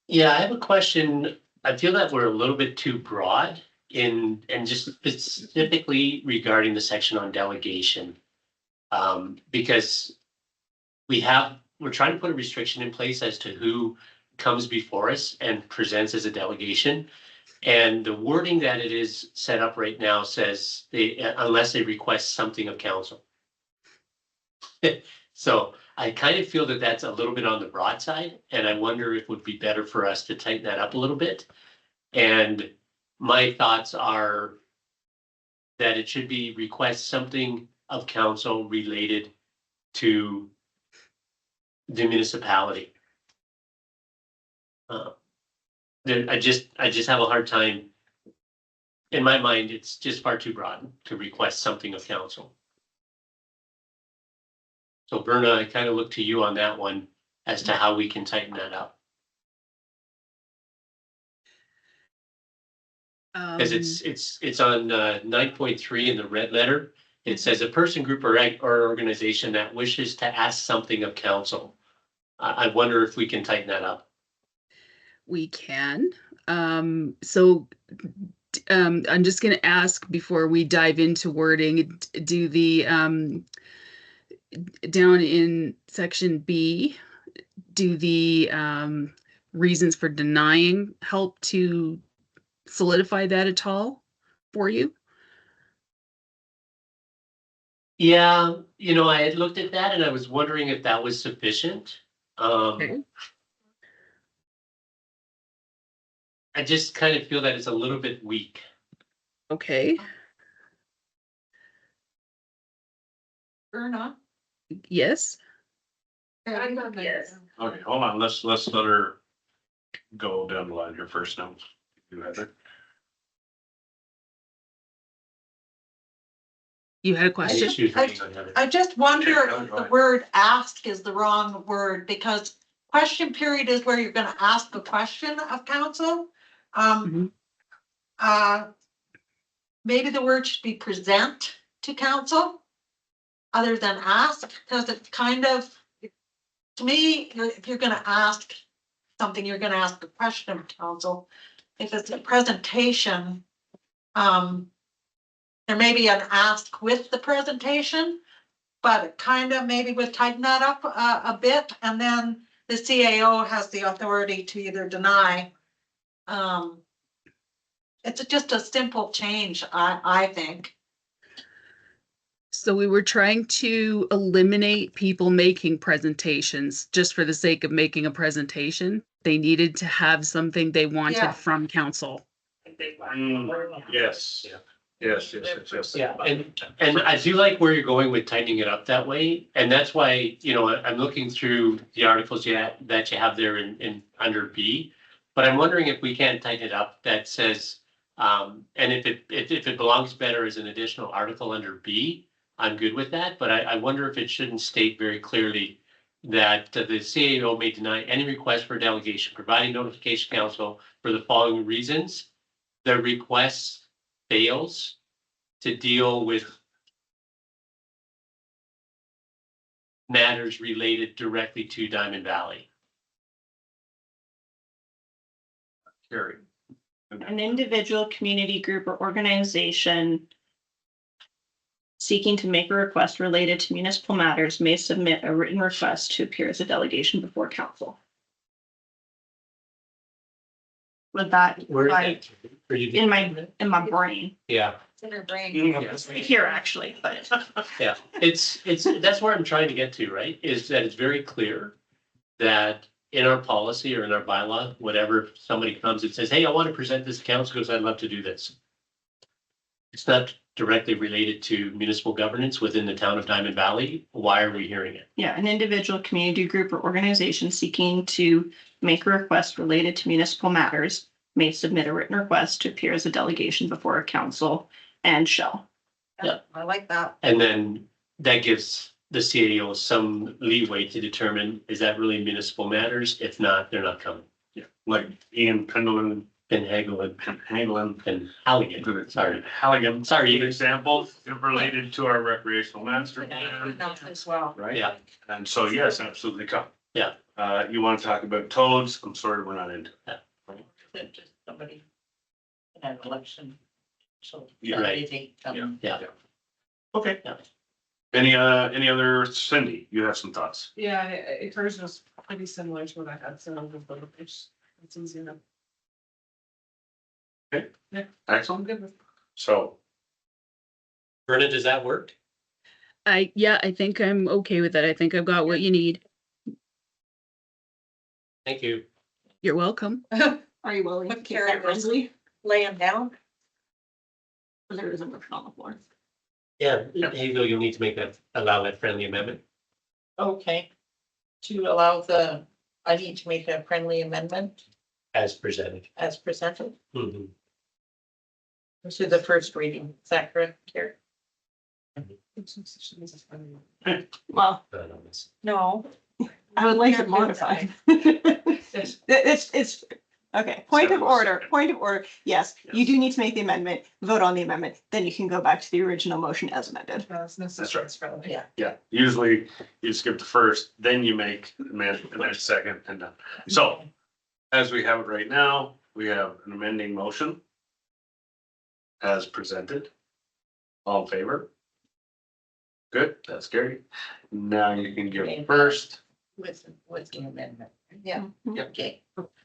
Yeah, I have a question. I feel that we're a little bit too broad in, and just specifically regarding the section on delegation. Because we're trying to put a restriction in place as to who comes before us and presents as a delegation. And the wording that it is set up right now says unless they request something of council. So I kind of feel that that's a little bit on the broad side, and I wonder if it would be better for us to tighten that up a little bit. And my thoughts are that it should be request something of council related to the municipality. I just have a hard time. In my mind, it's just far too broad to request something of council. So Berna, I kind of look to you on that one as to how we can tighten that up. Because it's on 9.3 in the red letter. It says a person, group, or organization that wishes to ask something of council. I wonder if we can tighten that up. We can. I'm just going to ask before we dive into wording, do the down in section B, do the reasons for denying help to solidify that at all for you? Yeah, I had looked at that and I was wondering if that was sufficient. Okay. I just kind of feel that it's a little bit weak. Okay. Erna? Yes. Yes. Okay, hold on. Let's let her go down the line here first now. You had a question? I just wonder if the word ask is the wrong word, because question period is where you're gonna ask a question of council. Maybe the word should be present to council other than ask, because it's kind of, to me, if you're gonna ask something, you're gonna ask a question of council. If it's a presentation, there may be an ask with the presentation, but it kind of maybe would tighten that up a bit, and then the CAO has the authority to either deny. It's just a simple change, I think. So we were trying to eliminate people making presentations just for the sake of making a presentation. They needed to have something they wanted Yeah. from council. Yes. Yes. Yeah, and I do like where you're going with tightening it up that way, and that's why, I'm looking through the articles that you have there in under B, but I'm wondering if we can't tighten it up that says, and if it belongs better as an additional article under B, I'm good with that, but I wonder if it shouldn't state very clearly that the CAO may deny any request for delegation, providing notification to council for the following reasons. The request fails to deal with matters related directly to Diamond Valley. Carrie. An individual, community group, or organization seeking to make a request related to municipal matters may submit a written request to appear as a delegation before council. With that, Where is like, that? in my brain, Yeah. It's in her brain. here actually, but Yeah, it's, that's where I'm trying to get to, right? Is that it's very clear that in our policy or in our bylaw, whatever, if somebody comes and says, hey, I want to present this to council because I'd love to do this. It's not directly related to municipal governance within the town of Diamond Valley. Why are we hearing it? yeah, an individual, community group, or organization seeking to make a request related to municipal matters may submit a written request to appear as a delegation before a council and shall. Yeah. I like that. And then that gives the CAO some leeway to determine, is that really municipal matters? If not, they're not coming. Yeah, like Ian Pendleton And Hagel and Hanglin. and Halligan, sorry. Halligan. Sorry. Good example related to our recreational master plan, Enough as well. right? Yeah. And so, yes, absolutely come. Yeah. You want to talk about toads? I'm sorry, we're not into that. Just somebody in an election. So. Yeah. somebody Yeah. Yeah. Okay. Yeah. Any other, Cindy, you have some thoughts? Yeah, hers was pretty similar to what I had, so it's easy enough. I'm Excellent. good with. So, Verna, does that work? Yeah, I think I'm okay with that. I think I've got what you need. Thank you. You're welcome. Are you willing to What take Karen that, was Leslie? laying down. There is a motion on the floor. Yeah, Hagel, you'll need to make that, allow that friendly amendment. Okay. To allow I need to make a friendly amendment As presented. as presented Mhm. to the first reading. Is that correct, Carrie? Well, No. I would like it Can't do modified. Yes. It's, okay, point of order, 7-2. Yes, you do need to make the amendment, vote on the amendment, then you can go back to the original motion as amended. That's right. friendly. Yeah. yeah, usually you skip the first, then you make the amendment, and then second and done. So, as we have it right now, we have an amending motion as presented. All in favor? Good, that's Gary. Now you can give first. With the amendment. Yeah. Yep. Okay.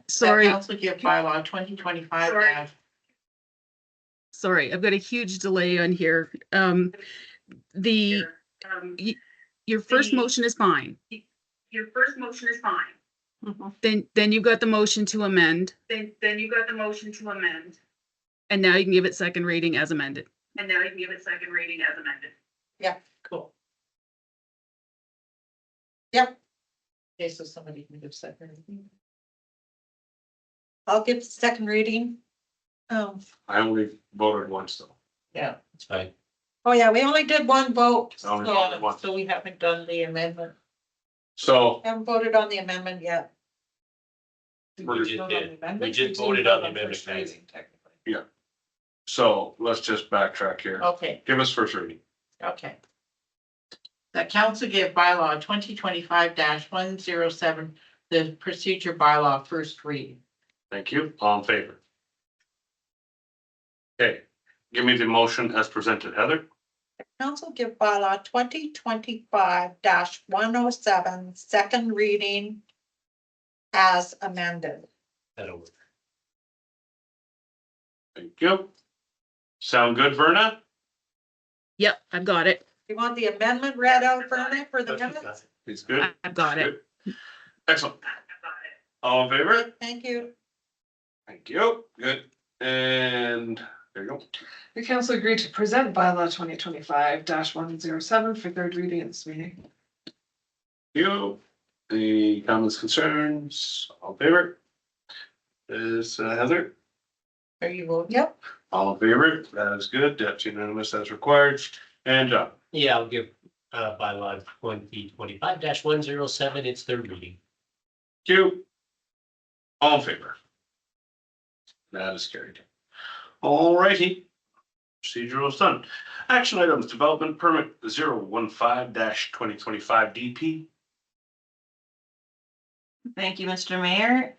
Sorry, Council give bylaw 2025 sorry, I've got a huge delay on here. The, your first motion is fine. Your first motion is fine. Then you've got the motion to amend, Then you got the motion to amend, and now you can give it second reading as amended. and now you can give it second reading as amended. Cool. Yep. Okay, so somebody can give second. I'll give second reading. I only voted once though. Yeah. It's fine. Oh, yeah, we only did one vote. Only So voted once. So we haven't done the amendment. So, haven't voted on the amendment yet. We just did. We just voted on the amendment. guys. so let's just backtrack here. Okay, Give us first reading. okay. The council give bylaw 2025-107, the procedure bylaw first reading. Thank you. All in favor? Okay, give me the motion as presented, Heather. Council give bylaw 2025-107, second reading as amended. That'll work. Thank you. Sound good, Verna? Yep, I've got it. You want the amendment read out, Verna, for the minutes? It's good. I've got it. Good. Excellent. All in favor? Thank you. Thank you. Good. And there you go. The council agreed to present bylaw 2025-107 for third reading in this meeting. You, the comments, concerns, all in favor? Is Heather? Are you voting? Yep. All in favor? That is good. That's unanimous as required. And John? Yeah, I'll give bylaw 2025-107 its third reading. You. All in favor? That is carried. All righty. Procedural is done. Action items, development permit 015-2025 DP. Thank you, Mr. Mayor.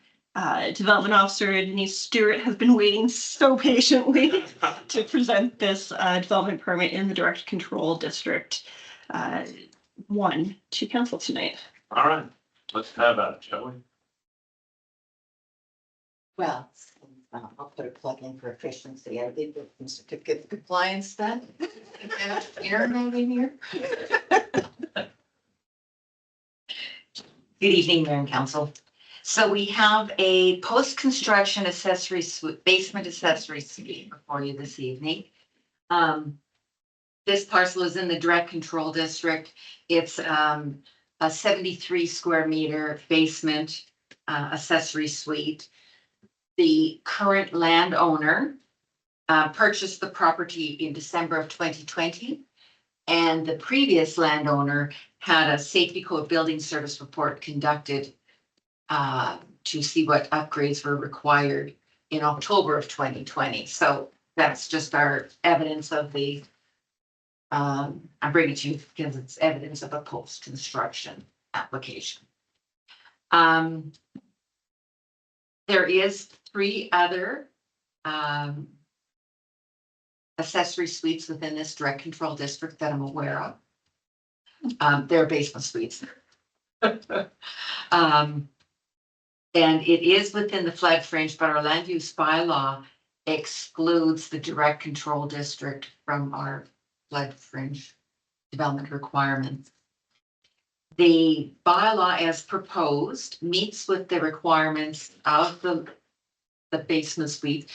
Development Officer Denise Stewart has been waiting so patiently to present this development permit in the Direct Control District 1 to council tonight. All right, let's have at it, shall we? Well, I'll put a plug in for efficiency. I did get some certificate of compliance done. Aaron over here. Good evening, Mayor and Council. So we have a post-construction accessory suite, basement accessory suite before you this evening. This parcel is in the Direct Control District. It's a 73 square meter basement accessory suite. The current landowner purchased the property in December of 2020. And the previous landowner had a safety code building service report conducted to see what upgrades were required in October of 2020. So that's just our evidence of the, I'm bringing it to you because it's evidence of a post-construction application. There is 3 other accessory suites within this direct control district that I'm aware of. They're basement suites. And it is within the flood fringe, but our land use bylaw excludes the direct control district from our flood fringe development requirements. The bylaw as proposed meets with the requirements of the basement suite,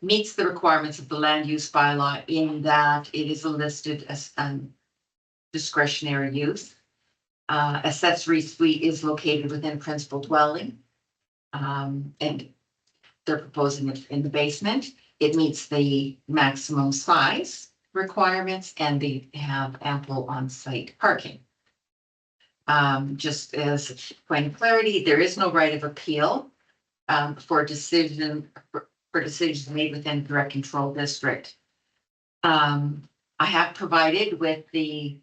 meets the requirements of the land use bylaw in that it is listed as discretionary use. Accessory suite is located within principal dwelling. And they're proposing it in the basement. It meets the maximum size requirements and they have ample on-site parking. Just as point of clarity, there is no right of appeal for decisions made within direct control district. I have provided with the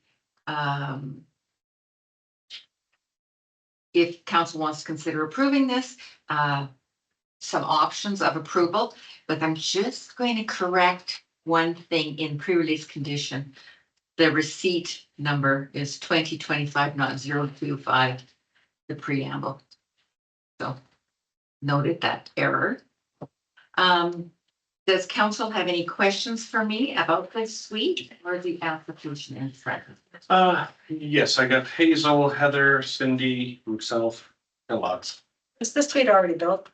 if council wants to consider approving this, some options of approval, but I'm just going to correct one thing in pre-release condition. The receipt number is 2025, not 025, the preamble. So noted that error. Does council have any questions for me about this suite or the application in front of it? Yes, I got Hazel, Heather, Cindy, myself, and lots. Is this suite already built?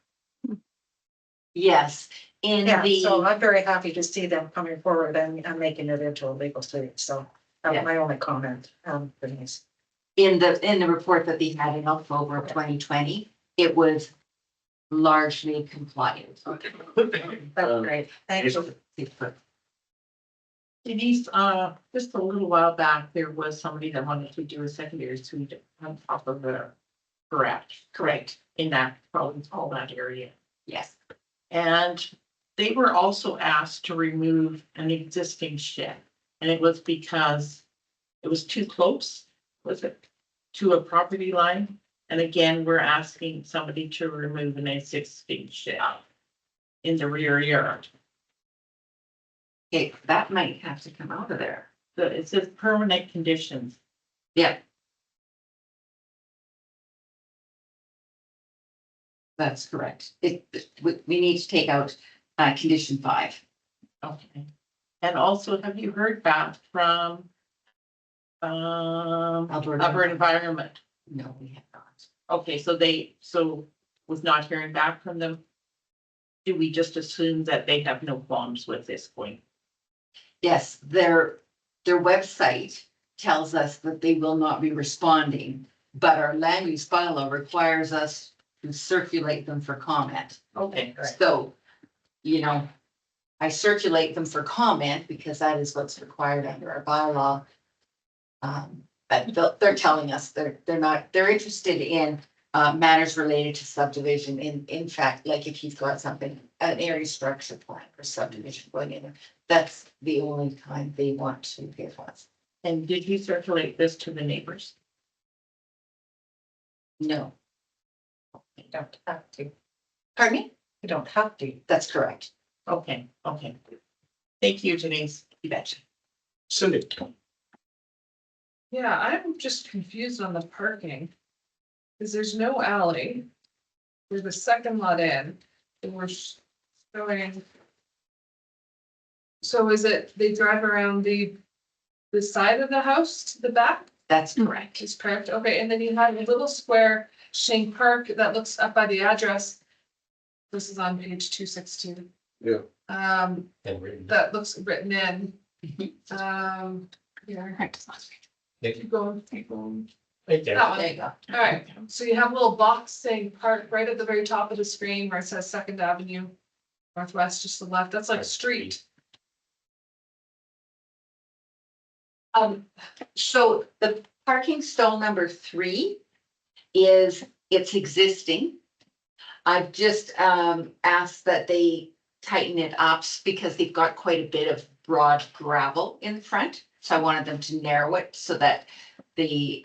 Yes, in Yeah, the. so I'm very happy to see them coming forward and making it into a legal suite, so that's Yeah. my only comment, Denise. In the report that they had in October of 2020, it was largely compliant. That's great, thank you. Denise, just a little while back, there was somebody that wanted to do a secondary suite on top of the garage. Correct. In that, probably all that area. Yes. And they were also asked to remove an existing shed. And it was because it was too close, was it, to a property line? And again, we're asking somebody to remove an existing shed in the rear yard. Okay, that might have to come out of there. So it says permanent conditions. Yeah. That's correct. We need to take out condition 5. Okay. And also, have you heard back from Alberta Environment? No, we have not. Okay, so was not hearing back from them. Do we just assume that they have no qualms with this point? Yes, their website tells us that they will not be responding, but our land use bylaw requires us to circulate them for comment. Okay, great. So, I circulate them for comment because that is what's required under our bylaw. But they're telling us they're interested in matters related to subdivision. In fact, like if you've got something, an area structure plan for subdivision going in, that's the only time they want to give us. And did you circulate this to the neighbors? No. You don't have to, Pardon me? you don't have to. That's correct. Okay. Thank you, Denise. You betcha. Cindy. Yeah, I'm just confused on the parking. Cause there's no alley. There's the second lot in, and we're showing. So is it, they drive around the side of the house to the back? That's correct. Is correct, okay, and then you have a little square Shane Park that looks up by the address. This is on page 216. Yeah. That looks written in. Yeah. Keep going. Right That one. There you go. All right, so you have a little box saying park right at the very top of the screen where it says Second Avenue Northwest, just to the left. That's like street. So the parking stall number 3 it's existing. I've just asked that they tighten it up because they've got quite a bit of broad gravel in front. So I wanted them to narrow it so that the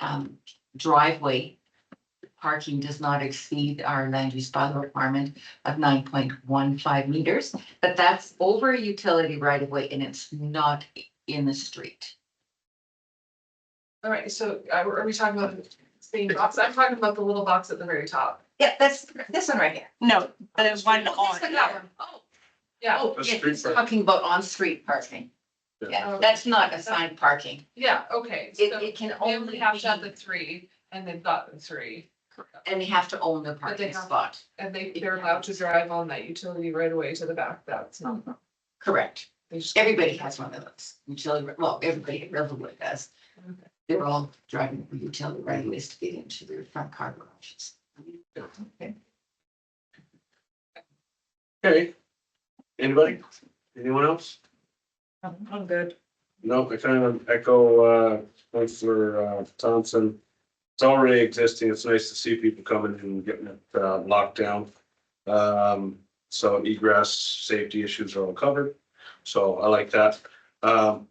driveway parking does not exceed our land use bylaw requirement of 9.15 meters. But that's over a utility right of way and it's not in the street. All right, so are we talking about the same box? I'm talking about the little box at the very top. Yeah, that's this one right here. No, the one Oh, on. this one. Oh, Yeah, oh, That's yeah, street he's parking. talking about on-street parking. Yeah. Yeah, that's not assigned parking. yeah, okay. It, So it can they only have to have be, the 3 and they've got the 3. and they have to own the they parking have- spot. And they're allowed to drive on that utility right away to the back. That's not. Correct. They just. Everybody has one of those. Utility, well, everybody at Riverwood does. They're all driving the utility right ways to get into their front car garages. Okay. Anybody? Anyone else? I'm good. No, I kind of echo, Councillor Thompson. It's already existing. It's nice to see people coming in and getting it, locked down. So egress, safety issues are all covered. So I like that. I'll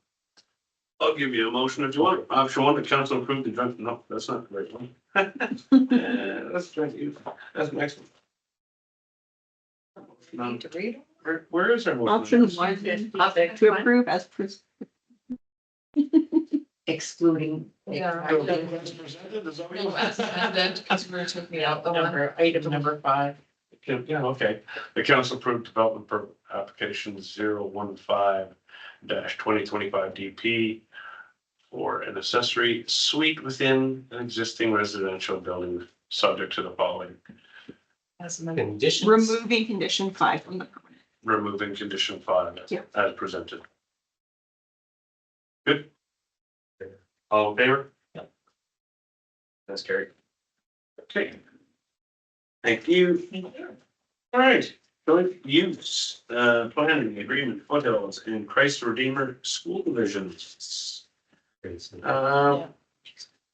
give you a motion if you want. Option 1, the council approved the joint, no, that's not the right one. That's joint use. That's the next one. Need to read. Where is our motion? Option 1, to approve as presented. Excluding. Yeah. So, as presented, is that what you want? And then because we're taking out the one. Item number 5. Yeah, okay. The council approved development per application 015-2025 DP for an accessory suite within an existing residential building, subject to the following: As conditions. Removing condition 5 from the permit. removing condition 5 Yeah. as presented. Good. All in favor? That's carried. Okay. Thank you. All right, joint use, planning agreement, foothills and Christ Redeemer School Divisions. Ms.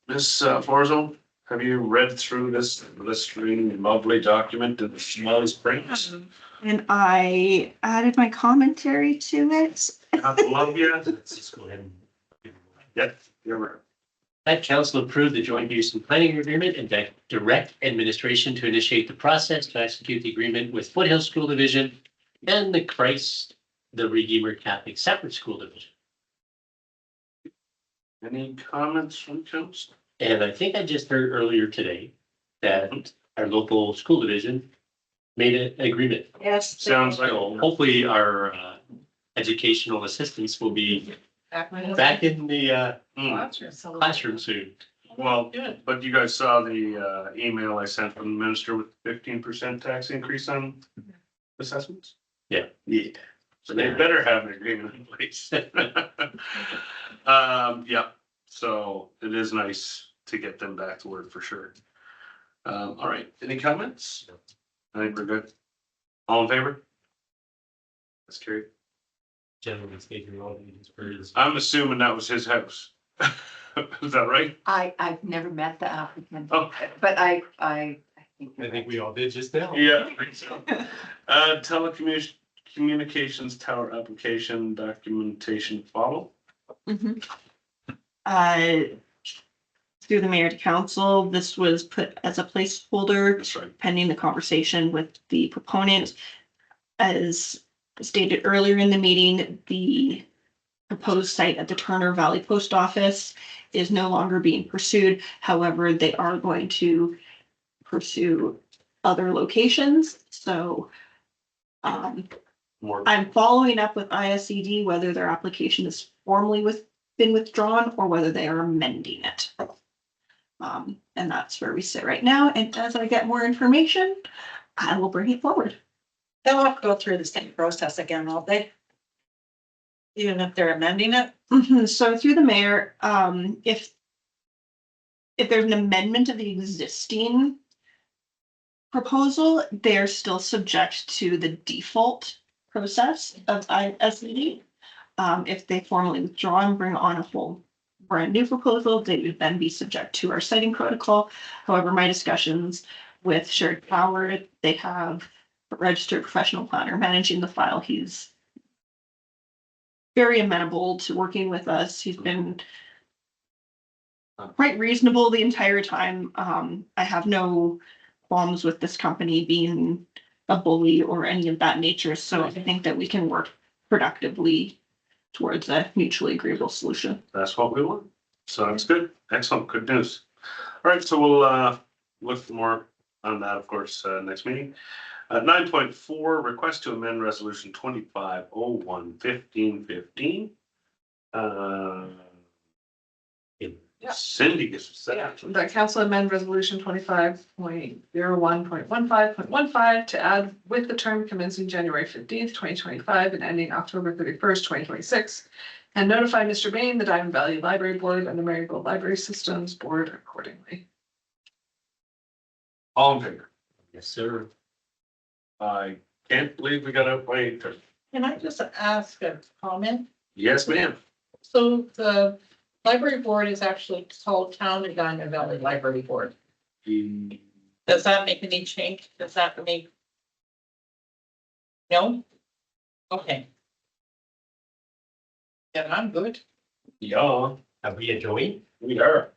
Forzo, have you read through this lovely document in Smiling Springs? And I added my commentary to it. I love you. Let's just go ahead and. Yep, you're right. That council approved the joint use and planning agreement and direct administration to initiate the process to execute the agreement with Foothills School Division and the Redeemer Catholic Separate School Division. Any comments from council? And I think I just heard earlier today that our local school division made an agreement. Yes. Sounds like, So hopefully our educational assistants will be back in the classroom soon. well, but you guys saw the email I sent from the minister with 15% tax increase on assessments? Yeah. Yeah, so they better have an agreement in place. Yeah, so it is nice to get them back to work for sure. All right, any comments? I think we're good. All in favor? That's carried. Generally speaking, all these birds. I'm assuming that was his house. Is that right? I've never met the applicant, Okay. but I think. I think we all did just now. Yeah, I think so. Telecommunications tower application documentation follow. Mhm. Through the mayor to council, this was put as a placeholder That's right. pending the conversation with the proponent. As stated earlier in the meeting, the proposed site at the Turner Valley Post Office is no longer being pursued. However, they are going to pursue other locations. So More. I'm following up with ISED whether their application is formally been withdrawn or whether they are amending it. And that's where we sit right now. And as I get more information, I will bring it forward. They'll have to go through the same process again, won't they? Even if they're amending it? So through the mayor, if there's an amendment of the existing proposal, they're still subject to the default process of ISED. If they formally withdraw and bring on a whole for a new proposal, they would then be subject to our citing protocol. However, my discussions with Shared Power, they have a registered professional planner managing the file. He's very amenable to working with us. He's been quite reasonable the entire time. I have no qualms with this company being a bully or any of that nature, so I think that we can work productively towards a mutually agreeable solution. That's what we want. So that's good. Excellent. Good news. All right, so we'll look for more on that, of course, next meeting. 9.4, request to amend resolution 2501-1515. Yeah. Cindy gets to Yeah, say. the council amend resolution 25.01.15.15 to add with the term commencing January 15th, 2025 and ending October 31st, 2026. And notify Mr. Bain, the Diamond Valley Library Board and the Maryville Library Systems Board accordingly. All in favor? Yes, sir. I can't believe we got outweighed. Can I just ask a comment? Yes, ma'am. So the library board is actually called Town of Diamond Valley Library Board. Does that make any change? Does that make? No? Okay. Then I'm good. Yeah, Are we enjoying? we are.